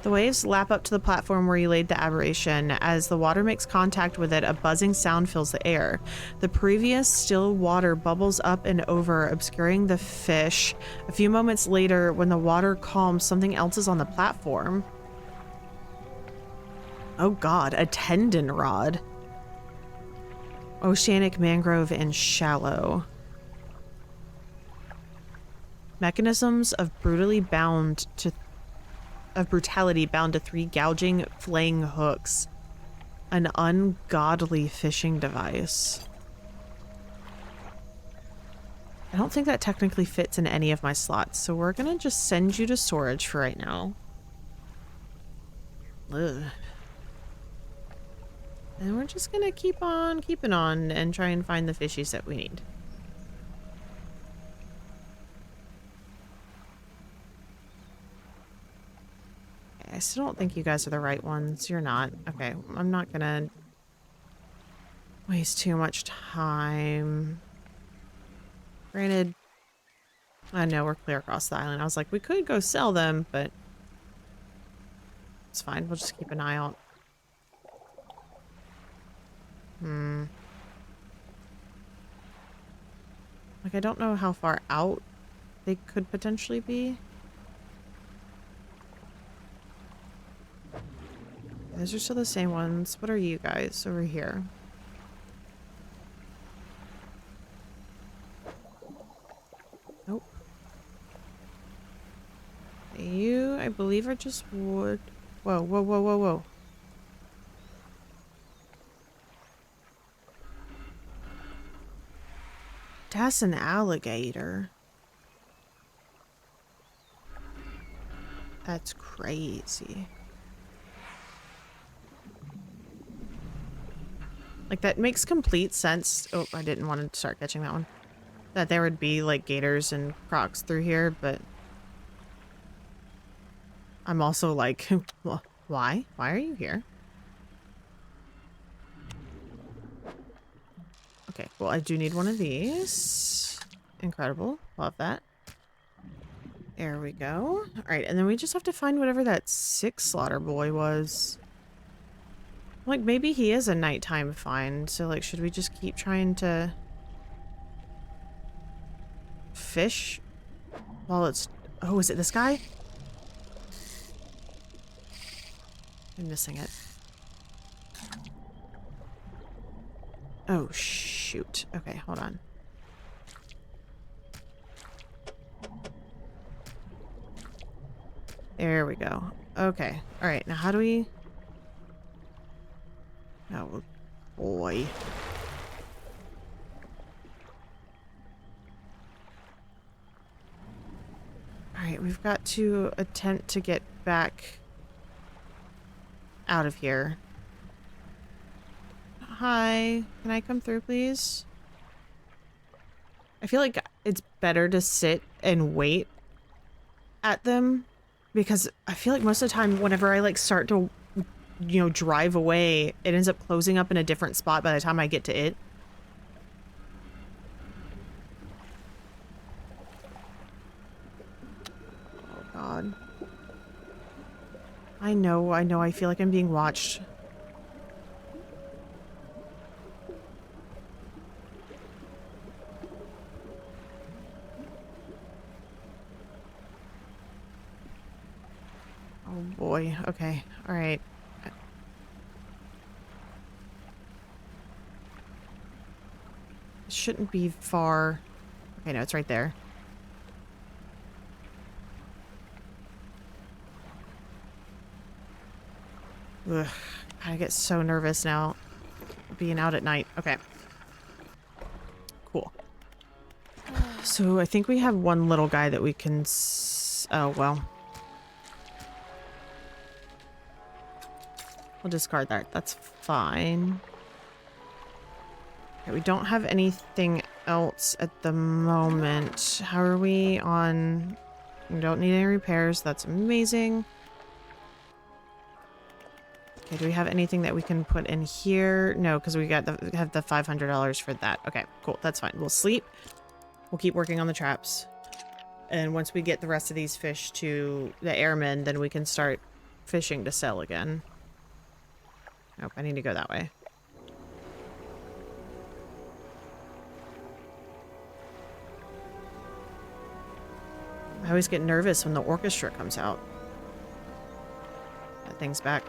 The waves lap up to the platform where you laid the aberration. As the water makes contact with it, a buzzing sound fills the air. The previous still water bubbles up and over, obscuring the fish. A few moments later, when the water calms, something else is on the platform. Oh god, a tendon rod. Oceanic mangrove and shallow. Mechanisms of brutality bound to 3 gouging, flaying hooks. An ungodly fishing device. I don't think that technically fits in any of my slots, so we're gonna just send you to storage for right now. Ugh. And we're just gonna keep on keeping on and try and find the fishies that we need. I still don't think you guys are the right ones. You're not. Okay, I'm not gonna waste too much time. Granted, I know we're clear across the island. I was like, we could go sell them, but it's fine. We'll just keep an eye out. Like, I don't know how far out they could potentially be. Those are still the same ones. What are you guys over here? Nope. You, I believe, are just wood. Whoa, whoa, whoa, whoa, whoa. That's an alligator. That's crazy. Like, that makes complete sense. Oh, I didn't want to start catching that one. That there would be, like, gators and crocs through here, but I'm also like, well, why? Why are you here? Okay, well, I do need one of these. Incredible. Love that. There we go. All right, and then we just have to find whatever that 6 slaughter boy was. Like, maybe he is a nighttime find, so, like, should we just keep trying to fish while it's... Oh, is it this guy? I'm missing it. Oh, shoot. Okay, hold on. There we go. Okay. All right. Now, how do we... Oh, boy. All right. We've got to attempt to get back out of here. Hi. Can I come through, please? I feel like it's better to sit and wait at them because I feel like most of the time whenever I like start to, you know, drive away, it ends up closing up in a different spot by the time I get to it. Oh God. I know, I feel like I'm being watched. Oh boy, okay, alright. It shouldn't be far. Okay, no, it's right there. Ugh, I get so nervous now being out at night. Okay. Cool. So I think we have one little guy that we can oh, well. We'll discard that. That's fine. Okay, we don't have anything else at the moment. How are we on... We don't need any repairs. That's amazing. Okay, do we have anything that we can put in here? No, because we have the $500 for that. Okay, cool. That's fine. We'll sleep. We'll keep working on the traps. And once we get the rest of these fish to the airmen, then we can start fishing to sell again. Nope, I need to go that way. I always get nervous when the orchestra comes out. That thing's back.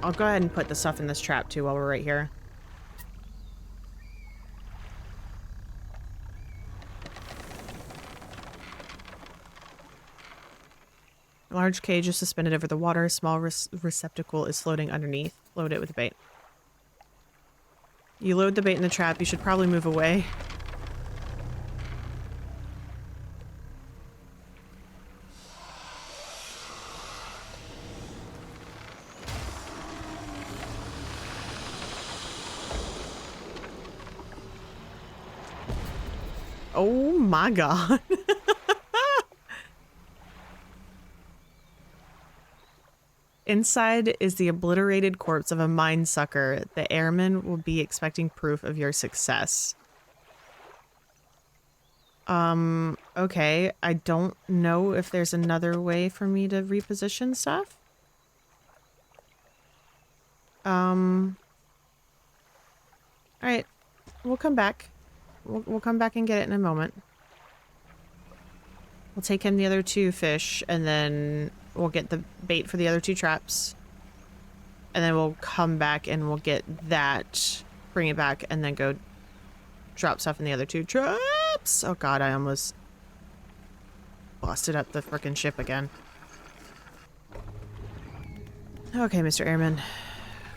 I'll go ahead and put the stuff in this trap too while we're right here. A large cage is suspended over the water. A small receptacle is floating underneath. Load it with bait. You load the bait in the trap. You should probably move away. Oh my God. Inside is the obliterated corpse of a mine sucker. The airmen will be expecting proof of your success. Okay. I don't know if there's another way for me to reposition stuff. Alright. We'll come back. We'll come back and get it in a moment. We'll take in the other two fish, and then we'll get the bait for the other two traps. And then we'll come back and we'll get that, bring it back, and then go drop stuff in the other two traps. Oh God, I almost busted up the frickin' ship again. Okay, Mr. Airman.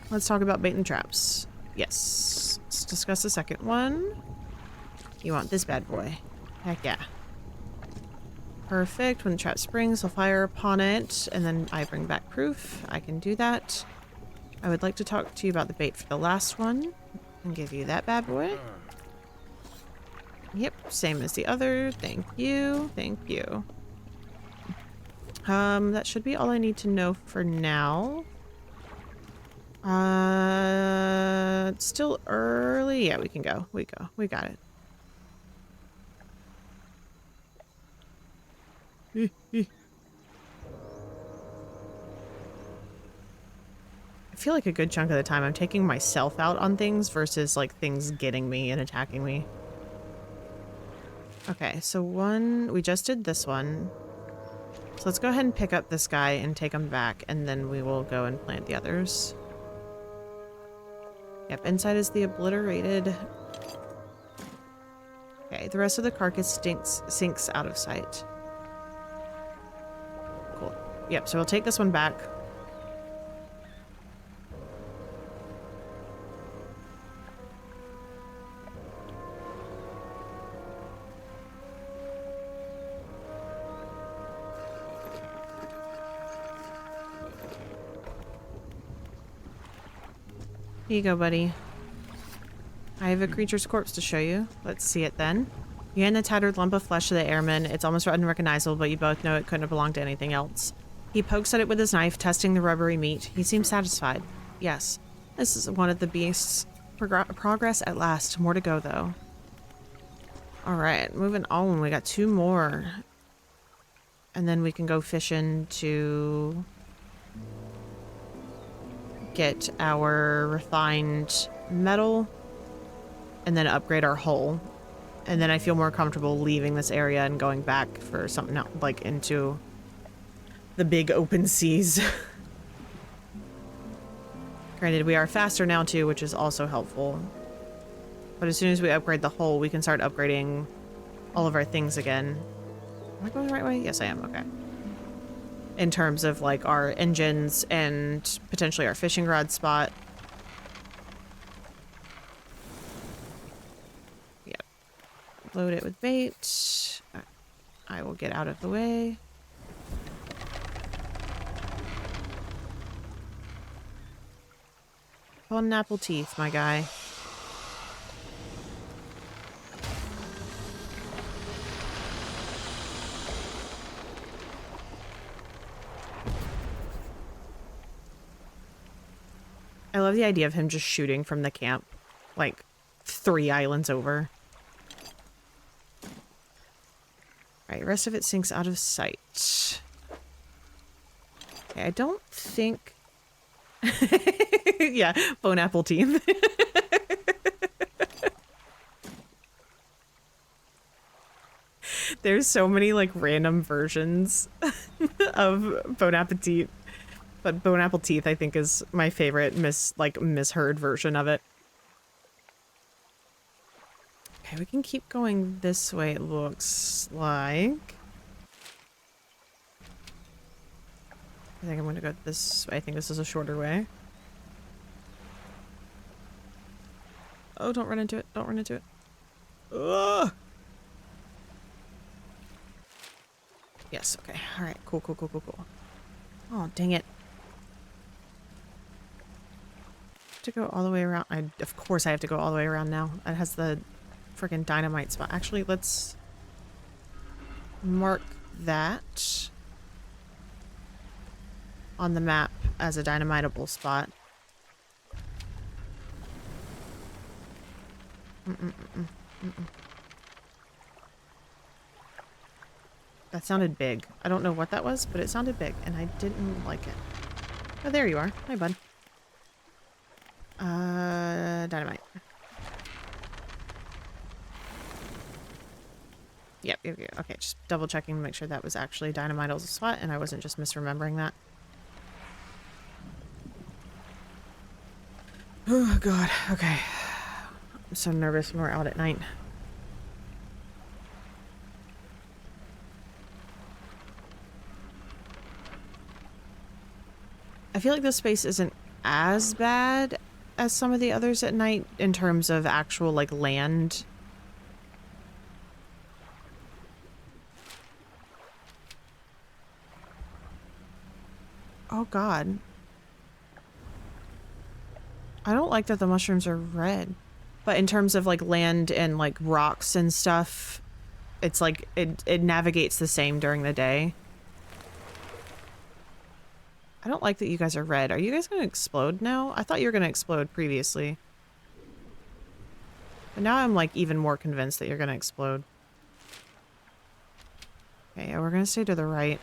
Let's talk about bait and traps. Yes. Let's discuss the second one. You want this bad boy. Heck yeah. Perfect. When the trap springs, I'll fire upon it, and then I bring back proof. I can do that. I would like to talk to you about the bait for the last one and give you that bad boy. Yep, same as the other. Thank you. Thank you. That should be all I need to know for now. It's still early. Yeah, we can go. We got it. I feel like a good chunk of the time I'm taking myself out on things versus like things getting me and attacking me. Okay, so we just did this one. So let's go ahead and pick up this guy and take him back, and then we will go and plant the others. Yep, inside is the obliterated. Okay, the rest of the carcass sinks out of sight. Cool. Yep, so we'll take this one back. Here you go, buddy. I have a creature's corpse to show you. Let's see it then. You hand the tattered lump of flesh to the airman. It's almost unrecognizable, but you both know it couldn't have belonged to anything else. He pokes at it with his knife, testing the rubbery meat. He seems satisfied. Yes, this is one of the beasts. Progress at last. More to go, though. Alright, moving on. We got 2 more. And then we can go fishing to get our refined metal and then upgrade our hull. And then I feel more comfortable leaving this area and going back for something else, like into the big open seas. Granted, we are faster now too, which is also helpful. But as soon as we upgrade the hull, we can start upgrading all of our things again. Am I going the right way? Yes, I am. Okay. In terms of like our engines and potentially our fishing rod spot. Yep. Load it with bait. I will get out of the way. Golden apple teeth, my guy. I love the idea of him just shooting from the camp, like 3 islands over. Alright, the rest of it sinks out of sight. Okay, I don't think... yeah, bone apple teeth. There's so many like random versions of Bon Appetit, but Bon Apple Teeth I think is my favorite misheard version of it. Okay, we can keep going this way, it looks like. I think I'm gonna go this way. I think this is a shorter way. Oh, don't run into it. Don't run into it. Ugh! Yes, okay. Alright, cool. Oh, dang it. To go all the way around. Of course I have to go all the way around now. It has the freaking dynamite spot. Actually, let's mark that on the map as a dynamitable spot. That sounded big. I don't know what that was, but it sounded big, and I didn't like it. Oh, there you are. Hi, bud. Dynamite. Yep. Okay, just double checking to make sure that was actually dynamitable spot, and I wasn't just misremembering that. Oh, God. Okay. I'm so nervous when we're out at night. I feel like this space isn't as bad as some of the others at night in terms of actual, like, land. Oh, God. I don't like that the mushrooms are red. But in terms of, like, land and, like, rocks and stuff, it's like, it navigates the same during the day. I don't like that you guys are red. Are you guys gonna explode now? I thought you were gonna explode previously. But now I'm, like, even more convinced that you're gonna explode. Okay, yeah, we're gonna stay to the right.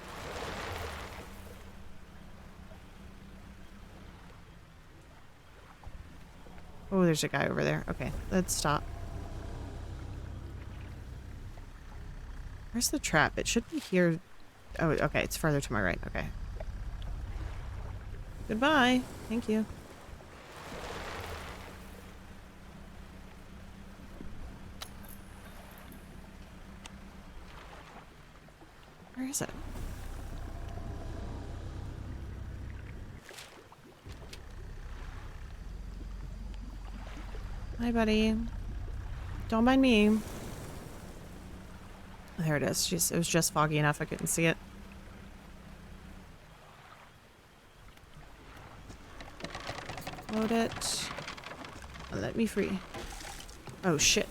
Oh, there's a guy over there. Okay, let's stop. Where's the trap? It should be here Oh, okay. It's further to my right. Okay. Goodbye. Thank you. Where is it? Hi, buddy. Don't mind me. There it is. It was just foggy enough I couldn't see it. Load it. Let me free. Oh, shit.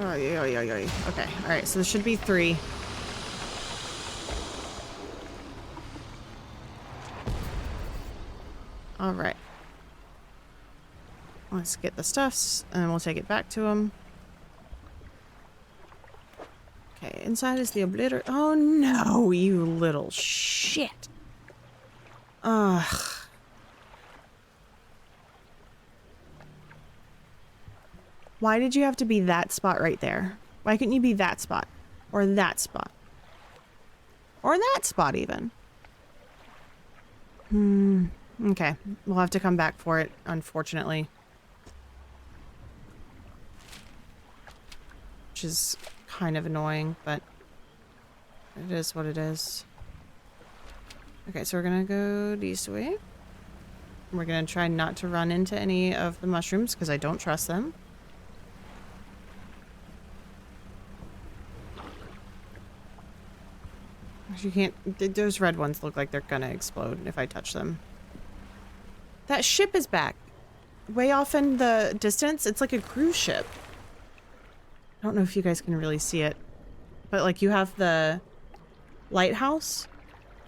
Okay, alright, so there should be 3. Alright. Let's get the stuffs, and then we'll take it back to him. Okay, inside is the obliter- Oh no, you little shit. Ugh. Why did you have to be that spot right there? Why couldn't you be that spot? Or that spot? Or that spot, even? Okay. We'll have to come back for it, unfortunately. Which is kind of annoying, but it is what it is. Okay, so we're gonna go this way. We're gonna try not to run into any of the mushrooms, because I don't trust them. You can't... Those red ones look like they're gonna explode if I touch them. That ship is back. Way off in the distance. It's like a cruise ship. I don't know if you guys can really see it. But like you have the lighthouse.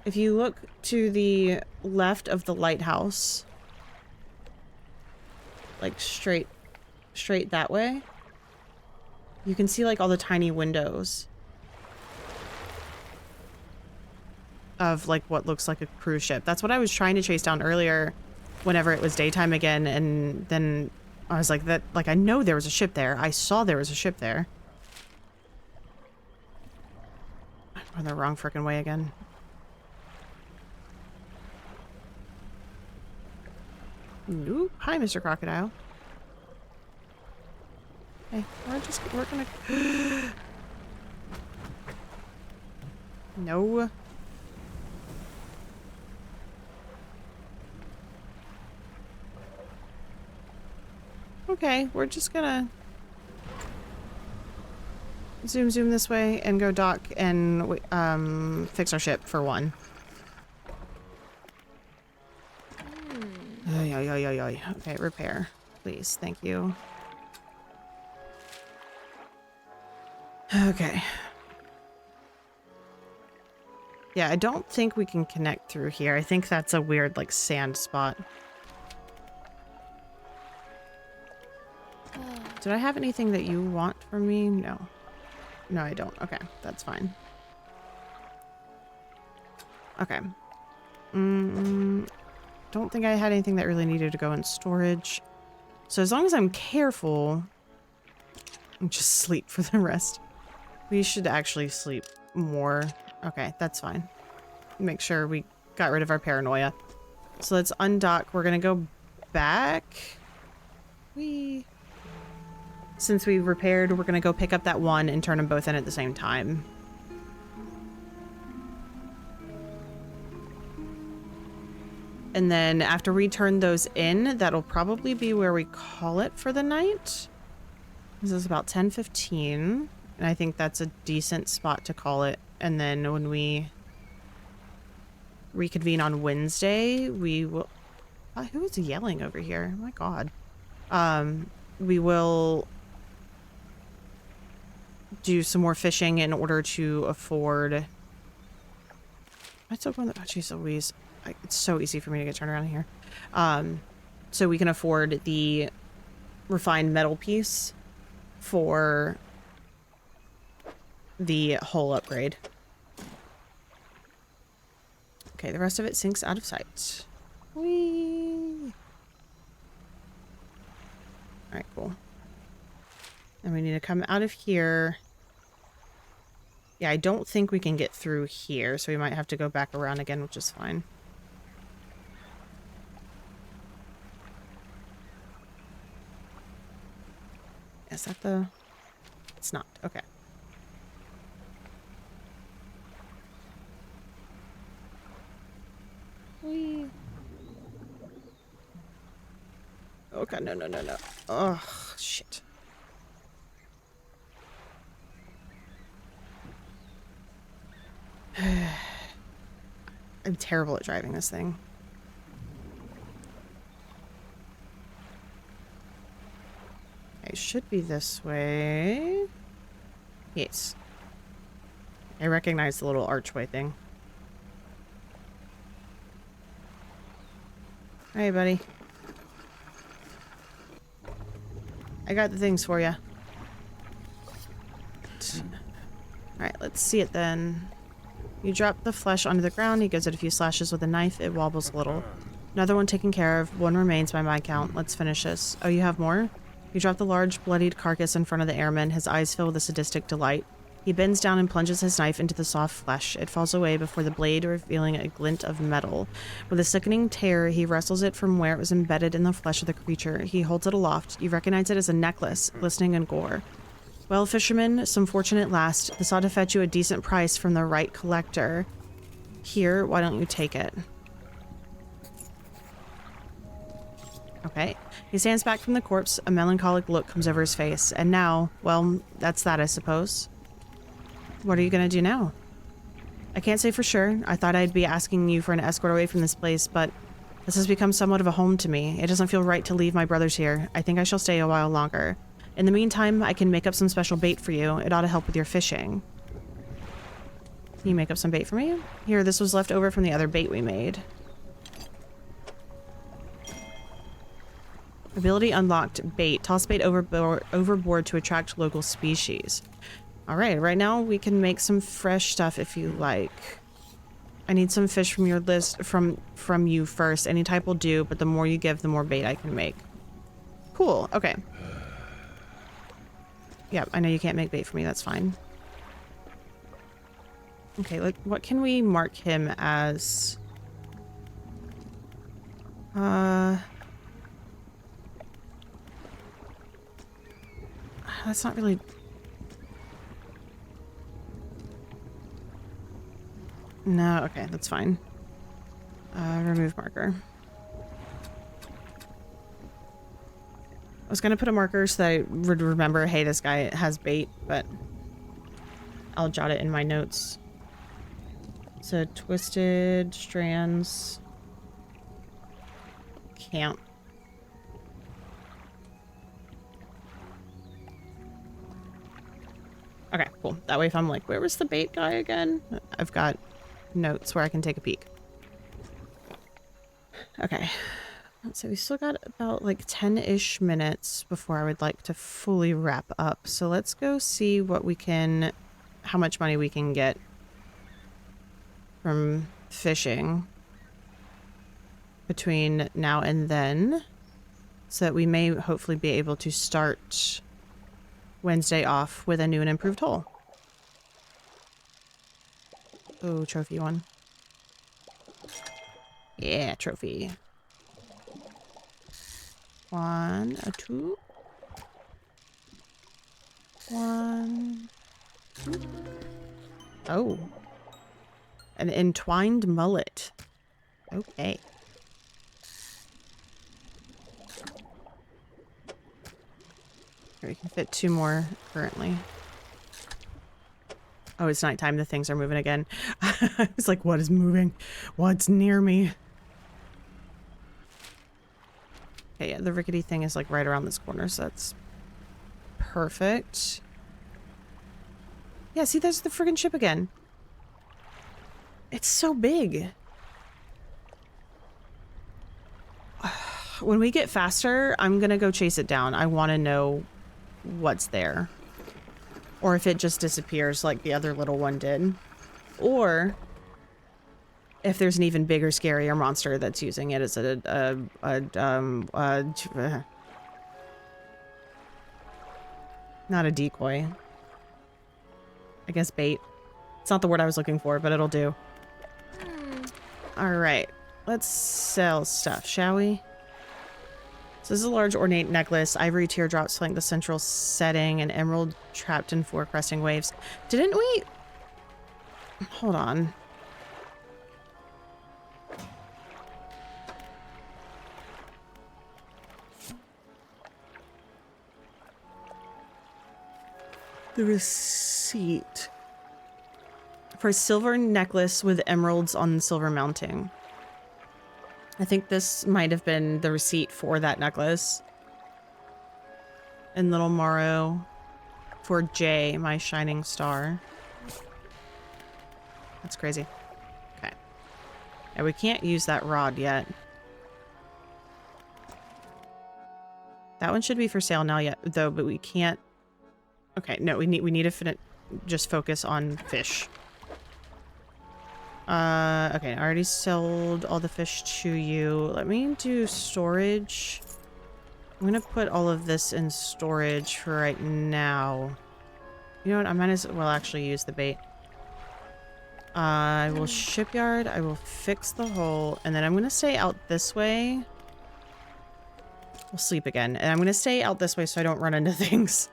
If you look to the left of the lighthouse. Like straight that way. You can see like all the tiny windows. Of like what looks like a cruise ship. That's what I was trying to chase down earlier whenever it was daytime again, and then I was like, that like I know there was a ship there. I saw there was a ship there. I'm going the wrong freaking way again. Nope. Hi, Mr. Crocodile. Hey, we're gonna No. Okay, we're just gonna zoom this way and go dock and fix our ship for one. Okay, repair. Please, thank you. Okay. Yeah, I don't think we can connect through here. I think that's a weird, like, sand spot. Did I have anything that you want from me? No. No, I don't. Okay, that's fine. Okay. Don't think I had anything that really needed to go in storage. So as long as I'm careful, and just sleep for the rest. We should actually sleep more. Okay, that's fine. Make sure we got rid of our paranoia. So let's undock. We're gonna go back. Since we repaired, we're gonna go pick up that one and turn them both in at the same time. And then after we turn those in, that'll probably be where we call it for the night. This is about 10:15, and I think that's a decent spot to call it. And then when we reconvene on Wednesday, we will... who is yelling over here? Oh my god. We will do some more fishing in order to afford... I still going... Oh, jeez Louise. It's so easy for me to get turned around here. So we can afford the refined metal piece for the hull upgrade. Okay, the rest of it sinks out of sight. Whee! And we need to come out of here. Yeah, I don't think we can get through here, so we might have to go back around again, which is fine. Is that the... It's not. Okay. Whee. Oh god, no, no, no, no. Oh, shit. I'm terrible at driving this thing. It should be this way. Yes. I recognize the little archway thing. Hey, buddy. I got the things for you. Alright, let's see it then. You drop the flesh onto the ground. He gives it a few slashes with a knife. It wobbles a little. Another one taken care of. One remains by my count. Let's finish this. Oh, you have more? You drop the large, bloodied carcass in front of the airman. His eyes fill with a sadistic delight. He bends down and plunges his knife into the soft flesh. It falls away before the blade revealing a glint of metal. With a sickening tear, he wrestles it from where it was embedded in the flesh of the creature. He holds it aloft. You recognize it as a necklace, glistening in gore. Well, fisherman, some fortune at last. This ought to fetch you a decent price from the right collector. Here, why don't you take it? Okay. He stands back from the corpse. A melancholic look comes over his face. And now, well, that's that, I suppose. What are you gonna do now? I can't say for sure. I thought I'd be asking you for an escort away from this place, but this has become somewhat of a home to me. It doesn't feel right to leave my brothers here. I think I shall stay a while longer. In the meantime, I can make up some special bait for you. It ought to help with your fishing. Can you make up some bait for me? Here, this was left over from the other bait we made. Ability unlocked. Bait. Toss bait overboard to attract local species. Alright, right now we can make some fresh stuff if you like. I need some fish from your list from you first. Any type will do, but the more you give, the more bait I can make. Cool, okay. Yep, I know you can't make bait for me, that's fine. Okay, like, what can we mark him as? That's not really... No, okay, that's fine. Remove marker. I was gonna put a marker so that I would remember, hey, this guy has bait, but I'll jot it in my notes. So, twisted strands. Camp. Okay, cool. That way if I'm like, where was the bait guy again? I've got notes where I can take a peek. Okay. So we still got about like 10-ish minutes before I would like to fully wrap up. So let's go see what we can, how much money we can get from fishing between now and then, so that we may hopefully be able to start Wednesday off with a new and improved hole. Oh, trophy one. Yeah, trophy. 1, a 2. 1, 2. Oh. An entwined mullet. Okay. Here, we can fit 2 more currently. Oh, it's nighttime. The things are moving again. I was like, what is moving? What's near me? Okay, yeah, the rickety thing is like right around this corner, so that's perfect. Yeah, see, there's the friggin' ship again. It's so big. When we get faster, I'm gonna go chase it down. I want to know what's there. Or if it just disappears like the other little one did. Or if there's an even bigger, scarier monster that's using it as Not a decoy. I guess bait. It's not the word I was looking for, but it'll do. Alright. Let's sell stuff, shall we? So this is a large ornate necklace. Ivory teardrops flank the central setting. An emerald trapped in 4 cresting waves. Didn't we... Hold on. The receipt. For a silver necklace with emeralds on the silver mounting. I think this might have been the receipt for that necklace. And Little Morrow for Jay, my shining star. That's crazy. Okay. Yeah, we can't use that rod yet. That one should be for sale now yet, though, but we can't. Okay, no, we need to just focus on fish. Okay, I already sold all the fish to you. Let me do storage. I'm gonna put all of this in storage for right now. You know what? I might as well actually use the bait. I will shipyard. I will fix the hole, and then I'm gonna stay out this way. We'll sleep again, and I'm gonna stay out this way so I don't run into things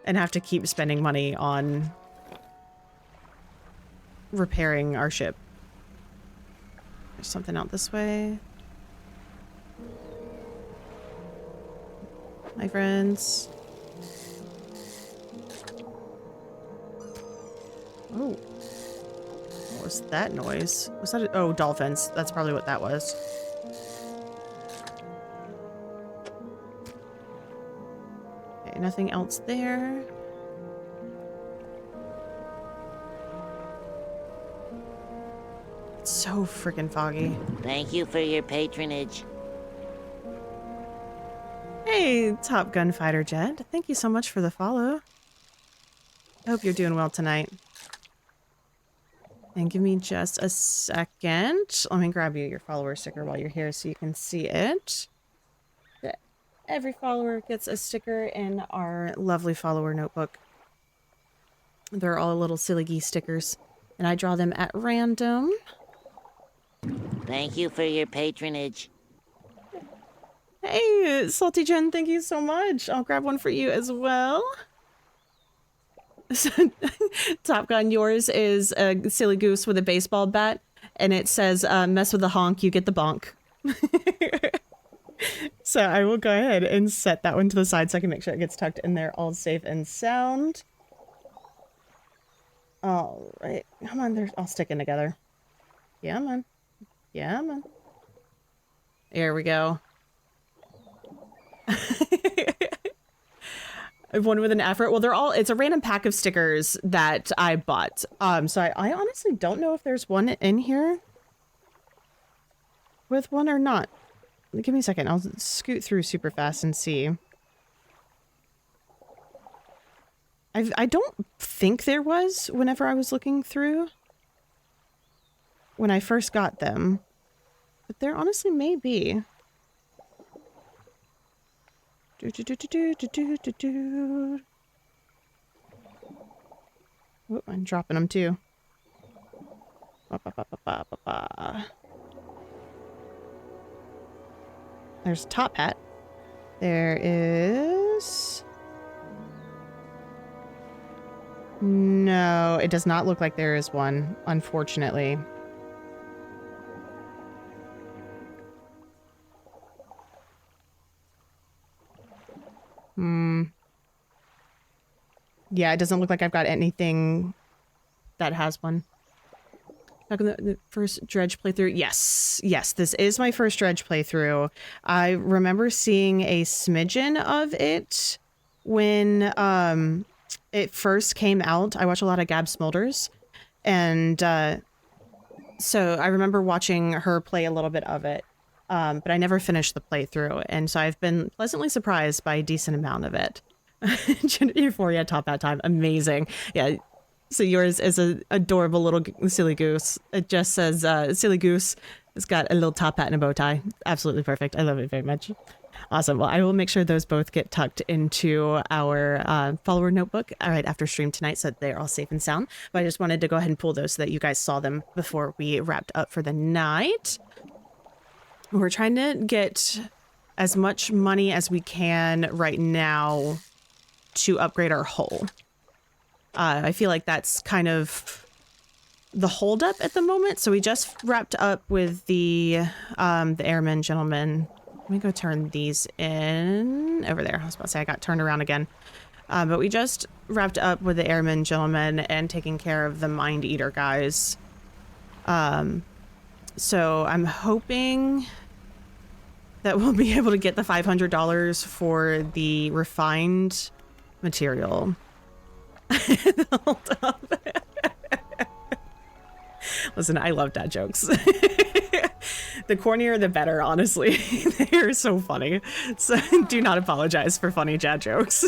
and have to keep spending money on repairing our ship. There's something out this way. My friends. Oh. What was that noise? Was that oh, dolphins. That's probably what that was. Okay, nothing else there. It's so freaking foggy. Thank you for your patronage. Hey, Top Gunfighter Jet. Thank you so much for the follow. I hope you're doing well tonight. And give me just a second. Let me grab you your follower sticker while you're here so you can see it. Every follower gets a sticker in our lovely follower notebook. They're all little silly geese stickers, and I draw them at random. Thank you for your patronage. Hey, Salty Jen, thank you so much. I'll grab one for you as well. Top Gun, yours is a silly goose with a baseball bat, and it says, mess with the honk, you get the bonk. So I will go ahead and set that one to the side so I can make sure it gets tucked in there all safe and sound. All right. Come on, they're all sticking together. Yeah, man. Yeah, man. There we go. One with an effort. Well, they're all, it's a random pack of stickers that I bought. So I honestly don't know if there's one in here with one or not. Give me a second. I'll scoot through super fast and see. I don't think there was whenever I was looking through when I first got them, but there honestly may be. Oh, I'm dropping them too. There's top hat. There is... No, it does not look like there is one, unfortunately. Yeah, it doesn't look like I've got anything that has one. The first Dredge playthrough? Yes. Yes, this is my first Dredge playthrough. I remember seeing a smidgen of it when it first came out. I watch a lot of Gab Smulders, and so I remember watching her play a little bit of it, but I never finished the playthrough, and so I've been pleasantly surprised by a decent amount of it. Euphoria top hat time. Amazing. Yeah. So yours is an adorable little silly goose. It just says silly goose. It's got a little top hat and a bow tie. Absolutely perfect. I love it very much. Awesome. Well, I will make sure those both get tucked into our follower notebook right after stream tonight so that they're all safe and sound. But I just wanted to go ahead and pull those so that you guys saw them before we wrapped up for the night. We're trying to get as much money as we can right now to upgrade our hull. I feel like that's kind of the holdup at the moment. So we just wrapped up with the airman gentleman. Let me go turn these in over there. I was about to say I got turned around again. But we just wrapped up with the airman gentleman and taking care of the mind eater guys. So I'm hoping that we'll be able to get the $500 for the refined material. Hold up. Listen, I love dad jokes. The cornier, the better, honestly. They're so funny. So do not apologize for funny dad jokes.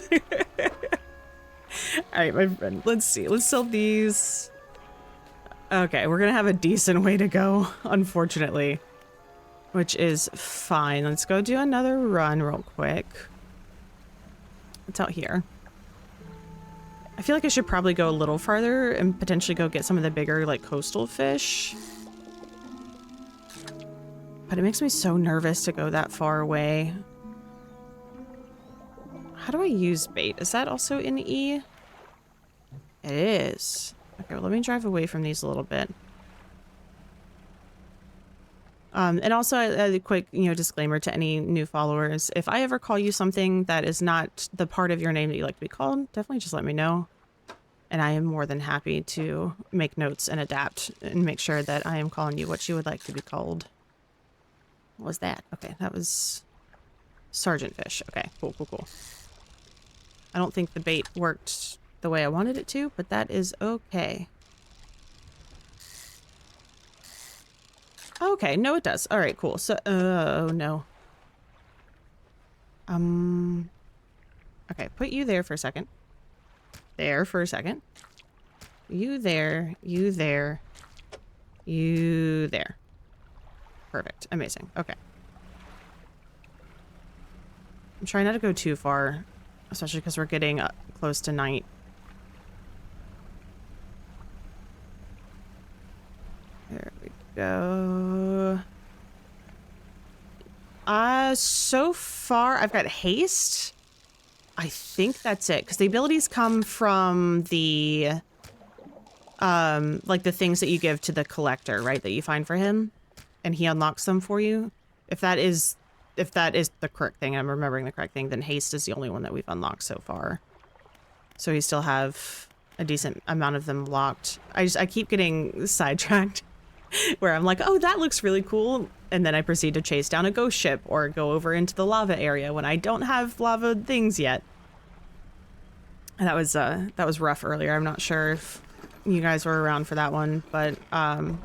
All right, my friend, let's see. Let's sell these. Okay, we're gonna have a decent way to go, unfortunately, which is fine. Let's go do another run real quick. What's out here? I feel like I should probably go a little farther and potentially go get some of the bigger, like, coastal fish. But it makes me so nervous to go that far away. How do I use bait? Is that also in E? It is. Okay, well, let me drive away from these a little bit. And also a quick, disclaimer to any new followers. If I ever call you something that is not the part of your name that you like to be called, definitely just let me know. And I am more than happy to make notes and adapt and make sure that I am calling you what you would like to be called. What was that? Okay, that was Sergeant Fish. Okay, cool, cool, cool. I don't think the bait worked the way I wanted it to, but that is okay. Okay, no, it does. All right, cool. So, oh no. Okay, put you there for a second. There for a second. You there, you there, you there. Perfect. Amazing. Okay. I'm trying not to go too far, especially because we're getting close to night. There we go. So far I've got haste. I think that's it, because the abilities come from the like the things that you give to the collector, right, that you find for him, and he unlocks them for you. If that is the correct thing, I'm remembering the correct thing, then haste is the only one that we've unlocked so far. So we still have a decent amount of them locked. I keep getting sidetracked where I'm like, oh, that looks really cool, and then I proceed to chase down a ghost ship or go over into the lava area when I don't have lava things yet. And that was rough earlier. I'm not sure if you guys were around for that one, but that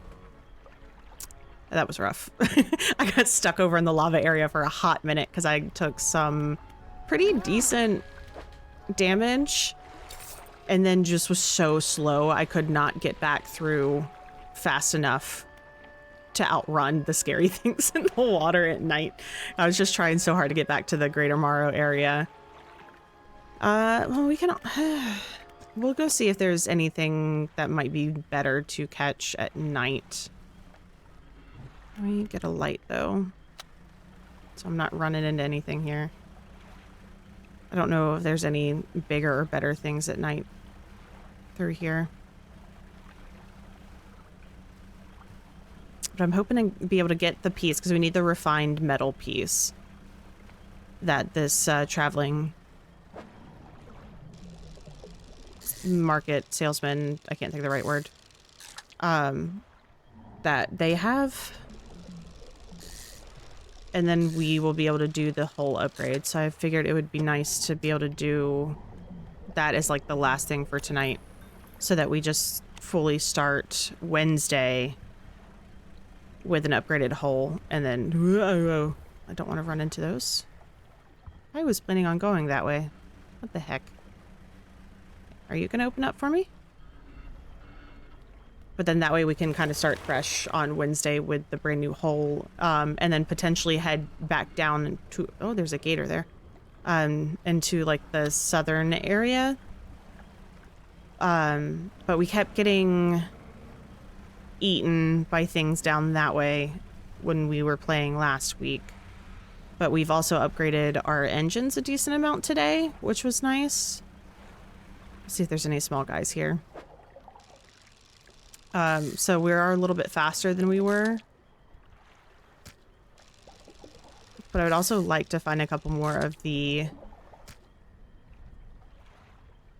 was rough. I got stuck over in the lava area for a hot minute because I took some pretty decent damage and then just was so slow I could not get back through fast enough to outrun the scary things in the water at night. I was just trying so hard to get back to the Greater Morrow area. Well, we can... we'll go see if there's anything that might be better to catch at night. Let me get a light, though, so I'm not running into anything here. I don't know if there's any bigger or better things at night through here. But I'm hoping to be able to get the piece, because we need the refined metal piece that this traveling market salesman, I can't think of the right word, that they have. And then we will be able to do the whole upgrade. So I figured it would be nice to be able to do that as like the last thing for tonight, so that we just fully start Wednesday with an upgraded hull. And then, whoa, I don't want to run into those. I was planning on going that way. What the heck? Are you going to open up for me? But then that way we can kind of start fresh on Wednesday with the brand new hole, and then potentially head back down to, oh, there's a gator there, into like the southern area. But we kept getting eaten by things down that way when we were playing last week. But we've also upgraded our engines a decent amount today, which was nice. Let's see if there's any small guys here. So we are a little bit faster than we were. But I would also like to find a couple more of the...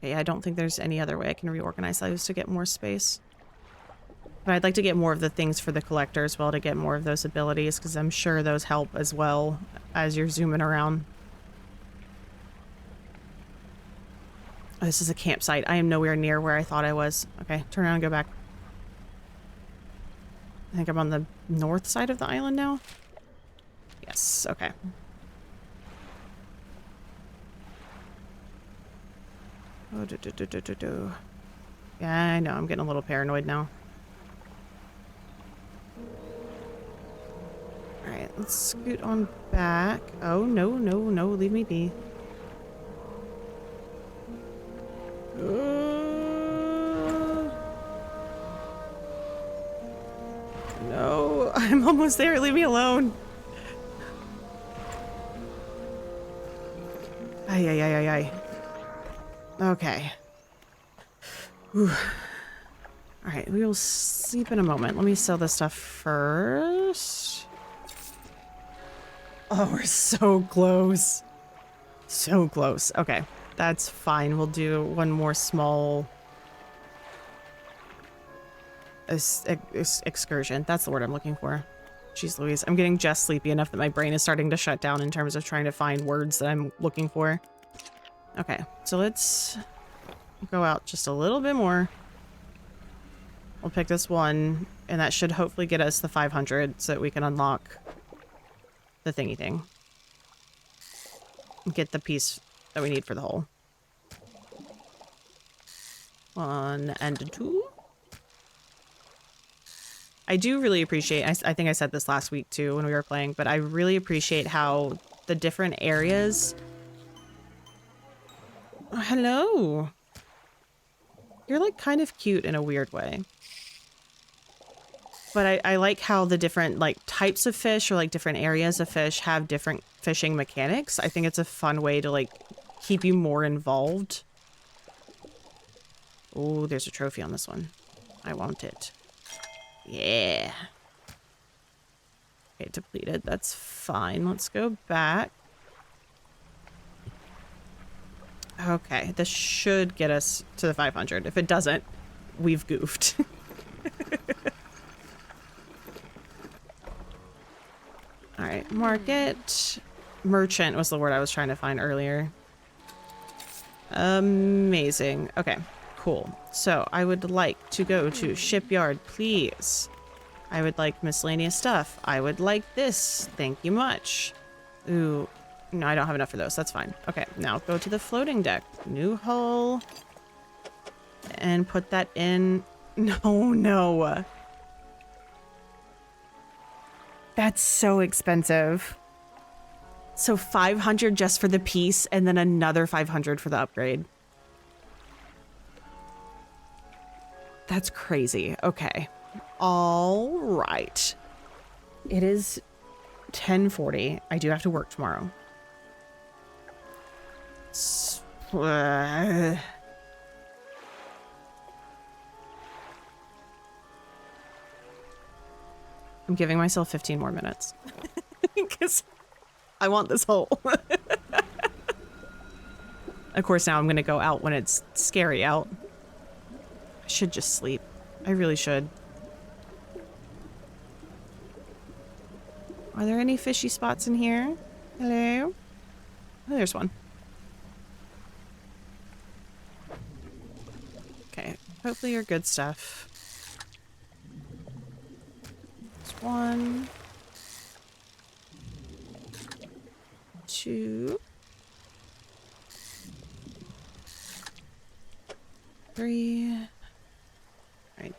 Okay, I don't think there's any other way I can reorganize those to get more space. But I'd like to get more of the things for the collector as well to get more of those abilities, because I'm sure those help as well as you're zooming around. Oh, this is a campsite. I am nowhere near where I thought I was. Okay, turn around and go back. I think I'm on the north side of the island now. Yes, okay. Oh, yeah, I know. I'm getting a little paranoid now. Alright, let's scoot on back. Oh, no, no, no. Leave me be. No, I'm almost there. Leave me alone. Ay, ay, ay, ay, ay. Okay. Whew. All right, we will sleep in a moment. Let me sell this stuff first. Oh, we're so close. So close. Okay, that's fine. We'll do one more small excursion. That's the word I'm looking for. Jeez Louise. I'm getting just sleepy enough that my brain is starting to shut down in terms of trying to find words that I'm looking for. Okay, so let's go out just a little bit more. We'll pick this one, and that should hopefully get us the 500 so that we can unlock the thingy thing. Get the piece that we need for the hole. 1 and 2. I do really appreciate, I think I said this last week too when we were playing, but I really appreciate how the different areas... Oh, hello. You're like kind of cute in a weird way. But I like how the different like types of fish or like different areas of fish have different fishing mechanics. I think it's a fun way to like keep you more involved. Oh, there's a trophy on this one. I want it. Yeah. Okay, depleted. That's fine. Let's go back. Okay, this should get us to the 500. If it doesn't, we've goofed. All right, market. Merchant was the word I was trying to find earlier. Amazing. Okay, cool. So I would like to go to shipyard, please. I would like miscellaneous stuff. I would like this. Thank you much. Ooh, no, I don't have enough for those. That's fine. Okay, now go to the floating deck. New hull. And put that in. No, no. That's so expensive. So 500 just for the piece and then another 500 for the upgrade. That's crazy. Okay. All right. It is 10:40. I do have to work tomorrow. I'm giving myself 15 more minutes. Because I want this hole. Of course, now I'm going to go out when it's scary out. I should just sleep. I really should. Are there any fishy spots in here? Hello? Oh, there's one. Okay. Hopefully you're good stuff. There's 1. 2. 3. All right,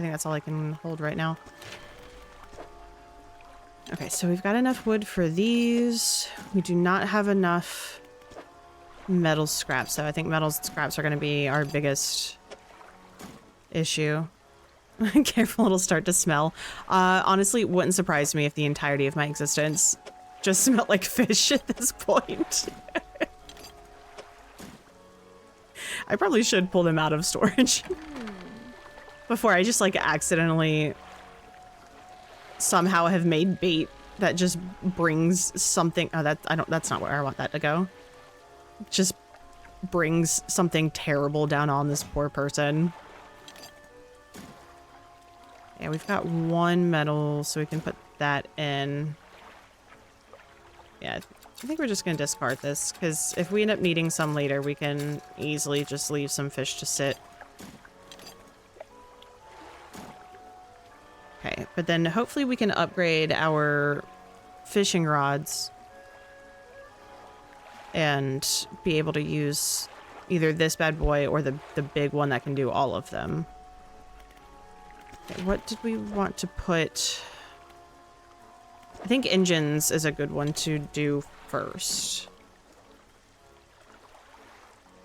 I think that's all I can hold right now. Okay, so we've got enough wood for these. We do not have enough metal scraps, so I think metal scraps are going to be our biggest issue. Careful, it'll start to smell. Honestly, it wouldn't surprise me if the entirety of my existence just smelled like fish at this point. I probably should pull them out of storage before I just like accidentally somehow have made bait that just brings something. Oh, that's not where I want that to go. Just brings something terrible down on this poor person. Yeah, we've got one metal, so we can put that in. Yeah, I think we're just gonna discard this, because if we end up needing some later, we can easily just leave some fish to sit. Okay, but then hopefully we can upgrade our fishing rods and be able to use either this bad boy or the big one that can do all of them. Okay, what did we want to put? I think engines is a good one to do first.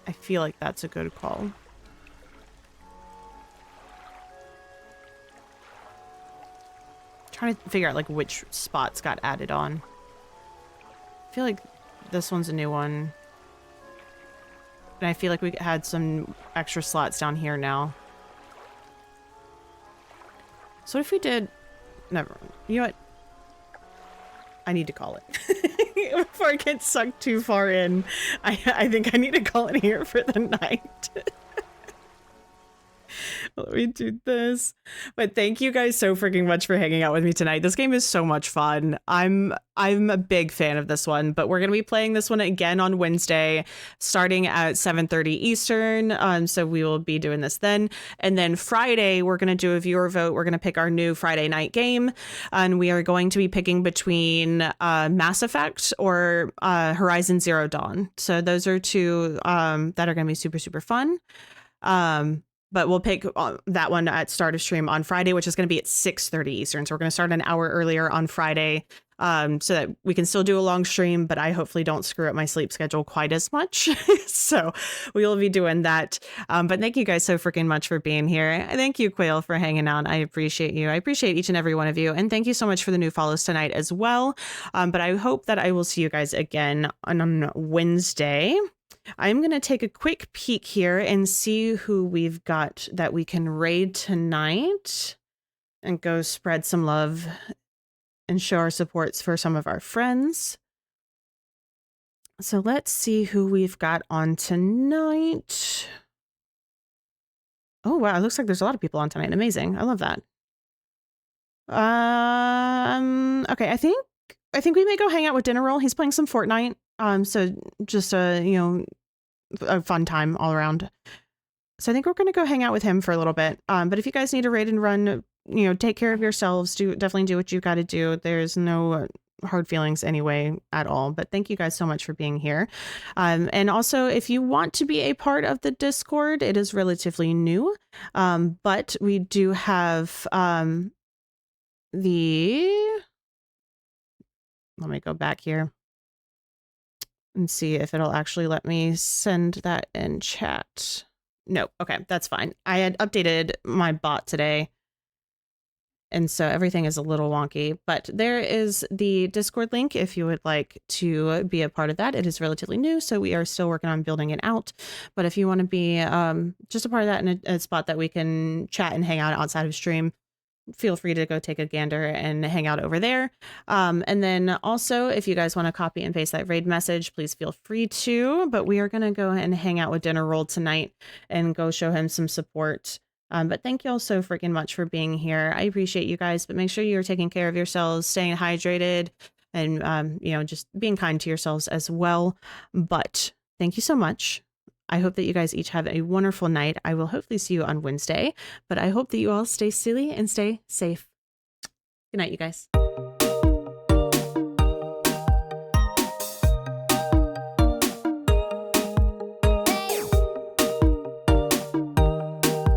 I feel like that's a good call. Trying to figure out like which spots got added on. I feel like this one's a new one. And I feel like we had some extra slots down here now. So what if we did... Never mind. You know what? I need to call it. Before I get sucked too far in, I think I need to call it here for the night. Let me do this. But thank you guys so freaking much for hanging out with me tonight. This game is so much fun. I'm a big fan of this one, but we're going to be playing this one again on Wednesday, starting at 7:30 Eastern. So we will be doing this then. And then Friday, we're going to do a viewer vote. We're going to pick our new Friday night game. And we are going to be picking between Mass Effect or Horizon Zero Dawn. So those are two that are going to be super, super fun. But we'll pick that one at start of stream on Friday, which is going to be at 6:30 Eastern. So we're going to start an hour earlier on Friday so that we can still do a long stream, but I hopefully don't screw up my sleep schedule quite as much. So we will be doing that. But thank you guys so freaking much for being here. Thank you, Quail, for hanging out. I appreciate you. I appreciate each and every one of you. And thank you so much for the new follows tonight as well. But I hope that I will see you guys again on Wednesday. I'm going to take a quick peek here and see who we've got that we can raid tonight and go spread some love and show our supports for some of our friends. So let's see who we've got on tonight. Oh, wow. It looks like there's a lot of people on tonight. Amazing. I love that. Okay. I think we may go hang out with Dinner Roll. He's playing some Fortnite. So just a fun time all around. So I think we're going to go hang out with him for a little bit. But if you guys need a raid and run, take care of yourselves. Definitely do what you got to do. There's no hard feelings anyway at all. But thank you guys so much for being here. And also, if you want to be a part of the Discord, it is relatively new. But we do have let me go back here and see if it'll actually let me send that in chat. No, okay, that's fine. I had updated my bot today, and so everything is a little wonky, but there is the Discord link if you would like to be a part of that. It is relatively new, so we are still working on building it out. But if you want to be just a part of that in a spot that we can chat and hang out outside of stream, feel free to go take a gander and hang out over there. And then also, if you guys want to copy and paste that raid message, please feel free to. But we are going to go and hang out with Dinner Roll tonight and go show him some support. But thank you all so freaking much for being here. I appreciate you guys, but make sure you're taking care of yourselves, staying hydrated, and, just being kind to yourselves as well. But thank you so much. I hope that you guys each have a wonderful night. I will hopefully see you on Wednesday, but I hope that you all stay silly and stay safe. Good night, you guys.